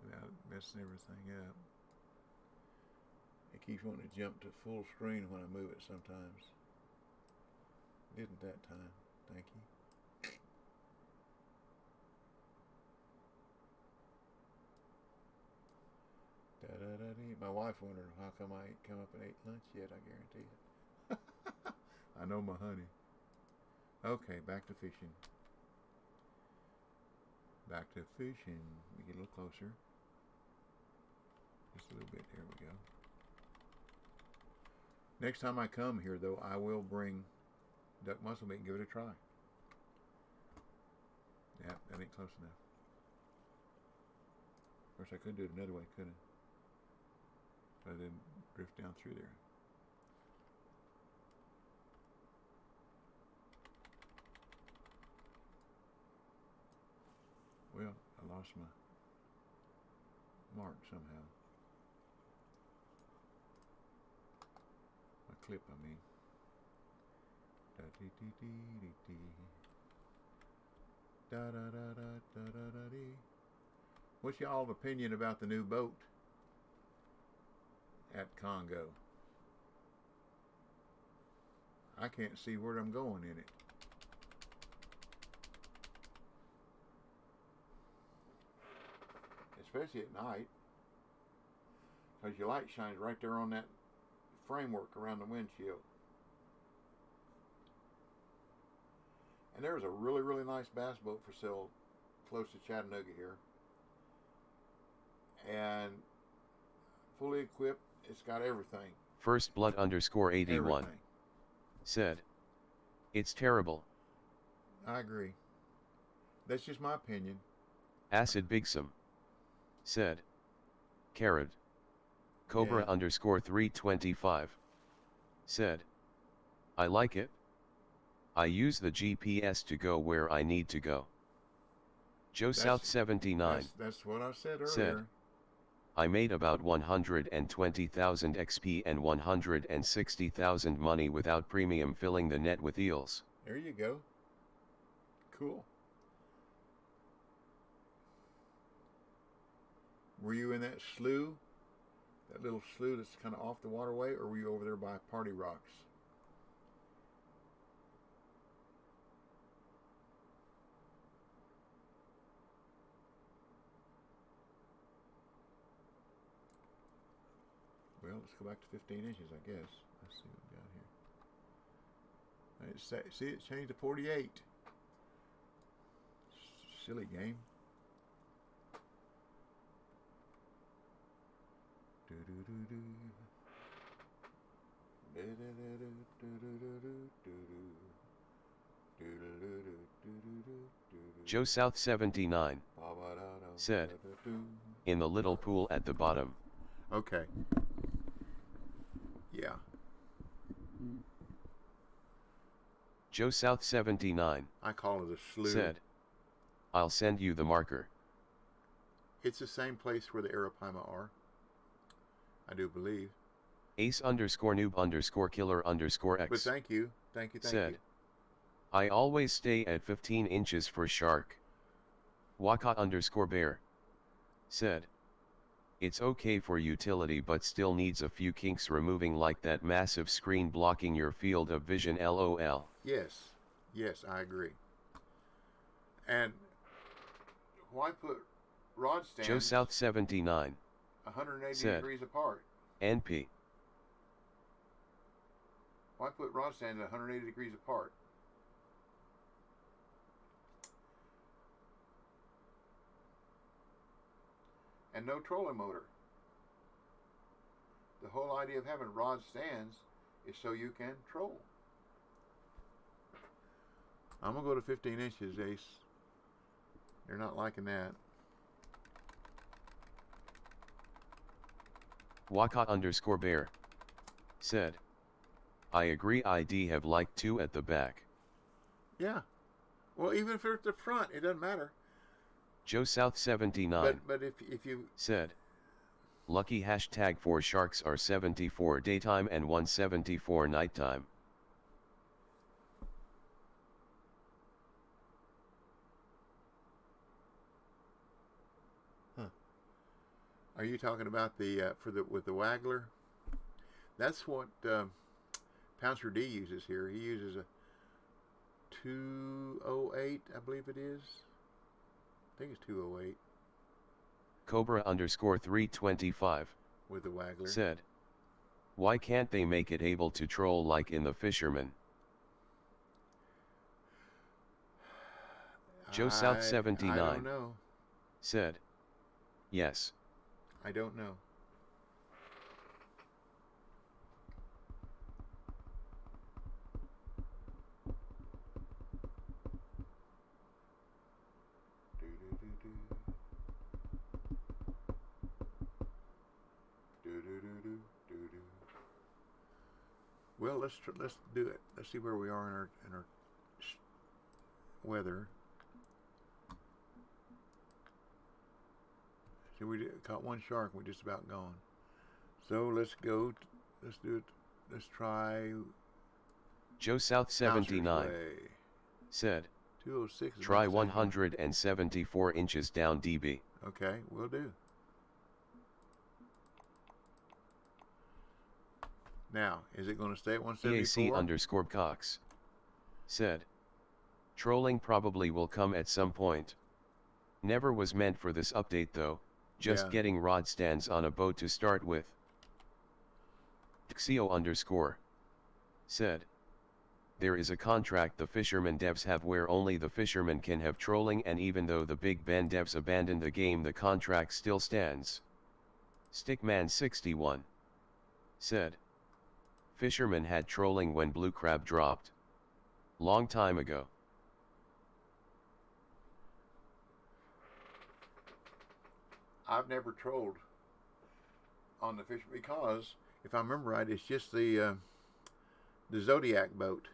without messing everything up. It keeps wanting to jump to full screen when I move it sometimes. Didn't that time. Thank you. Da-da-da-dee. My wife wondered how come I ain't come up and ate lunch yet, I guarantee it. I know my honey. Okay, back to fishing. Back to fishing. Let me get a little closer. Just a little bit. There we go. Next time I come here, though, I will bring duck muscle meat and give it a try. Yeah, that ain't close enough. Of course, I could do it another way, couldn't I? But I didn't drift down through there. Well, I lost my mark somehow. My clip, I mean. Da-dee-dee-dee-dee-dee. Da-da-da-da-da-da-dee. What's y'all's opinion about the new boat at Congo? I can't see where I'm going in it. Especially at night, because your light shines right there on that framework around the windshield. And there's a really, really nice bass boat for sale close to Chattanooga here. And fully equipped, it's got everything. First Blood _81 Everything. said, "It's terrible." I agree. That's just my opinion. Acid Bigsum said, "Carrot." Cobra Yeah. _325 said, "I like it. I use the GPS to go where I need to go." Joe South 79 That's what I said earlier. said, "I made about 120,000 XP and 160,000 money without premium filling the net with eels." There you go. Cool. Were you in that slough? That little slough that's kind of off the waterway, or were you over there by Party Rocks? Well, let's go back to 15 inches, I guess. Let's see what we got here. See, it changed to 48. Silly game. Joe South 79 said, "In the little pool at the bottom." Okay. Yeah. Joe South 79 I call it a slough. said, "I'll send you the marker." It's the same place where the Arapaima are, I do believe. Ace _noob _killer _x But thank you. said, "I always stay at 15 inches for shark." Waka _bear said, "It's okay for utility but still needs a few kinks removing, like that massive screen blocking your field of vision, lol." Yes, I agree. And why put rod stands Joe South 79 180 said, degrees apart? "NP. Why put rod stands 180 degrees apart? And no trolling motor. The whole idea of having rod stands is so you can troll. I'm going to go to 15 inches, Ace. They're not liking that. Waka _bear said, "I agree, I'd have liked 2 at the back." Yeah. Well, even if they're at the front, it doesn't matter. Joe South 79 But if you said, "Lucky #4 sharks are 74 daytime and 174 nighttime." Are you talking about the with the waggler? That's what Pouncer D uses here. He uses a 208, I believe it is. I think it's 208. Cobra_325 with the waggler said, "Why can't they make it able to troll like in the Fisherman?" Joe South I 79 don't know. said, "Yes." I don't know. Well, let's do it. Let's see where we are in our weather. See, we caught one shark. We're just about gone. So let's go. Let's do it. Let's try. Joe South 79 said, 206. "Try 174 inches down dB." Okay, we'll do. Now, is it going to stay at 174? EAC_Cox said, "Trolling probably will come at some point. Never was meant for this update though, just getting rod stands on a boat to start with." Xio_ said, "There is a contract the Fisherman devs have where only the Fisherman can have trolling, and even though the Big Ben devs abandoned the game, the contract still stands." Stickman61 said, "Fisherman had trolling when Blue Crab dropped. Long time ago." I've never trolled on the fish because, if I remember right, it's just the Zodiac boat.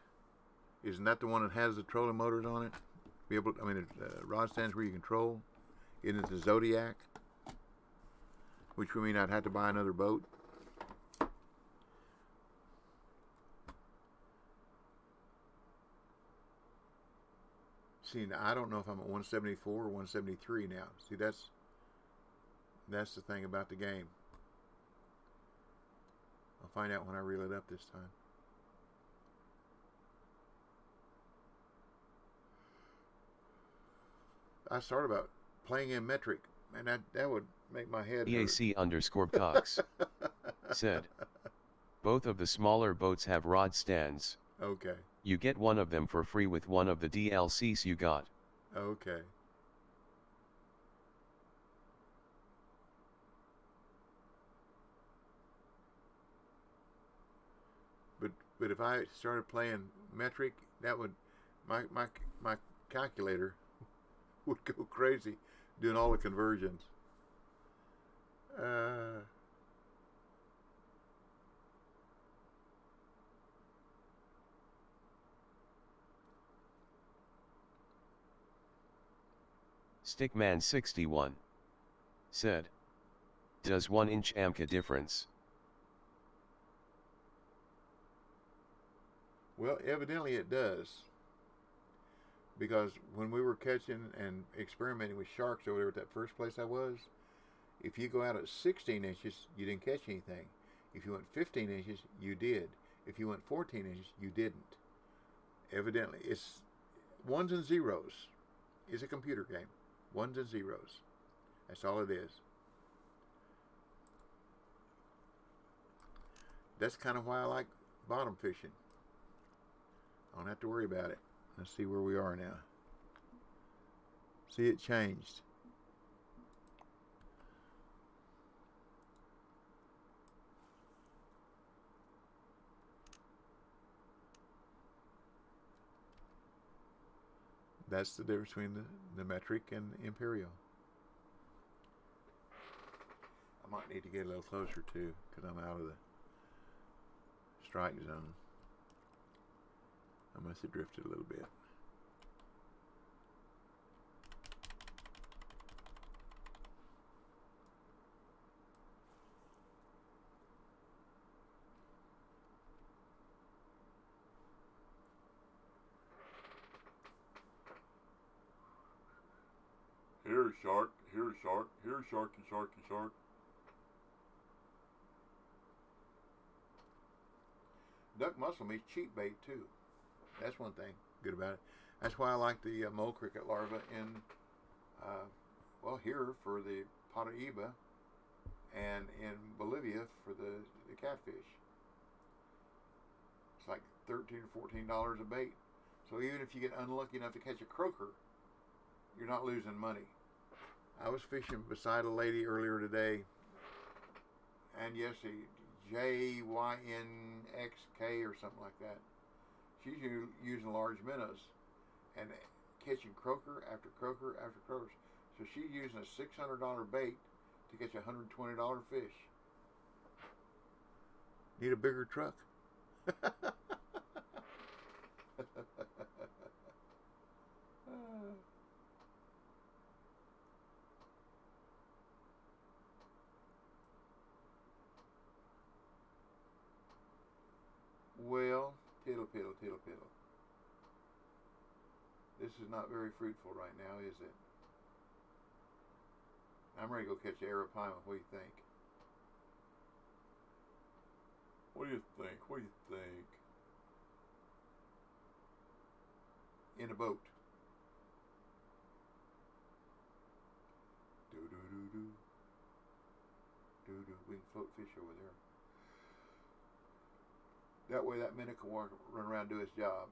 Isn't that the one that has the trolling motors on it? Be able to, I mean, rod stands where you can troll. Isn't it the Zodiac? Which would mean I'd have to buy another boat. See, now, I don't know if I'm at 174 or 173 now. See, that's the thing about the game. I'll find out when I reel it up this time. I started about playing in metric, and that would make my head EAC_Cox said, "Both of the smaller boats have rod stands. Okay. You get one of them for free with one of the DLCs you got." Okay. But if I started playing metric, that would my calculator would go crazy doing all the conversions. Stickman61 said, "Does 1-inch AMCA difference?" Well, evidently it does. Because when we were catching and experimenting with sharks over there at that first place I was, if you go out at 16 inches, you didn't catch anything. If you went 15 inches, you did. If you went 14 inches, you didn't. Evidently, it's ones and zeros. It's a computer game. Ones and zeros. That's all it is. That's kind of why I like bottom fishing. I don't have to worry about it. Let's see where we are now. See, it changed. That's the difference between the metric and imperial. I might need to get a little closer too, because I'm out of the strike zone. I must have drifted a little bit. Here, shark. Here, shark. Here, sharky, sharky, shark. Duck muscle meat's cheap bait too. That's one thing good about it. That's why I like the mole cricket larva in, here for the Paraíba, and in Bolivia for the catfish. It's like $13 or $14 a bait. So even if you get unlucky enough to catch a croaker, you're not losing money. I was fishing beside a lady earlier today, and yes, JYNXK or something like that. She's using large minnows and catching croaker after croaker after croaker. So she's using a $600 bait to catch a $120 fish. Need a bigger truck. Well, tittle, piddle, tittle, piddle. This is not very fruitful right now, is it? I'm ready to go catch arapaima. What do you think? What do you think? What do you think? In a boat. Do do do do. Do do. We can float fish over there. That way that minnow can run around and do his job.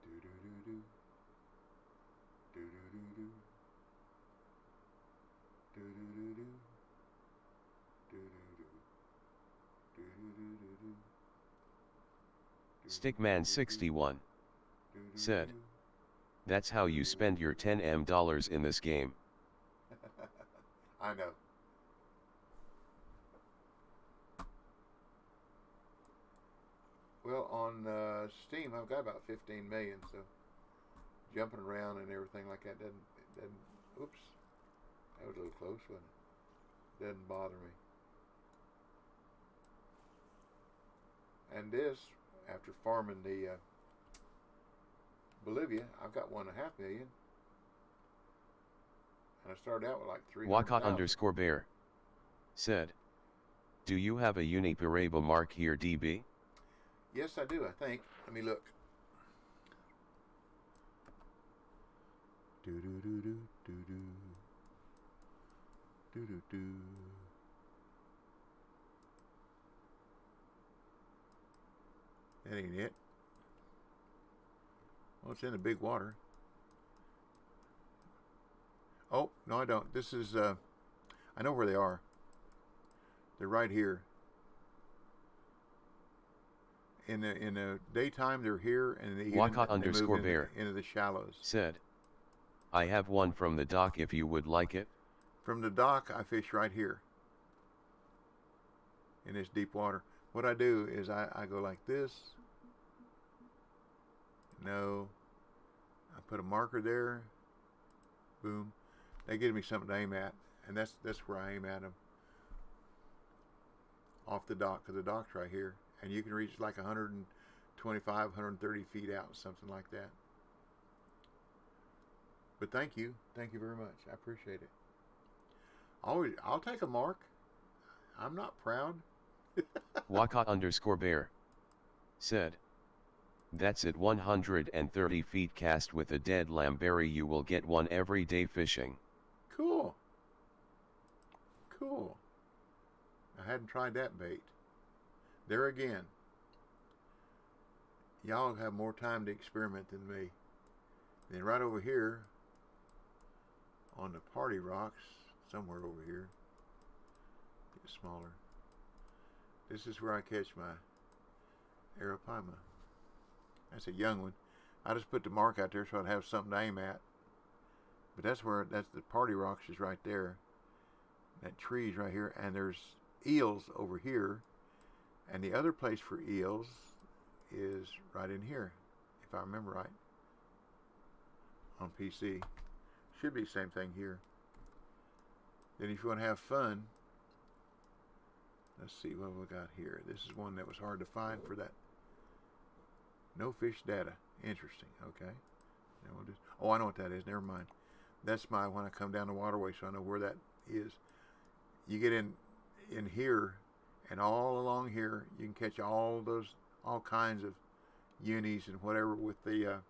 Do do do do. Do do do do. Do do do do. Do do do. Do do do do. Stickman61 said, "That's how you spend your $10M in this game." I know. Well, on Steam, I've got about 15 million, so jumping around and everything like that doesn't. Oops, that was a little close, wasn't it? Doesn't bother me. And this, after farming the Bolivia, I've got 1.5 million, and I started out with like 300,000. Wakat_bear said, "Do you have a Unipareba mark here, DB?" Yes, I do, I think. Let me look. Do do do do do do. Do do do. That ain't it. Well, it's in the big water. Oh, no, I don't. This is, I know where they are. They're right here. In the daytime, they're here, and in the evening, they move into the shallows. Said, "I have one from the dock if you would like it." From the dock, I fish right here in this deep water. What I do is I go like this. No. I put a marker there. Boom. That gives me something to aim at, and that's where I aim at them. Off the dock, because the dock's right here. And you can reach like 125, 130 feet out, something like that. But thank you very much. I appreciate it. I'll take a mark. I'm not proud. Wakat_bear said, "That's at 130 feet cast with a dead lamberry. You will get one every day fishing." Cool. Cool. I hadn't tried that bait. There again, y'all have more time to experiment than me. Then right over here, on the party rocks, somewhere over here, get smaller. This is where I catch my arapaima. That's a young one. I just put the mark out there so I'd have something to aim at. But that's the party rocks is right there. That tree's right here, and there's eels over here. And the other place for eels is right in here, if I remember right. On PC. Should be the same thing here. Then if you want to have fun, let's see what we got here. This is one that was hard to find for that. No fish data. Interesting. Okay. Now we'll just, oh, I know what that is. Never mind. That's my when I come down the waterway, so I know where that is. You get in here, and all along here, you can catch all those all kinds of unis and whatever with the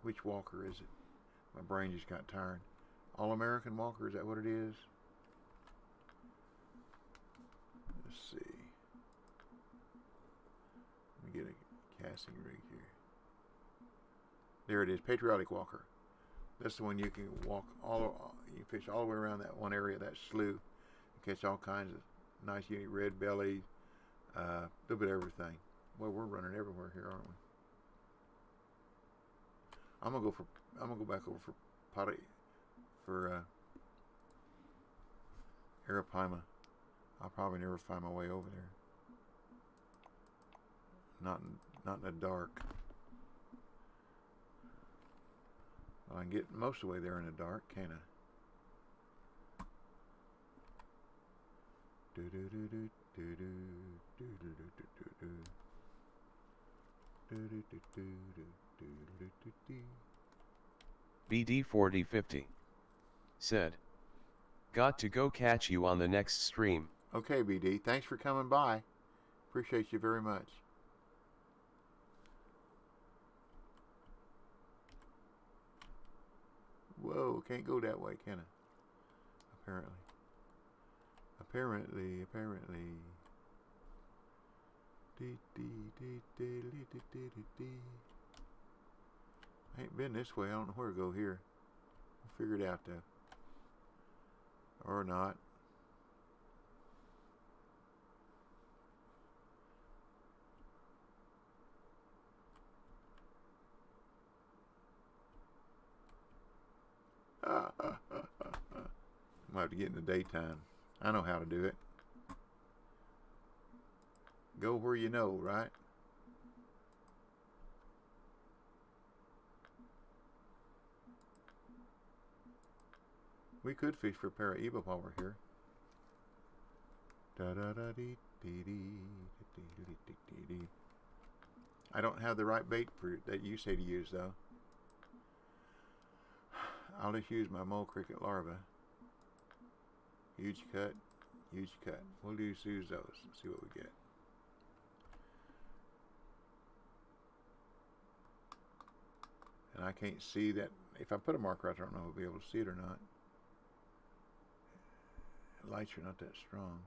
which Walker is it? My brain just got tired. All American Walker, is that what it is? Let's see. Let me get a casting rig here. There it is, Patriotic Walker. That's the one you can you fish all the way around that one area, that slough, and catch all kinds of nice, unique red belly, a little bit of everything. Well, we're running everywhere here, aren't we? I'm gonna go back over for Arapaima. I'll probably never find my way over there. Not in the dark. Well, I can get most of the way there in the dark, can't I? BD4050 said, "Got to go catch you on the next stream." Okay, BD. Thanks for coming by. Appreciate you very much. Whoa, can't go that way, can I? Apparently. I ain't been this way. I don't know where to go here. We'll figure it out though. Or not. Might have to get in the daytime. I know how to do it. Go where you know, right? We could fish for Paraíba while we're here. I don't have the right bait for that you say to use though. I'll just use my mole cricket larva. Huge cut. We'll use those and see what we get. And I can't see that. If I put a marker out there, I don't know if I'll be able to see it or not. The lights are not that strong.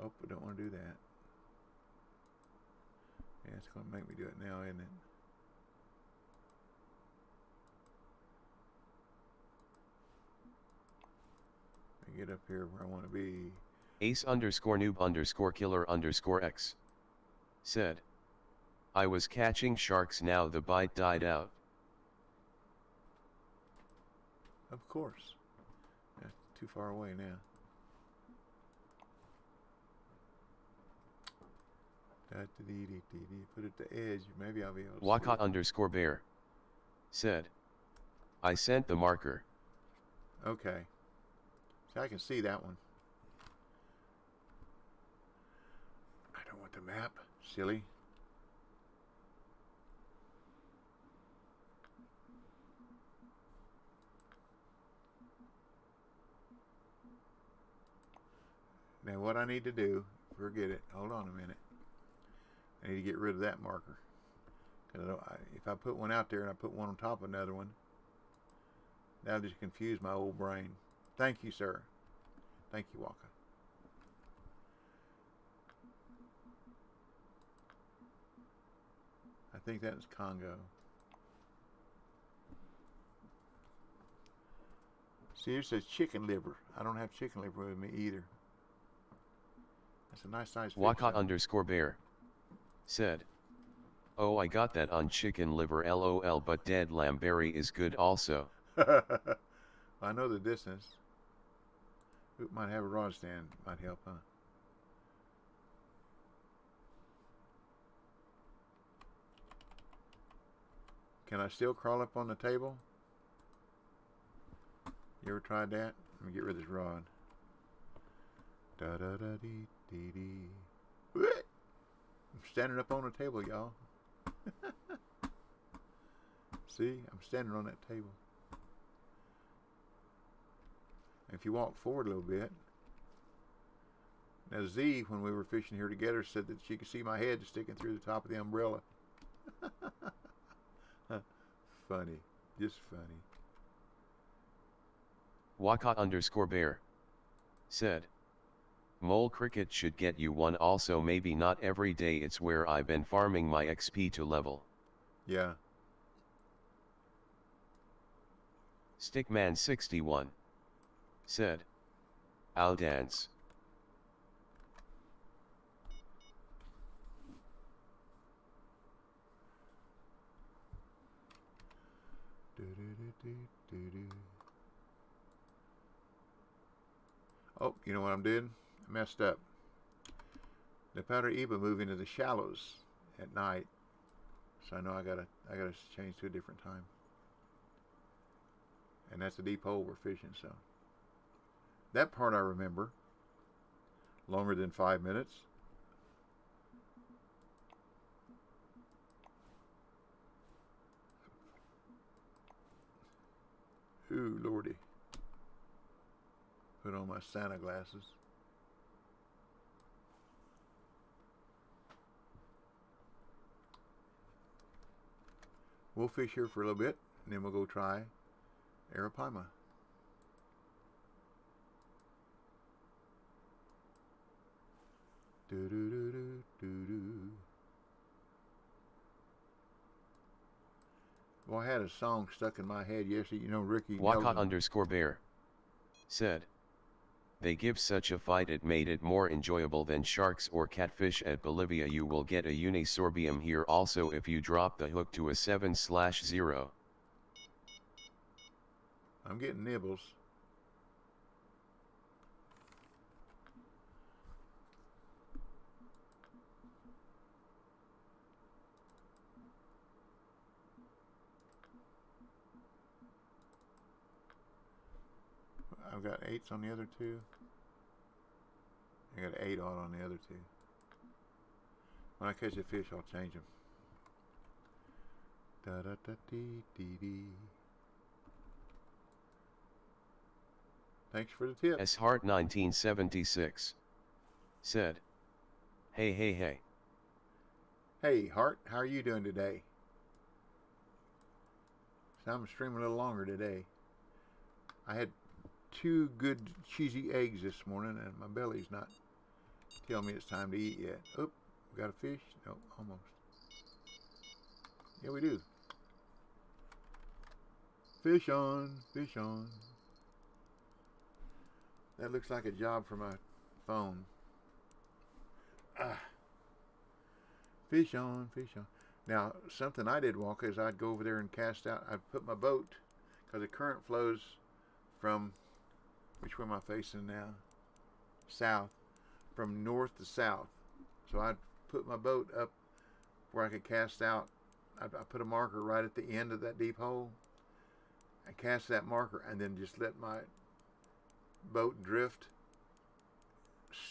Oh, I don't want to do that. Yeah, it's going to make me do it now, isn't it? Get up here where I want to be. Ace_noob_killer_x said, "I was catching sharks, now the bite died out." Of course. That's too far away now. Put it to edge. Maybe I'll be able to Waka_bear said, "I sent the marker." Okay. See, I can see that one. I don't want the map. Silly. Now what I need to do, forget it. Hold on a minute. I need to get rid of that marker. Because if I put one out there and I put one on top of another one, that'll just confuse my old brain. Thank you, sir. Thank you, Waka. I think that's Congo. See, it says chicken liver. I don't have chicken liver with me either. That's a nice size fish. Waka_bear said, "Oh, I got that on chicken liver, LOL, but dead lamberry is good also." I know the distance. We might have a rod stand. Might help, huh? Can I still crawl up on the table? You ever tried that? Let me get rid of this rod. Da-da-da-dee-dee-dee. I'm standing up on the table, y'all. See? I'm standing on that table. If you walk forward a little bit. Now Z, when we were fishing here together, said that she could see my head sticking through the top of the umbrella. Funny. Just funny. Waka_bear said, Mole cricket should get you one also, maybe not every day, it's where I've been farming my XP to level. Yeah. Stickman61 said, I'll dance. Oh, you know what I'm doing? I messed up. The Paraiba move into the shallows at night, so I know I gotta change to a different time. And that's a deep hole we're fishing, so that part I remember. Longer than 5 minutes. Ooh, lordy. Put on my Santa glasses. We'll fish here for a little bit, and then we'll go try Arapaima. Do do do do do do. Well, I had a song stuck in my head yesterday. You know, Ricky Waka_bear said, they give such a fight it made it more enjoyable than sharks or catfish at Bolivia. You will get a unisorbium here also if you drop the hook to a 7/0. I'm getting nibbles. I've got 8s on the other two. I got 8 on the other two. When I catch a fish, I'll change them. Da da da dee dee dee. Thanks for the tip. Heart1976 said, hey hey hey. Hey Hart, how are you doing today? So I'm streaming a little longer today. I had 2 good cheesy eggs this morning, and my belly's not telling me it's time to eat yet. Oop, we got a fish? No, almost. Yeah, we do. Fish on, fish on. That looks like a job for my phone. Fish on, fish on. Now, something I did walk is I'd go over there and cast out. I'd put my boat, because the current flows from, which way am I facing now? South. From north to south. So I'd put my boat up where I could cast out. I put a marker right at the end of that deep hole. I cast that marker and then just let my boat drift.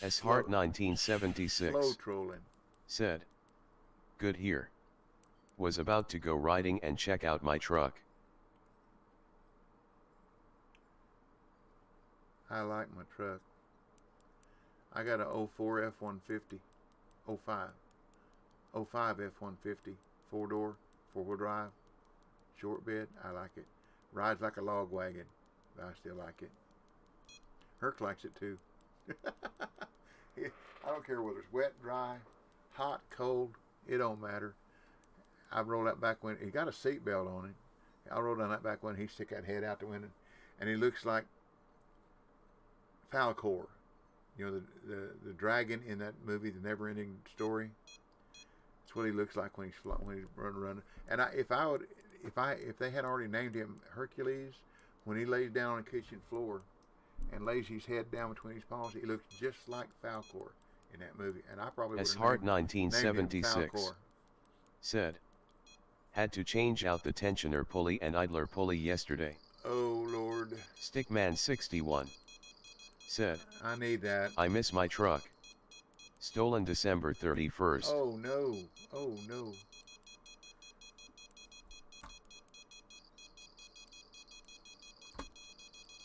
Heart1976 slow trolling. Said, good here. Was about to go riding and check out my truck. I like my truck. I got a 04 F-150, 05 F-150, 4-door, 4-wheel drive, short bed. I like it. Rides like a log wagon, but I still like it. Herc likes it too. I don't care whether it's wet, dry, hot, cold. It don't matter. I roll that back window. He got a seatbelt on him. I roll down that back window. He stick that head out the window, and he looks like Falcor. You know, the dragon in that movie, The Never-Ending Story. That's what he looks like when he's running. And if they had already named him Hercules, when he lays down on the kitchen floor and lays his head down between his paws, he looks just like Falcor in that movie. And I probably would have named him Falcor. Said, had to change out the tensioner pulley and idler pulley yesterday. Oh Lord. Stickman61 said, I need that. I miss my truck. Stolen December 31st. Oh no. Oh no.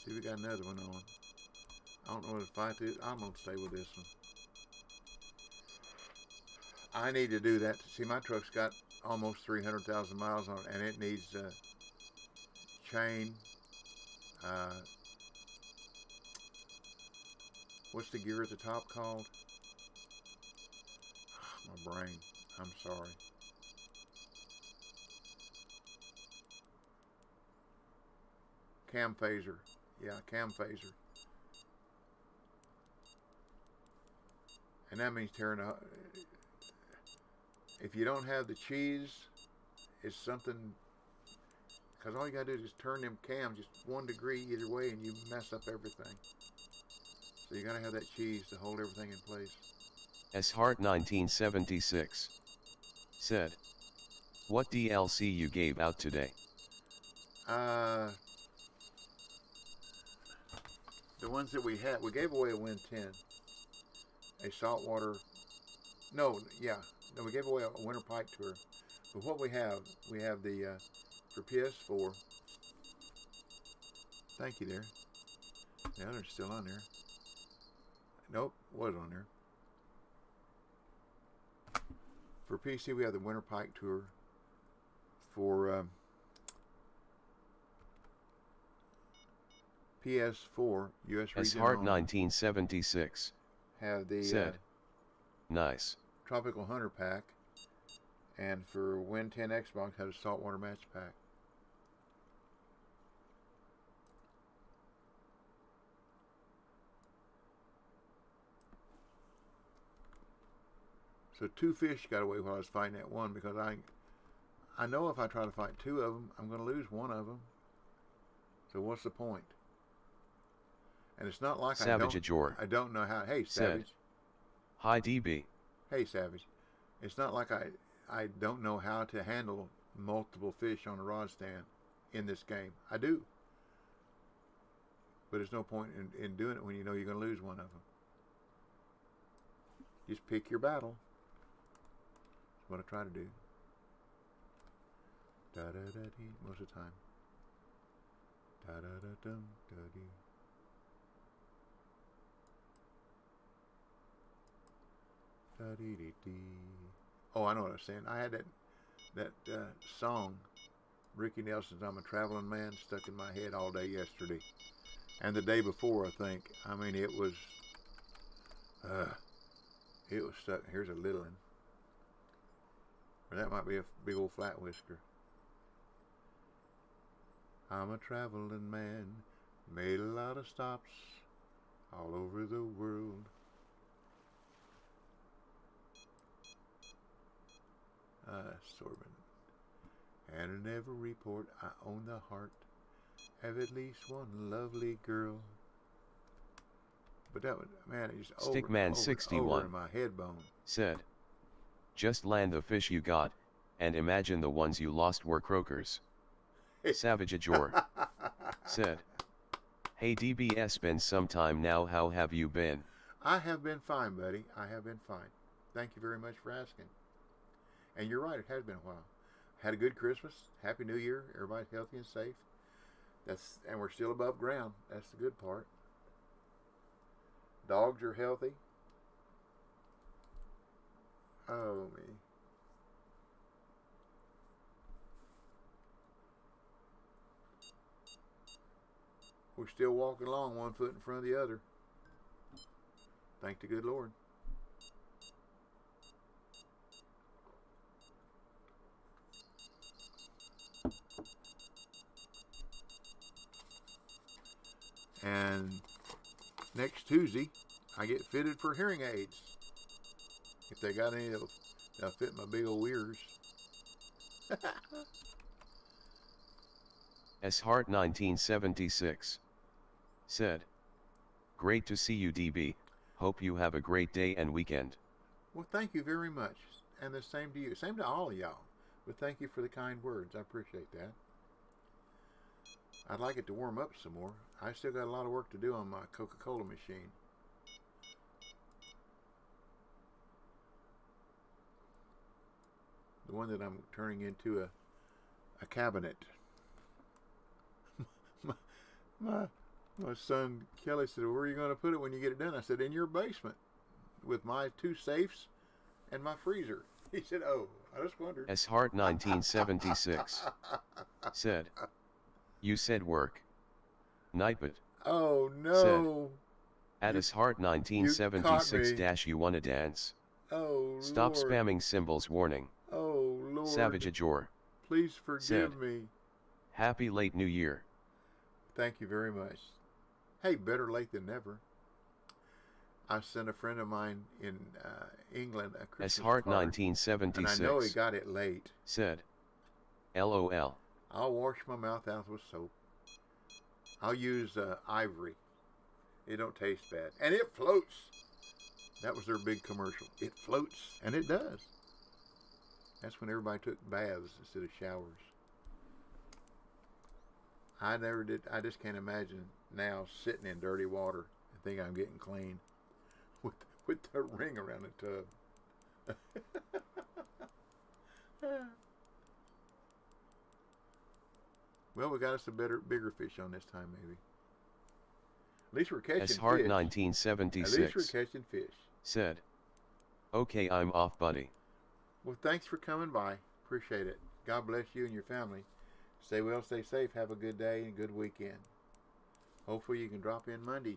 See, we got another one on. I don't know what to fight this. I'm gonna stay with this one. I need to do that. See, my truck's got almost 300,000 miles on it, and it needs chain. Uh, what's the gear at the top called? My brain. I'm sorry. Cam phaser. Yeah, cam phaser. And that means tearing out. If you don't have the cheese, it's something. Because all you gotta do is just turn them cams just 1 degree either way, and you mess up everything. So you gotta have that cheese to hold everything in place. Heart 1976 said, "What DLC you gave out today?" The ones that we had, we gave away a WIN10, a saltwater. No, we gave away a winter pike tour. But what we have the for PS4. Thank you there. The other's still on there. Nope, was on there. For PC, we have the winter pike tour. For PS4, US region Heart only, 1976 have the said, "Nice. Tropical Hunter pack, and for WIN10 Xbox, have a saltwater match pack." So 2 fish got away while I was fighting that one, because I know if I try to fight 2 of them, I'm going to lose 1 of them. So what's the point? And it's not like I don't know how. Hey, Savage. Hi, DB. Hey, Savage. It's not like I don't know how to handle multiple fish on a rod stand in this game. I do. But there's no point in doing it when you know you're going to lose 1 of them. Just pick your battle. That's what I try to do. Da-da-da-dee, most of the time. Da-da-da-dum-da-dee. Oh, I know what I was saying. I had that song, Ricky Nelson's "I'm a Traveling Man," stuck in my head all day yesterday, and the day before. I think. I mean, it was stuck. Here's a little one, or that might be a big old flat whisker. I'm a traveling man, made a lot of stops all over the world. Sorbin. And in every port I own the heart of at least one lovely girl. But that was, man, it just over in my head bone. Said, "Just land the fish you got, and imagine the ones you lost were croakers." Savage Ajor said, "Hey DBS, been some time now, how have you been?" I have been fine, buddy. I have been fine. Thank you very much for asking. And you're right, it has been a while. Had a good Christmas, Happy New Year, everybody's healthy and safe. And we're still above ground. That's the good part. Dogs are healthy. Oh me. We're still walking along 1 foot in front of the other. Thank the good Lord. And next Tuesday, I get fitted for hearing aids. If they got any that'll fit my big old ears. Heart 1976 said, "Great to see you, DB. Hope you have a great day and weekend." Well, thank you very much. And the same to you. Same to all of y'all. But thank you for the kind words. I appreciate that. I'd like it to warm up some more. I still got a lot of work to do on my Coca-Cola machine. The one that I'm turning into a cabinet. My son Kelly said, "Where are you going to put it when you get it done?" I said, "In your basement with my 2 safes and my freezer." He said, "Oh, I just wondered." S Hart 1976 said, "You said work. Nightbot." Oh Said, no. at You S Hart you caught 1976 me. dash you wanna dance. Oh Stop Lord. spamming symbols warning. Oh Savage Lord. Ajor. Please forgive Said, me. happy late new year. Thank you very much. Hey, better late than never. I sent a friend of mine in England a S Christmas Hart card, and I know he 1976 got it late. said, LOL. I'll wash my mouth out with soap. I'll use ivory. It don't taste bad, and it floats. That was their big commercial. It floats, and it does. That's when everybody took baths instead of showers. I never did. I just can't imagine now sitting in dirty water and think I'm getting clean with the ring around the tub. Well, we got us a bigger fish on this time, maybe. At least we're catching S Hart fish. 1976 At least we're catching fish. said, okay, I'm off, buddy. Well, thanks for coming by. Appreciate it. God bless you and your family. Stay well, stay safe. Have a good day and a good weekend. Hopefully you can drop in Monday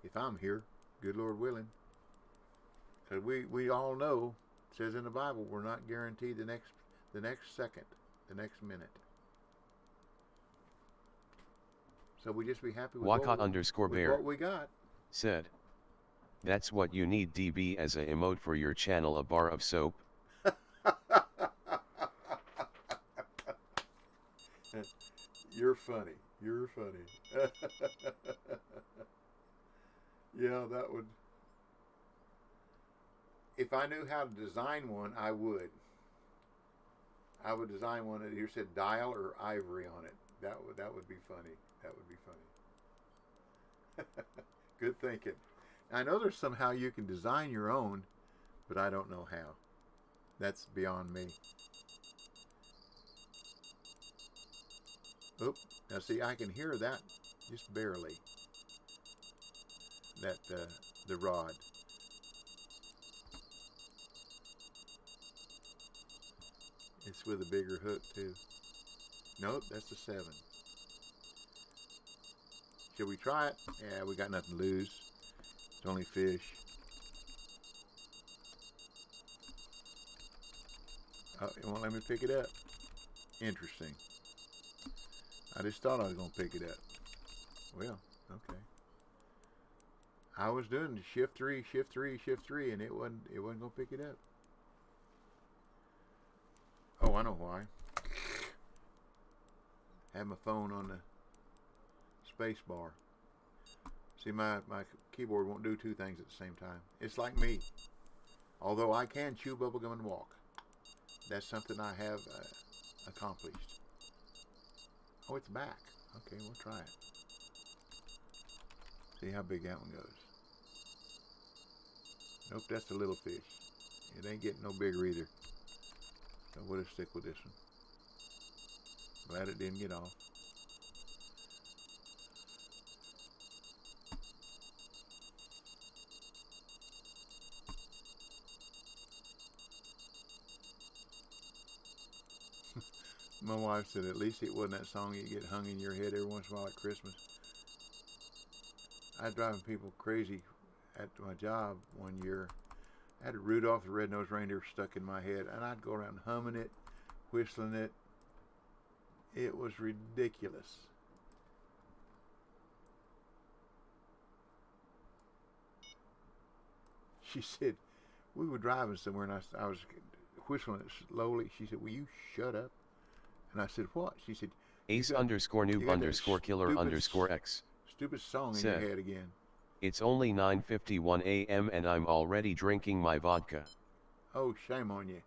if I'm here. Good Lord willing. Because we all know, it says in the Bible, we're not guaranteed the next second, the next minute. So we just be happy with what we got. Said, that's what you need, DB, as a emote for your channel, a bar of soap. You're funny. You're funny. Yeah, that would. If I knew how to design one, I would. I would design one that here said dial or ivory on it. That would be funny. That would be funny. Good thinking. I know there's somehow you can design your own, but I don't know how. That's beyond me. Oop. Now see, I can hear that just barely. That the rod. It's with a bigger hook too. Nope, that's a 7. Should we try it? Yeah, we got nothing to lose. It's only fish. Oh, it won't let me pick it up. Interesting. I just thought I was going to pick it up. Well, okay. I was doing shift 3, shift 3, shift 3, and it wasn't going to pick it up. Oh, I know why. Had my phone on the space bar. See, my keyboard won't do 2 things at the same time. It's like me. Although I can chew bubblegum and walk. That's something I have accomplished. Oh, it's back. Okay, we'll try it. See how big that one goes. Nope, that's a little fish. It ain't getting no bigger either. So we'll just stick with this one. Glad it didn't get off. My wife said at least it wasn't that song you get hung in your head every once in a while at Christmas. I was driving people crazy at my job one year. I had Rudolph the Red-Nosed Reindeer stuck in my head, and I'd go around humming it, whistling it. It was ridiculous. She said, we were driving somewhere, and I was whistling it slowly. She said, will you shut up? And I said, what? She said, Ace underscore noob underscore killer underscore X. Stupid song in said, your head again. It's only 9:51 a.m. and I'm already drinking my vodka. Oh, shame on you.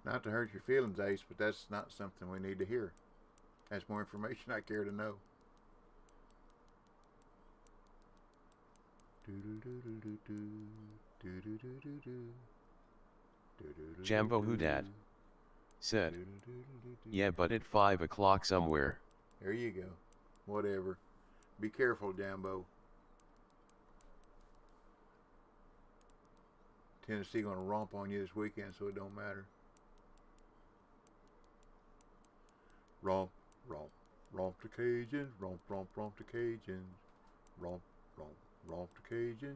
Not to hurt your feelings, Ace, but that's not something we need to hear. That's more information I care to know. Jambo Hoodad said, yeah, but at 5 o'clock somewhere. There you go. Whatever. Be careful, Jambo. Tennessee gonna romp on you this weekend, so it don't matter. Romp, romp, romp the Cajuns. Romp, romp, romp the Cajuns. Romp, romp, romp the Cajuns.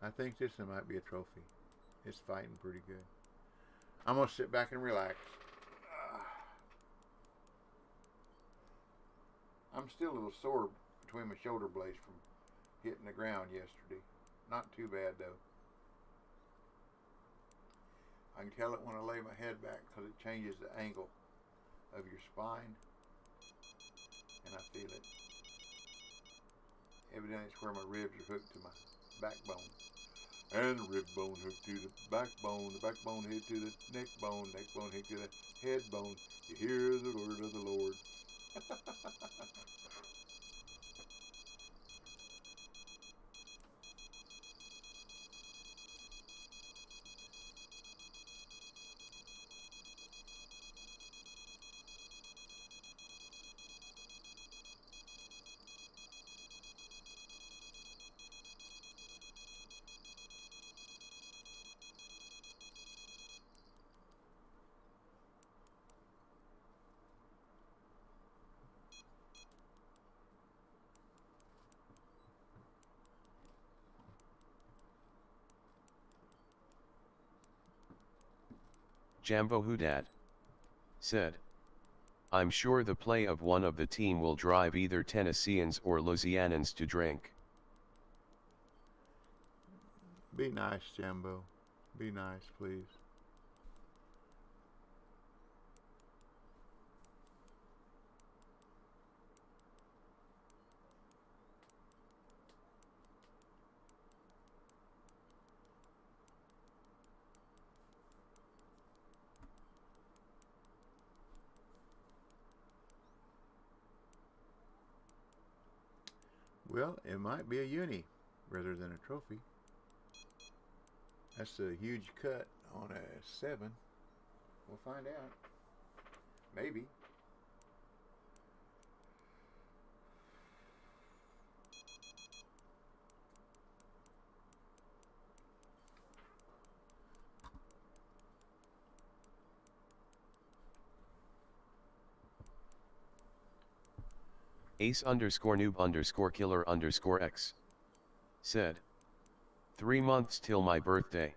I think this one might be a trophy. It's fighting pretty good. I'm gonna sit back and relax. I'm still a little sore between my shoulder blades from hitting the ground yesterday. Not too bad though. I can tell it when I lay my head back because it changes the angle of your spine, and I feel it. Evidently it's where my ribs are hooked to my backbone. And the rib bone hooked to the backbone hit to the neck bone hit to the head bone. You hear the word of the Lord. Jambo Hoodad said, I'm sure the play of one of the team will drive either Tennesseans or Louisianans to drink. Be nice, Jambo. Be nice, please. Well, it might be a uni rather than a trophy. That's a huge cut on a 7. We'll find out. Maybe. Ace_noob_killer_x said, 3 months till my birthday.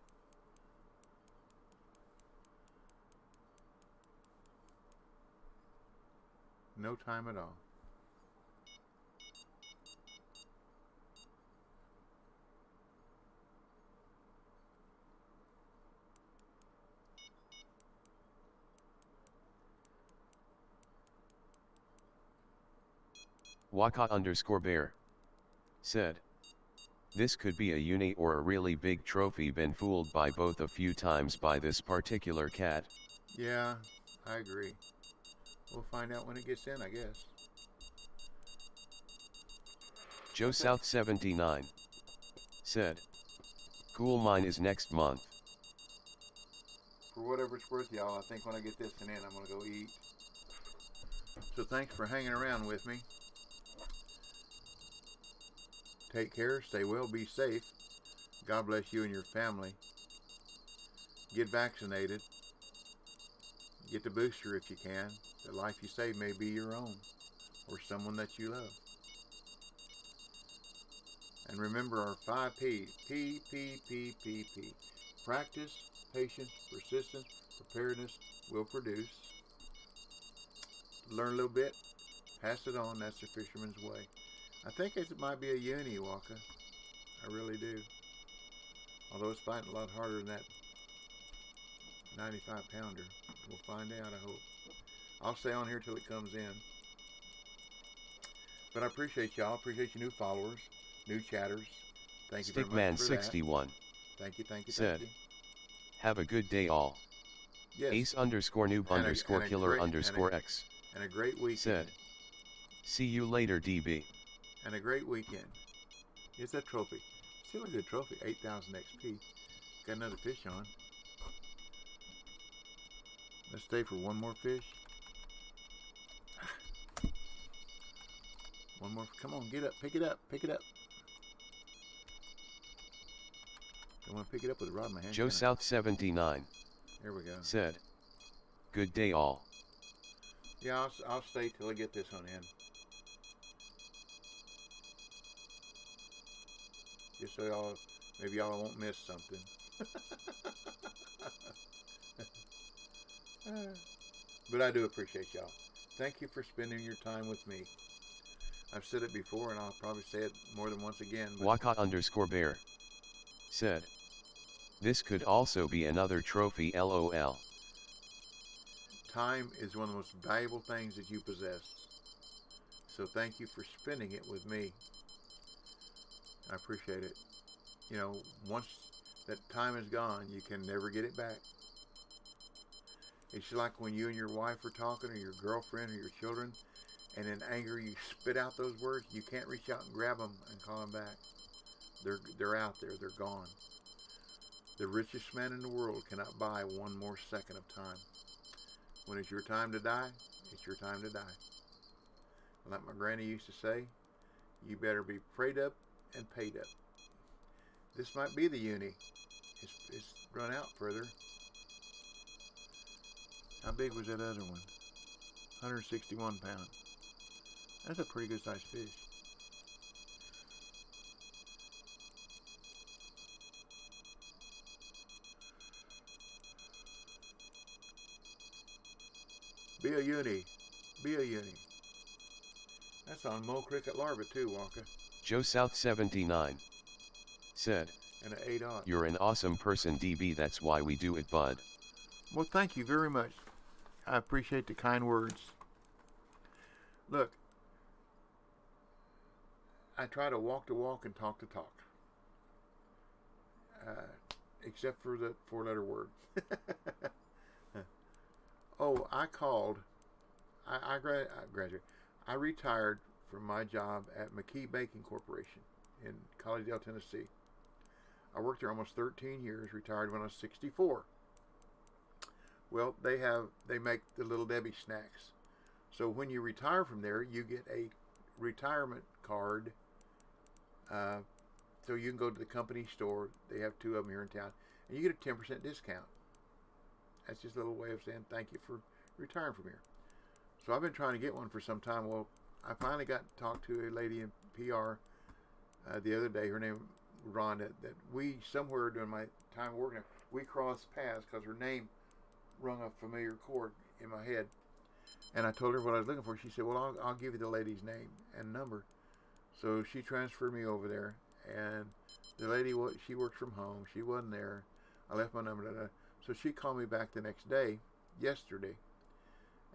No time at all. Waka_bear said, this could be a uni or a really big trophy. Been fooled by both a few times by this particular cat. Yeah, I agree. We'll find out when it gets in, I guess. Joe South 79 said, cool, mine is next month. For whatever it's worth, y'all, I think when I get this one in, I'm going to go eat. So thanks for hanging around with me. Take care, stay well, be safe. God bless you and your family. Get vaccinated. Get the booster if you can. The life you save may be your own or someone that you love. And remember our 5 P's. P, P, P, P, P. Practice, patience, persistence, preparedness will produce. Learn a little bit, pass it on. That's the fisherman's way. I think it might be a uni, Waka. I really do. Although it's fighting a lot harder than that 95 pounder. We'll find out, I hope. I'll stay on here till it comes in. But I appreciate y'all. Appreciate your new followers, new chatters. Thank you very much for that. Stickman61 Thank you, thank you, thank said, you. have a good day all. Yes, Ace underscore noob underscore killer underscore X and a great weekend. said, see you later DB. And a great weekend. Here's that trophy. Still a good trophy. 8,000 XP. Got another fish on. Let's stay for one more fish. One more. Come on, get up. Pick it up. Pick it up. I want to pick it up with a rod in my hand. Joe South 79 There we go. said, good day all. Yeah, I'll stay till I get this one in. Just so y'all, maybe y'all won't miss something. But I do appreciate y'all. Thank you for spending your time with me. I've said it before, and I'll probably say it more than once again. Waka underscore bear said, this could also be another trophy LOL. Time is one of the most valuable things that you possess. So thank you for spending it with me. I appreciate it. You know, once that time is gone, you can never get it back. It's like when you and your wife are talking, or your girlfriend, or your children, and in anger you spit out those words. You can't reach out and grab them and call them back. They're out there. They're gone. The richest man in the world cannot buy one more second of time. When it's your time to die, it's your time to die. Like my granny used to say, you better be prayed up and paid up. This might be the uni. It's run out further. How big was that other one? 161 pounds. That's a pretty good sized fish. Be a uni. Be a uni. That's on Mo Cricket Larva too, Walker. Joe South 79 said, And an 8-aught. You're an awesome person DB, that's why we do it bud. Well, thank you very much. I appreciate the kind words. Look, I try to walk the walk and talk the talk. Except for the 4-letter word. Oh, I called. I graduated. I retired from my job at McKee Baking Corporation in Collegedale, Tennessee. I worked there almost 13 years, retired when I was 64. Well, they make the Little Debbie snacks. So when you retire from there, you get a retirement card. So you can go to the company store. They have 2 of them here in town, and you get a 10% discount. That's just a little way of saying thank you for retiring from here. So I've been trying to get one for some time. Well, I finally got to talk to a lady in PR the other day. Her name was Rhonda. That we, somewhere during my time working, we crossed paths because her name rung a familiar chord in my head. And I told her what I was looking for. She said, well, I'll give you the lady's name and number. So she transferred me over there. And the lady, she works from home. She wasn't there. I left my number. So she called me back the next day, yesterday,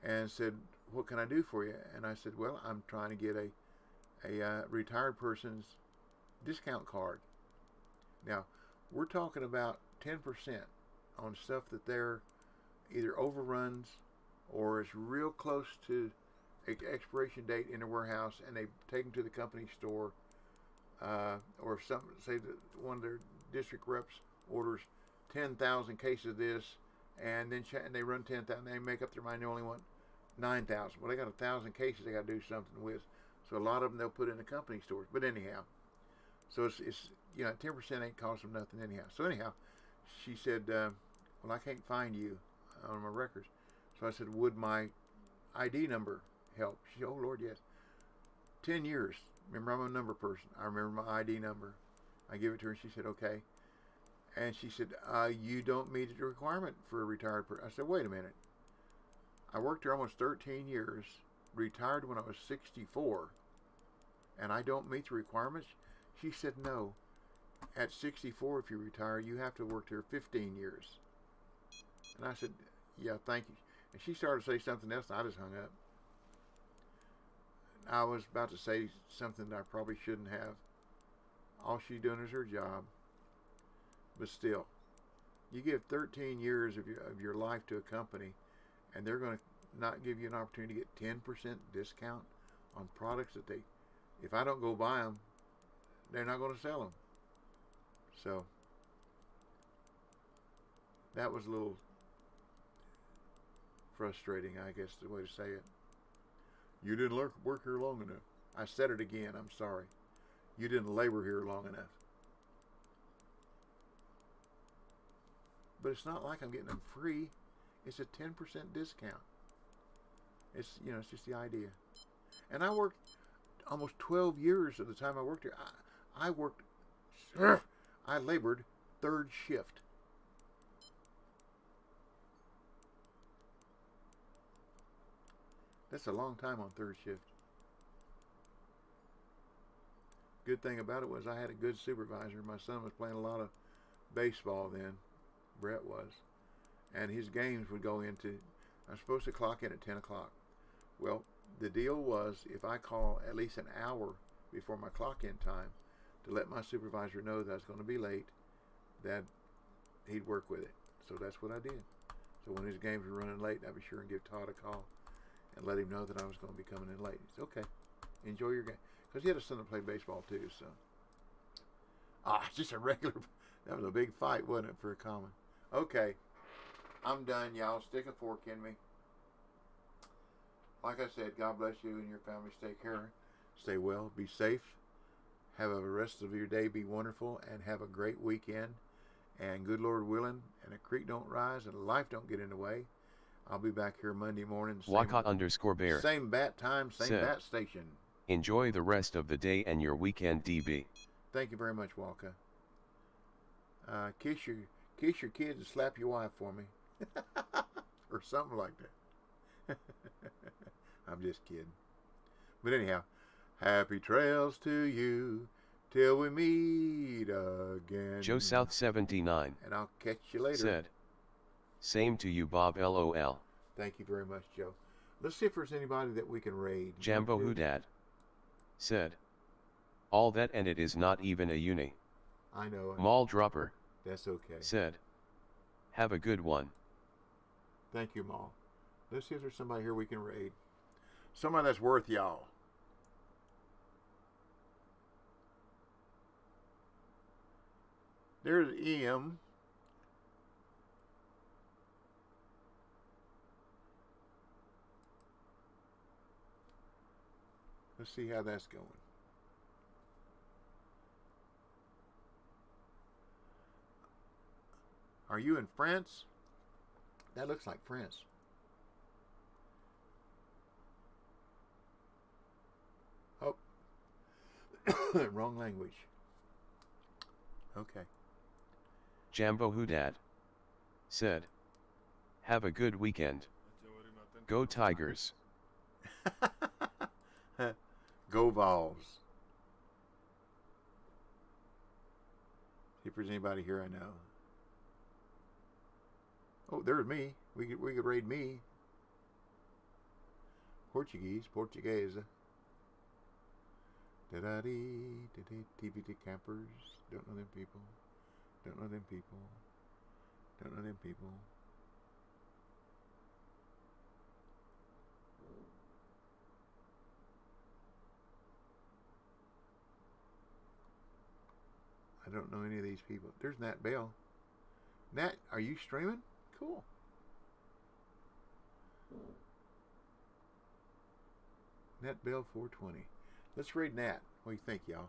and said, what can I do for you? And I said, well, I'm trying to get a retired person's discount card. Now, we're talking about 10% on stuff that they're either overruns or is real close to expiration date in the warehouse, and they take them to the company store, or if some, say that one of their district reps orders 10,000 cases of this, and then they run 10,000, they make up their mind they only want 9,000. Well, they got 1,000 cases they got to do something with. So a lot of them they'll put in the company stores. But anyhow, so it's 10% ain't cost them nothing anyhow. So anyhow, she said, well, I can't find you on my records. So I said, would my ID number help? She said, oh Lord, yes. 10 years. Remember, I'm a number person. I remember my ID number. I give it to her, and she said, okay. And she said, you don't meet the requirement for a retired person. I said, wait a minute. I worked there almost 13 years, retired when I was 64, and I don't meet the requirements? She said, no. At 64, if you retire, you have to work there 15 years. And I said, yeah, thank you. And she started to say something else, and I just hung up. I was about to say something that I probably shouldn't have. All she's doing is her job. But still, you give 13 years of your life to a company, and they're going to not give you an opportunity to get 10% discount on products that they, if I don't go buy them, they're not going to sell them. So that was a little frustrating, I guess, the way to say it. You didn't work here long enough. I said it again. I'm sorry. You didn't labor here long enough. But it's not like I'm getting them free. It's a 10% discount. It's, it's just the idea. And I worked almost 12 years of the time I worked here. I labored third shift. That's a long time on third shift. Good thing about it was I had a good supervisor. My son was playing a lot of baseball then. Brett was. And his games would go into, I'm supposed to clock in at 10 o'clock. Well, the deal was if I call at least an hour before my clock in time to let my supervisor know that I was going to be late, that he'd work with it. So that's what I did. So when his games were running late, I'd be sure and give Todd a call and let him know that I was going to be coming in late. He said, okay, enjoy your game. Because he had a son that played baseball too, so. It's just a regular, that was a big fight, wasn't it, for a comment? Okay, I'm done, y'all. Stick a fork in me. Like I said, God bless you and your family. Take care. Stay well. Be safe. Have a rest of your day. Be wonderful. And have a great weekend. And good Lord willing, and a creek don't rise and life don't get in the way, I'll be back here Monday morning. Waka_bear. Same bat time, same bat station. Enjoy the rest of the day and your weekend, DB. Thank you very much, Waka. Kiss your kids and slap your wife for me. Or something like that. I'm just kidding. But anyhow, happy trails to you till we meet again. Joe South 79. And I'll catch you later. Said, same to you, Bob, LOL. Thank you very much, Joe. Let's see if there's anybody that we can raid. Jambo Hoodad. Said, all that and it is not even a uni. I know it. Mall Dropper. That's okay. Said, have a good one. Thank you, Maul. Let's see if there's somebody here we can raid. Somebody that's worth y'all. There's EM. Let's see how that's going. Are you in France? That looks like France. Oh. Wrong language. Okay. Jambo Hoodad. Said, have a good weekend. Go Tigers. Go Vols. See if there's anybody here I know. Oh, there's me. We could raid me. Portuguese. Da-da-dee, TVT campers. Don't know them people. Don't know them people. Don't know them people. I don't know any of these people. There's Nat Bell. Nat, are you streaming? Cool. Nat Bell 420. Let's raid Nat. What do you think, y'all?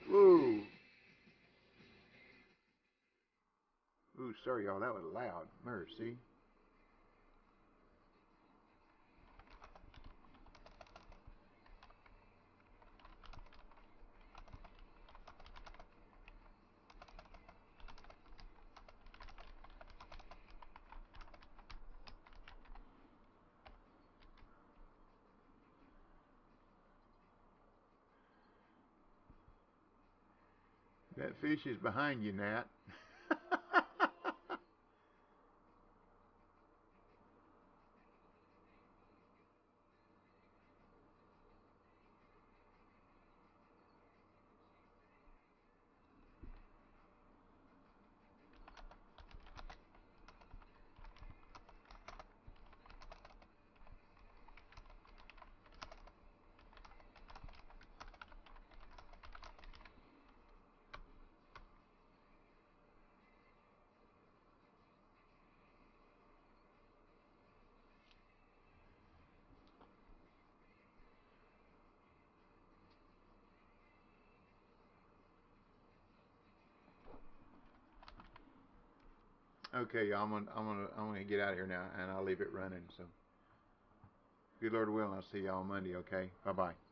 Woo! Ooh, sorry y'all, that was loud. Mercy. That fish is behind you, Nat. Okay, y'all, I'm gonna get out of here now, and I'll leave it running. So, good Lord willing, I'll see y'all on Monday. Okay, bye bye.